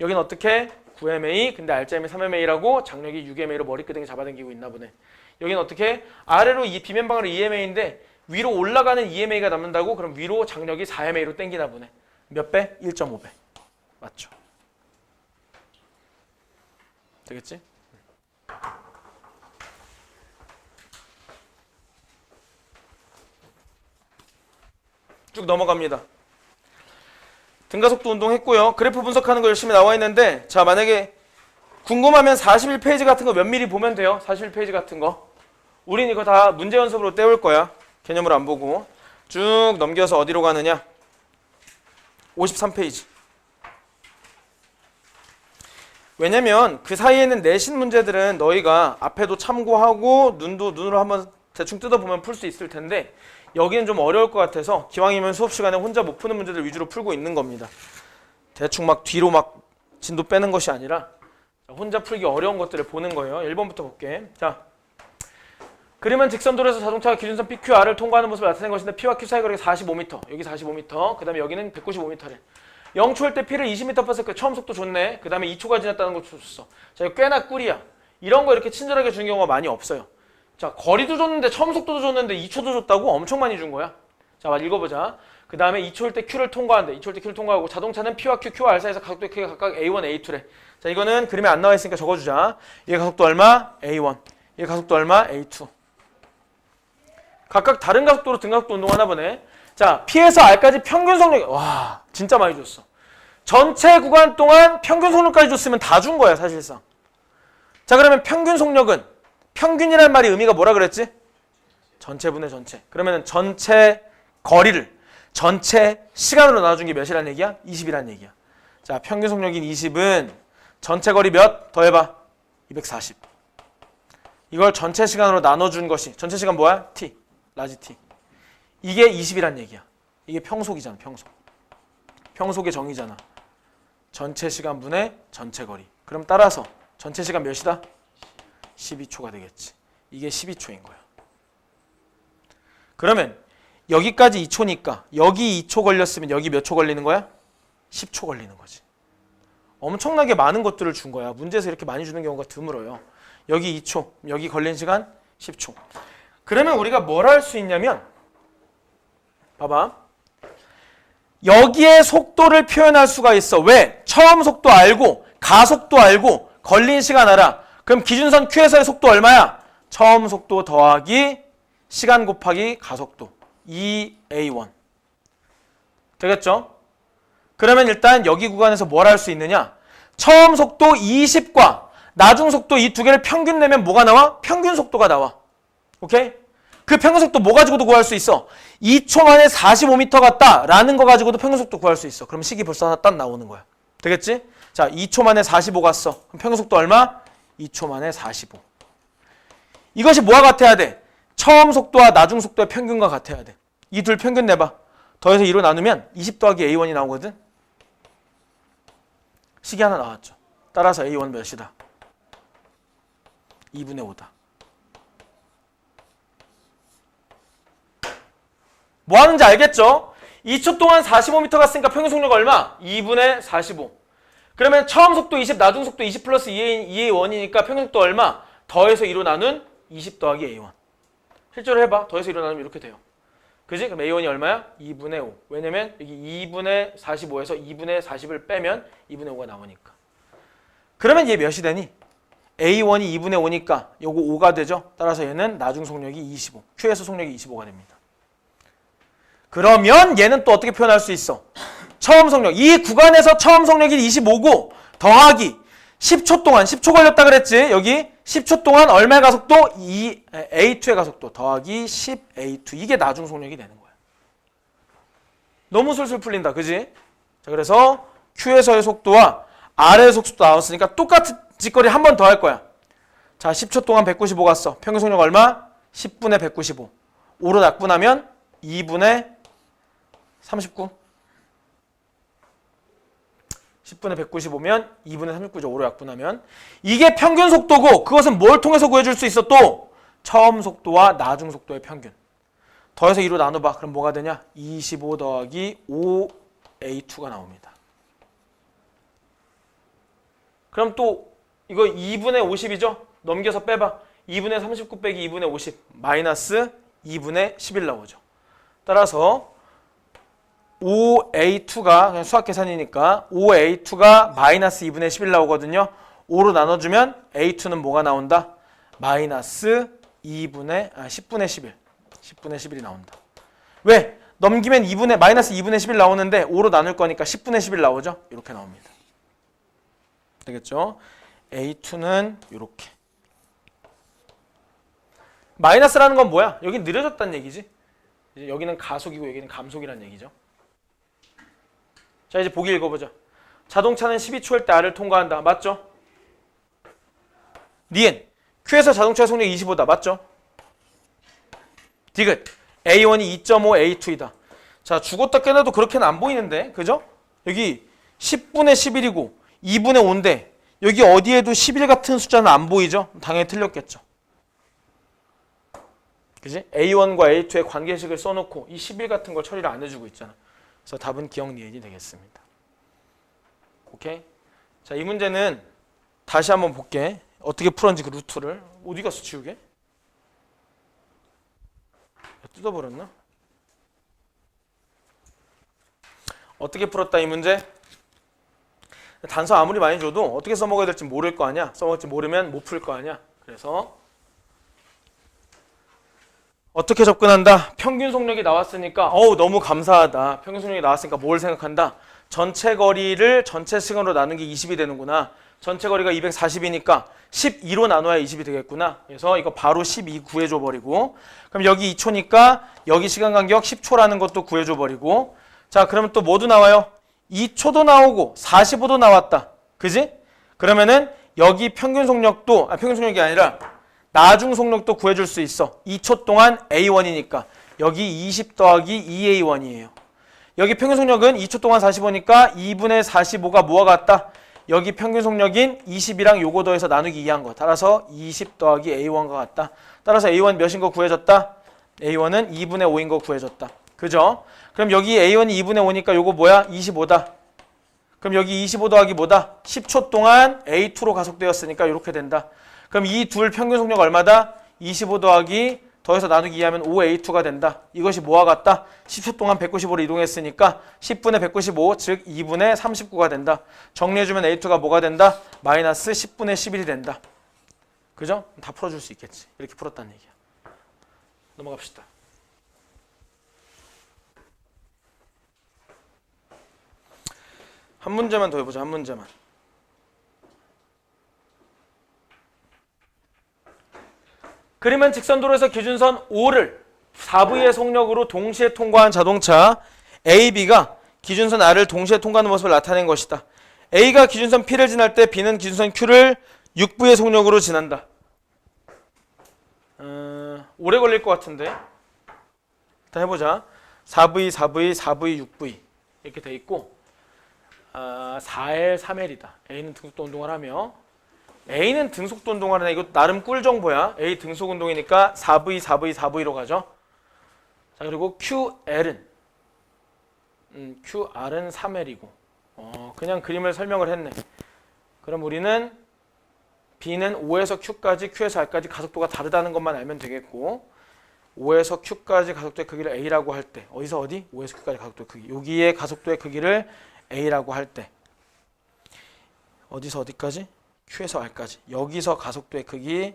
여긴 어떻게? 9MA, 근데 R자임이 3MA라고 장력이 6MA로 머리끄댕이 잡아당기고 있나 보네. 여긴 어떻게? 아래로 비면방으로 2MA인데 위로 올라가는 2MA가 남는다고? 그럼 위로 장력이 4MA로 당기나 보네. 몇 배? 1.5배. 맞죠? 되겠지? 쭉 넘어갑니다. 등가속도 운동했고요. 그래프 분석하는 거 열심히 나와 있는데, 자, 만약에 궁금하면 41페이지 같은 거 몇 미리 보면 돼요. 41페이지 같은 거. 우린 이거 다 문제 연습으로 때울 거야. 개념을 안 보고. 쭉 넘겨서 어디로 가느냐? 53페이지. 왜냐면 그 사이에는 내신 문제들은 너희가 앞에도 참고하고 눈으로 한번 대충 뜯어보면 풀 수 있을 텐데 여기는 좀 어려울 것 같아서 기왕이면 수업 시간에 혼자 못 푸는 문제들 위주로 풀고 있는 겁니다. 대충 막 뒤로 막 진도 빼는 것이 아니라 혼자 풀기 어려운 것들을 보는 거예요. 1번부터 볼게. 자, 그림은 직선도로에서 자동차가 기준선 PQR을 통과하는 모습을 나타낸 것인데 P와 Q 사이 거리가 45m, 여기 45m, 그 다음에 여기는 195m래. 0초일 때 P를 20m/s 처음 속도 줬네. 그 다음에 2초가 지났다는 거 줬어. 자, 이거 꽤나 꿀이야. 이런 거 이렇게 친절하게 주는 경우가 많이 없어요. 자, 거리도 줬는데 처음 속도도 줬는데 2초도 줬다고? 엄청 많이 준 거야. 자, 읽어보자. 그 다음에 2초일 때 Q를 통과한대. 2초일 때 Q를 통과하고 자동차는 P와 Q, Q와 R 사이에서 가속도의 크기가 각각 A1, A2래. 자, 이거는 그림에 안 나와 있으니까 적어주자. 얘 가속도 얼마? A1. 얘 가속도 얼마? A2. 각각 다른 가속도로 등가속도 운동하나 보네. 자, P에서 R까지 평균 속력. 와, 진짜 많이 줬어. 전체 구간 동안 평균 속력까지 줬으면 다 준 거야, 사실상. 자, 그러면 평균 속력은 평균이라는 말이 의미가 뭐라 그랬지? 전체분의 전체. 그러면 전체 거리를 전체 시간으로 나눠준 게 몇이란 얘기야? 20이란 얘기야. 자, 평균 속력인 20은 전체 거리 몇? 더해봐. 240. 이걸 전체 시간으로 나눠준 것이 전체 시간 뭐야? T. 라지 T. 이게 20이란 얘기야. 이게 평속이잖아. 평속의 정의잖아. 전체 시간분의 전체 거리. 그럼 따라서 전체 시간 몇이다? 12초가 되겠지. 이게 12초인 거야. 그러면 여기까지 2초니까 여기 2초 걸렸으면 여기 몇 초 걸리는 거야? 10초 걸리는 거지. 엄청나게 많은 것들을 준 거야. 문제에서 이렇게 많이 주는 경우가 드물어요. 여기 2초, 여기 걸린 시간 10초. 그러면 우리가 뭘 할 수 있냐면 봐봐. 여기에 속도를 표현할 수가 있어. 왜? 처음 속도 알고 가속도 알고 걸린 시간 알아. 그럼 기준선 Q에서의 속도 얼마야? 처음 속도 더하기 시간 곱하기 가속도 2A1 되겠죠? 그러면 일단 여기 구간에서 뭘 할 수 있느냐? 처음 속도 20과 나중 속도 이 두 개를 평균 내면 뭐가 나와? 평균 속도가 나와. 오케이? 그 평균 속도 뭐 가지고도 구할 수 있어? 2초 만에 45m 갔다 라는 거 가지고도 평균 속도 구할 수 있어. 그럼 식이 벌써 하나 딱 나오는 거야. 되겠지? 자, 2초 만에 45 갔어. 그럼 평균 속도 얼마? 2초 만에 45. 이것이 뭐와 같아야 돼? 처음 속도와 나중 속도의 평균과 같아야 돼. 이 둘 평균 내봐. 더해서 2로 나누면 20 더하기 A1이 나오거든. 식이 하나 나왔죠. 따라서 A1 몇이다? 2분의 5다. 뭐 하는지 알겠죠? 2초 동안 45m 갔으니까 평균 속력 얼마? 2분의 45. 그러면 처음 속도 20, 나중 속도 20 플러스 2A1이니까 평균 속도 얼마? 더해서 2로 나눈 20 더하기 A1. 실제로 해봐. 더해서 2로 나누면 이렇게 돼요. 그지? 그럼 A1이 얼마야? 2분의 5. 왜냐면 여기 2분의 45에서 2분의 40을 빼면 2분의 5가 나오니까. 그러면 얘 몇이 되니? A1이 2분의 5니까 요거 5가 되죠? 따라서 얘는 나중 속력이 25. Q에서 속력이 25가 됩니다. 그러면 얘는 또 어떻게 표현할 수 있어? 처음 속력. 이 구간에서 처음 속력이 25고 더하기 10초 동안 10초 걸렸다 그랬지? 여기 10초 동안 얼마의 가속도? A2의 가속도 더하기 10A2. 이게 나중 속력이 되는 거야. 너무 술술 풀린다. 그지? 자, 그래서 Q에서의 속도와 R의 속도 나왔으니까 똑같은 짓거리 한 번 더 할 거야. 자, 10초 동안 195 갔어. 평균 속력 얼마? 10분의 195. 5로 낙분하면 2분의 39. 10분의 195면 2분의 39죠. 5로 약분하면. 이게 평균 속도고 그것은 뭘 통해서 구해줄 수 있어? 또 처음 속도와 나중 속도의 평균. 더해서 2로 나눠봐. 그럼 뭐가 되냐? 25 더하기 5A2가 나옵니다. 그럼 또 이거 2분의 50이죠? 넘겨서 빼봐. 2분의 39 빼기 2분의 50 마이너스 2분의 11 나오죠. 따라서 5A2가 그냥 수학 계산이니까 5A2가 마이너스 2분의 11 나오거든요. 5로 나눠주면 A2는 뭐가 나온다? 마이너스 10분의 11. 10분의 11이 나온다. 왜? 넘기면 마이너스 2분의 11 나오는데 5로 나눌 거니까 10분의 11 나오죠? 이렇게 나옵니다. 되겠죠? A2는 이렇게. 마이너스라는 건 뭐야? 여긴 느려졌다는 얘기지. 여기는 가속이고 여기는 감속이라는 얘기죠. 자, 이제 보기 읽어보자. 자동차는 12초일 때 R을 통과한다. 맞죠? 니은 Q에서 자동차의 속력이 25다. 맞죠? 디귿 A1이 2.5 A2이다. 자, 죽었다 깨나도 그렇게는 안 보이는데 그죠? 여기 10분의 11이고 2분의 5인데 여기 어디에도 11 같은 숫자는 안 보이죠? 당연히 틀렸겠죠. 그지? A1과 A2의 관계식을 써놓고 이 11 같은 걸 처리를 안 해주고 있잖아. 그래서 답은 기억 니은이 되겠습니다. 오케이? 자, 이 문제는 다시 한번 볼게. 어떻게 풀었는지 그 루트를. 어디 갔어, 지우개? 뜯어버렸나? 어떻게 풀었다, 이 문제? 단서 아무리 많이 줘도 어떻게 써먹어야 될지 모를 거 아니야. 써먹을지 모르면 못 풀 거 아니야. 그래서 어떻게 접근한다? 평균 속력이 나왔으니까 너무 감사하다. 평균 속력이 나왔으니까 뭘 생각한다? 전체 거리를 전체 시간으로 나눈 게 20이 되는구나. 전체 거리가 240이니까 12로 나눠야 20이 되겠구나. 그래서 이거 바로 12 구해줘 버리고, 그럼 여기 2초니까 여기 시간 간격 10초라는 것도 구해줘 버리고, 자, 그러면 또 뭐도 나와요? 2초도 나오고 45도 나왔다. 그지? 그러면은 여기 평균 속력도 평균 속력이 아니라 나중 속력도 구해줄 수 있어. 2초 동안 A1이니까 여기 20 더하기 2A1이에요. 여기 평균 속력은 2초 동안 45니까 2분의 45가 뭐와 같다? 여기 평균 속력인 20이랑 요거 더해서 나누기 2한 거. 따라서 20 더하기 A1과 같다. 따라서 A1 몇인 거 구해졌다? A1은 2분의 5인 거 구해졌다. 그죠? 그럼 여기 A1이 2분의 5니까 요거 뭐야? 25다. 그럼 여기 25 더하기 뭐다? 10초 동안 A2로 가속되었으니까 이렇게 된다. 그럼 이 둘 평균 속력 얼마다? 25 더하기 더해서 나누기 2하면 5A2가 된다. 이것이 뭐와 같다? 10초 동안 195로 이동했으니까 10분의 195, 즉 2분의 39가 된다. 정리해주면 A2가 뭐가 된다? 마이너스 10분의 11이 된다. 그죠? 다 풀어줄 수 있겠지. 이렇게 풀었다는 얘기야. 넘어갑시다. 한 문제만 더 해보자. 한 문제만. 그러면 직선도로에서 기준선 O를 4V의 속력으로 동시에 통과한 자동차 A, B가 기준선 R을 동시에 통과하는 모습을 나타낸 것이다. A가 기준선 P를 지날 때 B는 기준선 Q를 6V의 속력으로 지난다. 오래 걸릴 것 같은데. 일단 해보자. 4V, 4V, 4V, 6V 이렇게 돼 있고 4L, 3L이다. A는 등속도 운동을 하며 A는 등속도 운동을 하네. 이거 나름 꿀 정보야. A 등속 운동이니까 4V, 4V, 4V로 가죠. 자, 그리고 QR은 3L이고 그냥 그림을 설명을 했네. 그럼 우리는 B는 O에서 Q까지, Q에서 R까지 가속도가 다르다는 것만 알면 되겠고, O에서 Q까지 가속도의 크기를 A라고 할 때, 어디서 어디? O에서 Q까지 가속도의 크기. 여기에 가속도의 크기를 A라고 할 때, 어디서 어디까지? Q에서 R까지. 여기서 가속도의 크기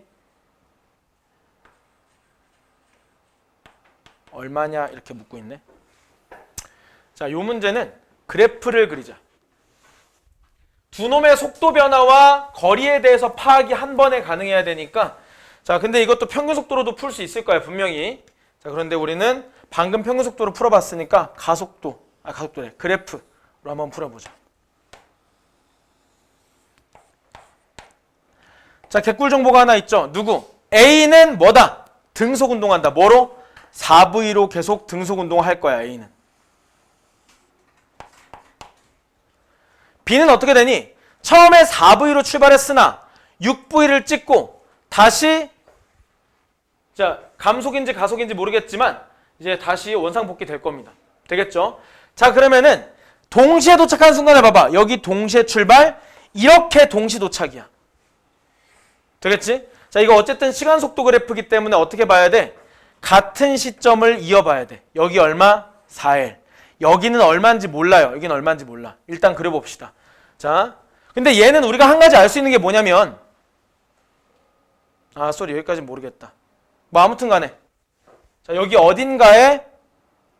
얼마냐 이렇게 묻고 있네. 자, 요 문제는 그래프를 그리자. 두 놈의 속도 변화와 거리에 대해서 파악이 한 번에 가능해야 되니까, 자, 근데 이것도 평균 속도로도 풀 수 있을 거야, 분명히. 자, 그런데 우리는 방금 평균 속도로 풀어봤으니까 가속도래. 그래프로 한번 풀어보자. 자, 개꿀 정보가 하나 있죠. 누구? A는 뭐다? 등속 운동한다. 뭐로? 4V로 계속 등속 운동할 거야, A는. B는 어떻게 되니? 처음에 4V로 출발했으나 6V를 찍고 다시, 자, 감속인지 가속인지 모르겠지만 이제 다시 원상복귀 될 겁니다. 되겠죠? 자, 그러면은 동시에 도착한 순간에 봐봐. 여기 동시에 출발, 이렇게 동시 도착이야. 되겠지? 자, 이거 어쨌든 시간 속도 그래프이기 때문에 어떻게 봐야 돼? 같은 시점을 이어봐야 돼. 여기 얼마? 4L. 여기는 얼마인지 몰라요. 여기는 얼마인지 몰라. 일단 그려봅시다. 자, 근데 얘는 우리가 한 가지 알 수 있는 게 뭐냐면, 여기까지는 모르겠다. 뭐 아무튼 간에, 자, 여기 어딘가에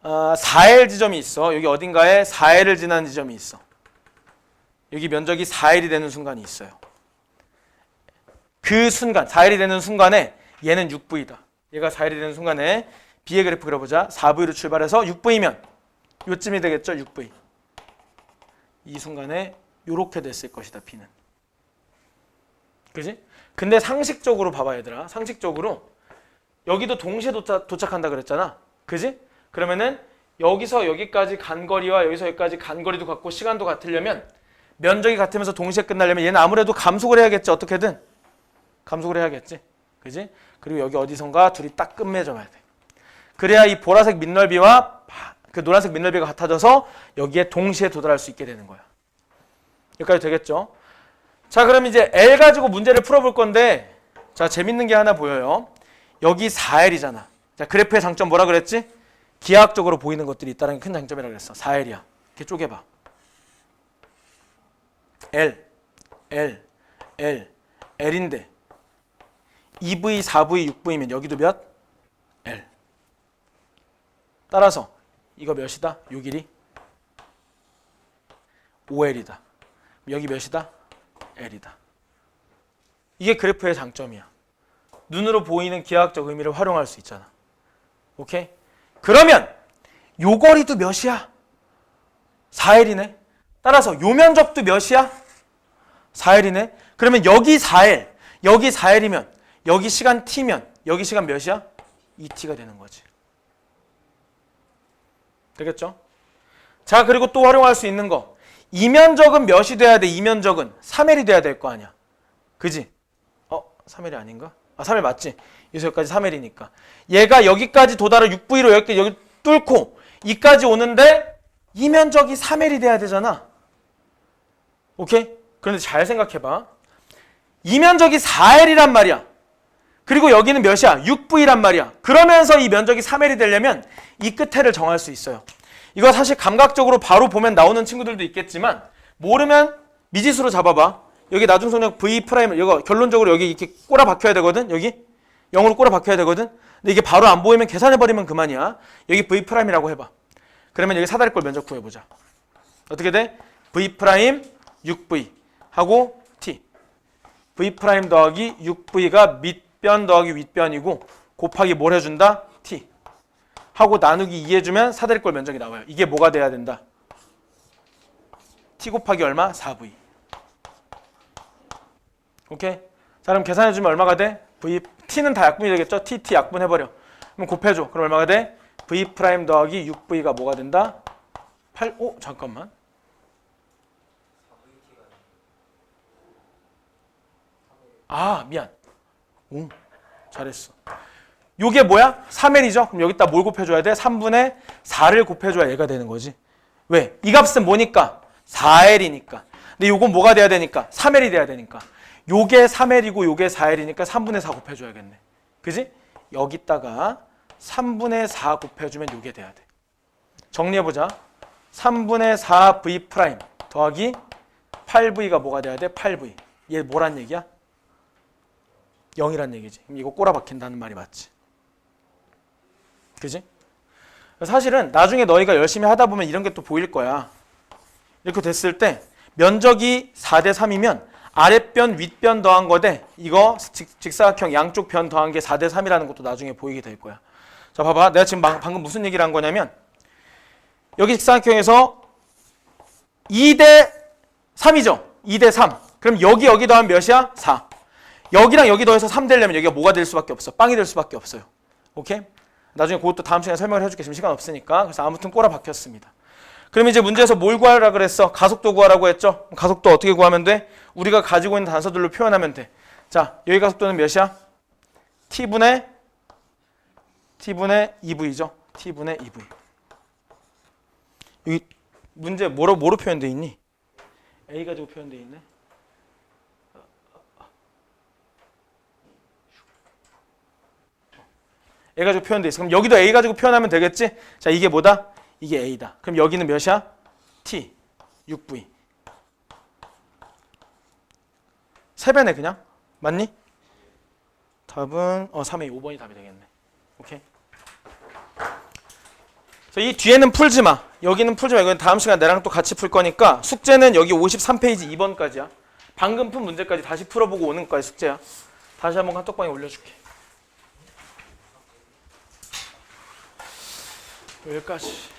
4L 지점이 있어. 여기 어딘가에 4L을 지나는 지점이 있어. 여기 면적이 4L이 되는 순간이 있어요. 그 순간, 4L이 되는 순간에 얘는 6V다. 얘가 4L이 되는 순간에 B의 그래프 그려보자. 4V로 출발해서 6V면 요쯤이 되겠죠, 6V. 이 순간에 요렇게 됐을 것이다, B는. 그지? 근데 상식적으로 봐봐, 얘들아. 상식적으로 여기도 동시에 도착한다 그랬잖아. 그지? 그러면은 여기서 여기까지 간 거리와 여기서 여기까지 간 거리도 같고 시간도 같으려면, 면적이 같으면서 동시에 끝나려면 얘는 아무래도 감속을 해야겠지. 어떻게든 감속을 해야겠지. 그지? 그리고 여기 어디선가 둘이 딱 끝맺어야 돼. 그래야 이 보라색 밑넓이와 그 노란색 밑넓이가 같아져서 여기에 동시에 도달할 수 있게 되는 거야. 여기까지 되겠죠? 자, 그럼 이제 L 가지고 문제를 풀어볼 건데, 자, 재밌는 게 하나 보여요. 여기 4L이잖아. 자, 그래프의 장점 뭐라 그랬지? 기하학적으로 보이는 것들이 있다는 게 큰 장점이라고 그랬어. 4L이야. 이렇게 쪼개봐. L인데 2V, 4V, 6V면 여기도 몇? L. 따라서 이거 몇이다? 6일이 5L이다. 여기 몇이다? L이다. 이게 그래프의 장점이야. 눈으로 보이는 기하학적 의미를 활용할 수 있잖아. 오케이? 그러면 요 거리도 몇이야? 4L이네. 따라서 요 면적도 몇이야? 4L이네. 그러면 여기 4L, 여기 4L이면 여기 시간 T면 여기 시간 몇이야? 2T가 되는 거지. 되겠죠? 자, 그리고 또 활용할 수 있는 거. 이 면적은 몇이 돼야 돼? 이 면적은 3L이 돼야 될 거 아니야. 그지? 3L이 아닌가? 3L 맞지? 여기서 여기까지 3L이니까. 얘가 여기까지 도달을 6V로 여기 뚫고 이까지 오는데 이 면적이 3L이 돼야 되잖아. 오케이? 그런데 잘 생각해봐. 이 면적이 4L이란 말이야. 그리고 여기는 몇이야? 6V란 말이야. 그러면서 이 면적이 3L이 되려면 이 끝에를 정할 수 있어요. 이거 사실 감각적으로 바로 보면 나오는 친구들도 있겠지만 모르면 미지수로 잡아봐. 여기 나중속력 V 프라임, 이거 결론적으로 여기 이렇게 꼬라 박혀야 되거든. 여기 0으로 꼬라 박혀야 되거든. 근데 이게 바로 안 보이면 계산해버리면 그만이야. 여기 V 프라임이라고 해봐. 그러면 여기 사다리꼴 면적 구해보자. 어떻게 돼? V 프라임 6V 하고 T. V 프라임 더하기 6V가 밑변 더하기 윗변이고 곱하기 뭘 해준다? T. 하고 나누기 2 해주면 사다리꼴 면적이 나와요. 이게 뭐가 돼야 된다? T 곱하기 얼마? 4V. 오케이? 자, 그럼 계산해주면 얼마가 돼? T는 다 약분이 되겠죠? T 약분해버려. 그럼 곱해줘. 그럼 얼마가 돼? V 프라임 더하기 6V가 뭐가 된다? 8, 잠깐만. 미안. 잘했어. 요게 뭐야? 3L이죠? 그럼 여기다 뭘 곱해줘야 돼? 3분의 4를 곱해줘야 얘가 되는 거지. 왜? 이 값은 뭐니까? 4L이니까. 근데 요건 뭐가 돼야 되니까? 3L이 돼야 되니까. 요게 3L이고 요게 4L이니까 3분의 4 곱해줘야겠네. 그지? 여기다가 3분의 4 곱해주면 요게 돼야 돼. 정리해보자. 3분의 4V 프라임 더하기 8V가 뭐가 돼야 돼? 8V. 얘 뭐란 얘기야? 0이란 얘기지. 그럼 이거 꼬라박힌다는 말이 맞지. 그지? 사실은 나중에 너희가 열심히 하다 보면 이런 게 또 보일 거야. 이렇게 됐을 때 면적이 4대 3이면 아랫변 윗변 더한 거대 이거 직사각형 양쪽 변 더한 게 4대 3이라는 것도 나중에 보이게 될 거야. 자 봐봐. 내가 지금 방금 무슨 얘기를 한 거냐면 여기 직사각형에서 2대 3이죠. 2대 3. 그럼 여기 더하면 몇이야? 4. 여기랑 여기 더해서 3 되려면 여기가 뭐가 될 수밖에 없어? 빵이 될 수밖에 없어요. 오케이? 나중에 그것도 다음 시간에 설명을 해줄게. 지금 시간 없으니까. 그래서 아무튼 꼬라 박혔습니다. 그럼 이제 문제에서 뭘 구하라 그랬어? 가속도 구하라고 했죠? 가속도 어떻게 구하면 돼? 우리가 가지고 있는 단서들로 표현하면 돼. 자, 여기 가속도는 몇이야? T분의 2V죠? T분의 2V. 여기 문제 뭐로 표현되어 있니? A 가지고 표현되어 있네. A 가지고 표현되어 있어. 그럼 여기도 A 가지고 표현하면 되겠지? 자, 이게 뭐다? 이게 A다. 그럼 여기는 몇이야? T, 6V. 3배네 그냥. 맞니? 답은 3A 5번이 답이 되겠네. 오케이. 그래서 이 뒤에는 풀지 마. 여기는 풀지 마. 이건 다음 시간에 나랑 또 같이 풀 거니까 숙제는 여기 53페이지 2번까지야. 방금 푼 문제까지 다시 풀어보고 오는 거야 숙제야. 다시 한번 카톡방에 올려줄게. 여기까지.